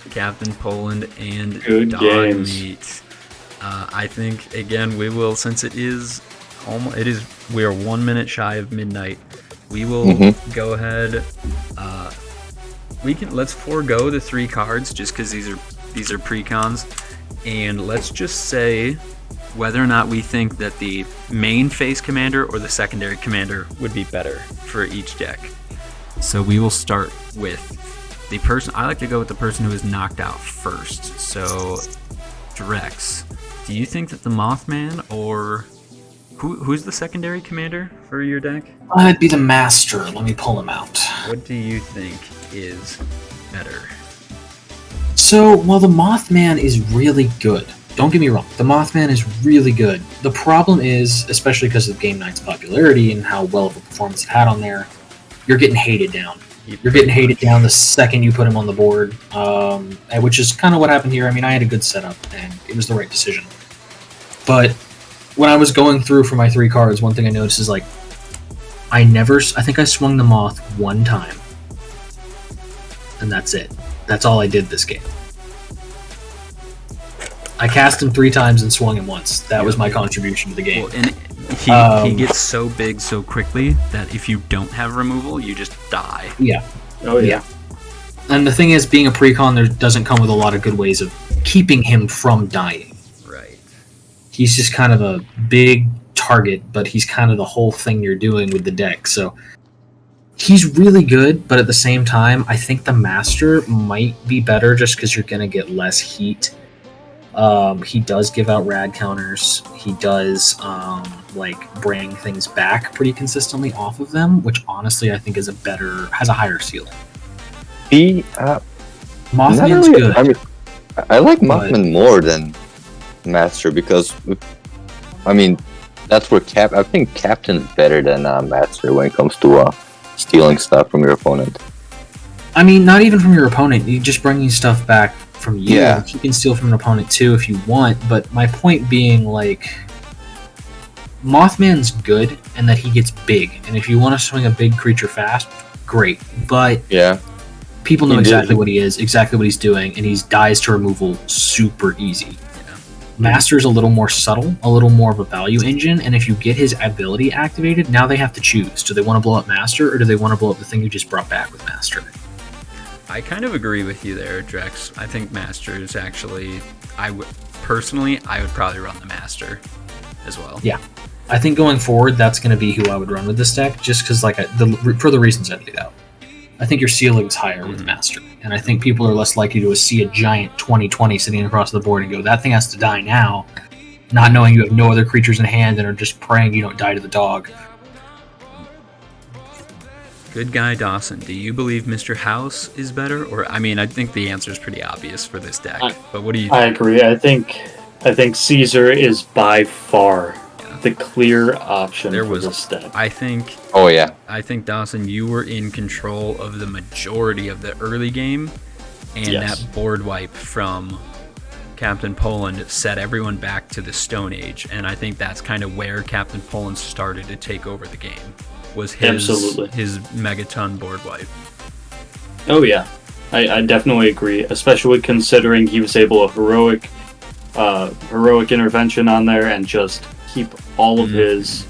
Captain Poland, and Good Dog games. Meat. I think again we will, since it is we are 1 minute shy of midnight. We will go ahead. Let's forego the 3 cards just because these are precons, and let's just say whether or not we think that the main face commander or the secondary commander would be better for each deck. So we will start with the person. I like to go with the person who is knocked out first. So Drex, do you think that the Mothman, or who's the secondary commander for your deck? I'd be the Master. Let me pull him out. What do you think is better? So, while the Mothman is really good, don't get me wrong, the Mothman is really good. The problem is, especially because of Game Night's popularity and how well of a performance it had on there, you're getting hated down. You're getting hated down the second you put him on the board, which is kind of what happened here. I mean, I had a good setup, and it was the right decision. But when I was going through for my 3 cards, one thing I noticed is, like, I think I swung the Moth 1 time. And that's it. That's all I did this game. I cast him 3 times and swung him once. That was my contribution to the game. Well, and he gets so big so quickly that if you don't have removal, you just die. Yeah. Oh yeah. And the thing is, being a precon, there doesn't come with a lot of good ways of keeping him from dying. Right. He's just kind of a big target, but he's kind of the whole thing you're doing with the deck. So he's really good, but at the same time, I think the Master might be better just because you're going to get less heat. He does give out rad counters. He does bring things back pretty consistently off of them, which honestly I think has a higher ceiling. Mothman's really, good. I mean, I like Mothman more than Master because, I mean, that's where I think Captain's better than Master when it comes to stealing stuff from your opponent. I mean, not even from your opponent. You're just bringing stuff back from you. Yeah. You can steal from an opponent too if you want, but my point being, like, Mothman's good and that he gets big, and if you want to swing a big creature fast, great. But yeah, people know exactly what he is, exactly what he's doing, and he's dies to removal super easy. Yeah. Master's a little more subtle, a little more of a value engine, and if you get his ability activated, now they have to choose. Do they want to blow up Master, or do they want to blow up the thing you just brought back with Master? I kind of agree with you there, Drex. I think Master is actually... I would probably run the Master as well. Yeah. I think going forward, that's going to be who I would run with this deck, just because, like, for the reasons I laid out. I think your ceiling's higher with Master, and I think people are less likely to see a giant 20/20 sitting across the board and go, that thing has to die now, not knowing you have no other creatures in hand and are just praying you don't die to the dog. Good guy Dawson, do you believe Mr. House is better? Or, I mean, I think the answer is pretty obvious for this deck, but what do you think? I agree. I think Caesar is by far the clear option for this deck. I think... Oh, yeah. I think, Dawson, you were in control of the majority of the early game, and that board wipe from Captain Poland set everyone back to the Stone Age, and I think that's kind of where Captain Poland started to take over the game, was his Megaton board wipe. Oh yeah, I definitely agree, especially considering he was able to heroic heroic intervention on there and just keep all of his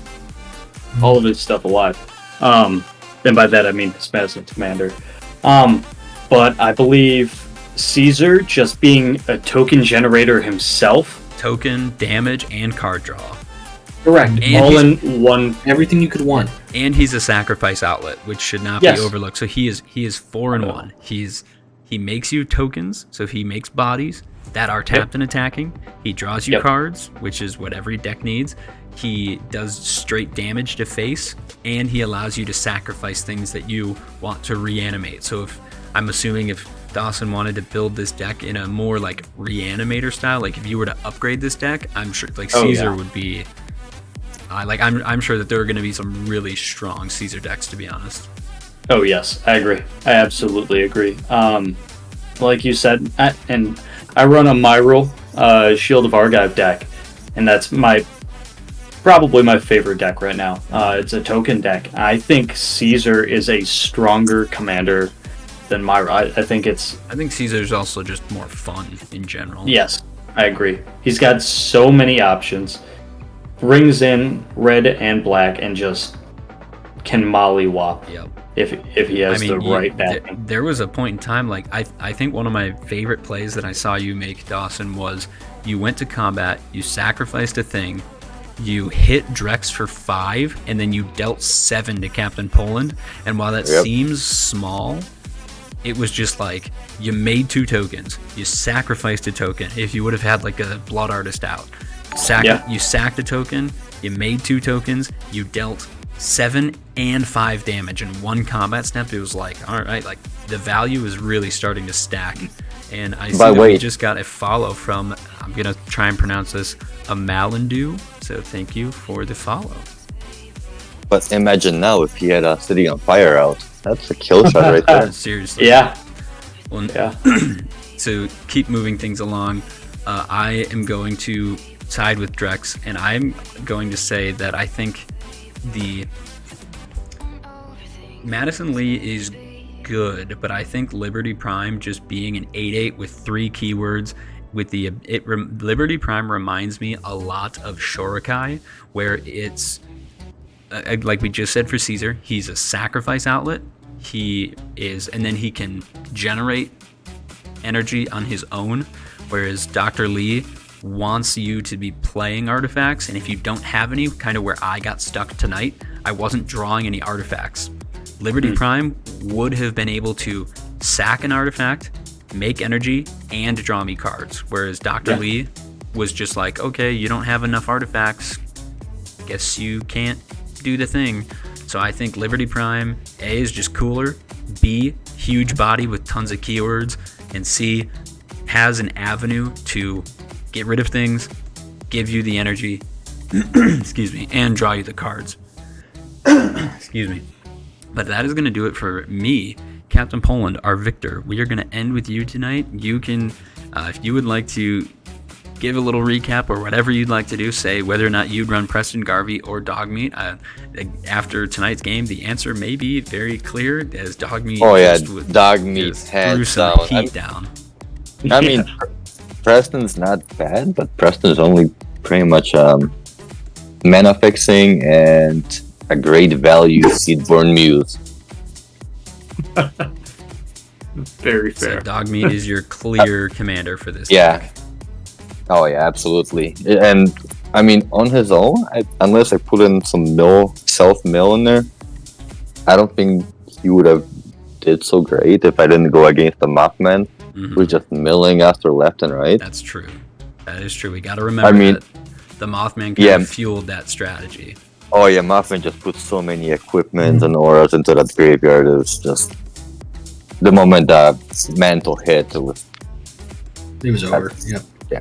stuff alive. And by that I mean his massive commander. But I believe Caesar, just being a token generator himself, Token, damage, and card draw. correct, And all he's- in one. Everything you could want. And he's a sacrifice outlet, which should not Yes. be overlooked. So he is 4-in-1. He makes you tokens, so he makes bodies that are tapped and attacking. He draws you Yep. cards, which is what every deck needs. He does straight damage to face, and he allows you to sacrifice things that you want to reanimate. So I'm assuming if Dawson wanted to build this deck in a more like reanimator style, like if you were to upgrade this deck, I'm sure like Caesar would be I'm sure that there are going to be some really strong Caesar decks, to be honest. Oh yes, I agree. I absolutely agree. Like you said, I run a Myral Shield of Argive deck, and that's probably my favorite deck right now. It's a token deck. I think Caesar is a stronger commander than Myral. I think Caesar's also just more fun in general. yes, I agree. He's got so many options. Brings in red and black and just can mollywop Yep. if he has the right backing. There was a point in time, like I think one of my favorite plays that I saw you make, Dawson, was you went to combat, you sacrificed a thing, you hit Drex for 5, and then you dealt 7 to Captain Poland. And while that seems small, it was just like you made 2 tokens, you sacrificed a token. If you would have had like a Blood Artist out, you sacked a token, you made 2 tokens, you dealt 7 and 5 damage in one combat step. It was like, all right, like the value is really starting to stack. And I see that we just got a follow from, I'm gonna try and pronounce this, Amalandu. So thank you for the follow. But imagine now if he had a City on Fire out. That's a kill shot right there. Seriously. Yeah. Well, Yeah. So keep moving things along. I am going to side with Drex, and I'm going to say that I think the Madison Lee is good, but I think Liberty Prime just being an 8/8 with 3 keywords with Liberty Prime reminds me a lot of Shorikai, where it's like we just said for Caesar, he's a sacrifice outlet. And then he can generate energy on his own, whereas Dr. Lee wants you to be playing artifacts, and if you don't have any, kind of where I got stuck tonight, I wasn't drawing any artifacts. Liberty Prime would have been able to sack an artifact, make energy, and draw me cards, whereas Dr. Lee was just like, okay, you don't have enough artifacts, guess you can't do the thing. So I think Liberty Prime, A, is just cooler, B, huge body with tons of keywords, and C, has an avenue to get rid of things, give you the energy, excuse me, and draw you the cards. Excuse me. But that is going to do it for me, Captain Poland, our victor. We are going to end with you tonight. You can, if you would like to give a little recap or whatever you'd like to do, say whether or not you'd run Preston Garvey or Dogmeat. After tonight's game, the answer may be very clear, as Dogmeat Dogmeat hands down. Heat down. I mean, Preston's not bad, but Preston's only pretty much mana fixing and a great value Seedborn Muse. Very fair. So Dogmeat is your clear commander for this. Yeah. deck. Oh yeah, absolutely. And I mean, on his own, unless I put in some self-mill in there, I don't think he would have did so great if I didn't go against the Mothman, who's just milling after left and right. That's true. That is true. We got to remember that the Mothman kind of fueled that strategy. Oh yeah, Mothman just put so many equipment and auras into that graveyard. It was just the moment that mantle hit, it was over. Yep. Yeah.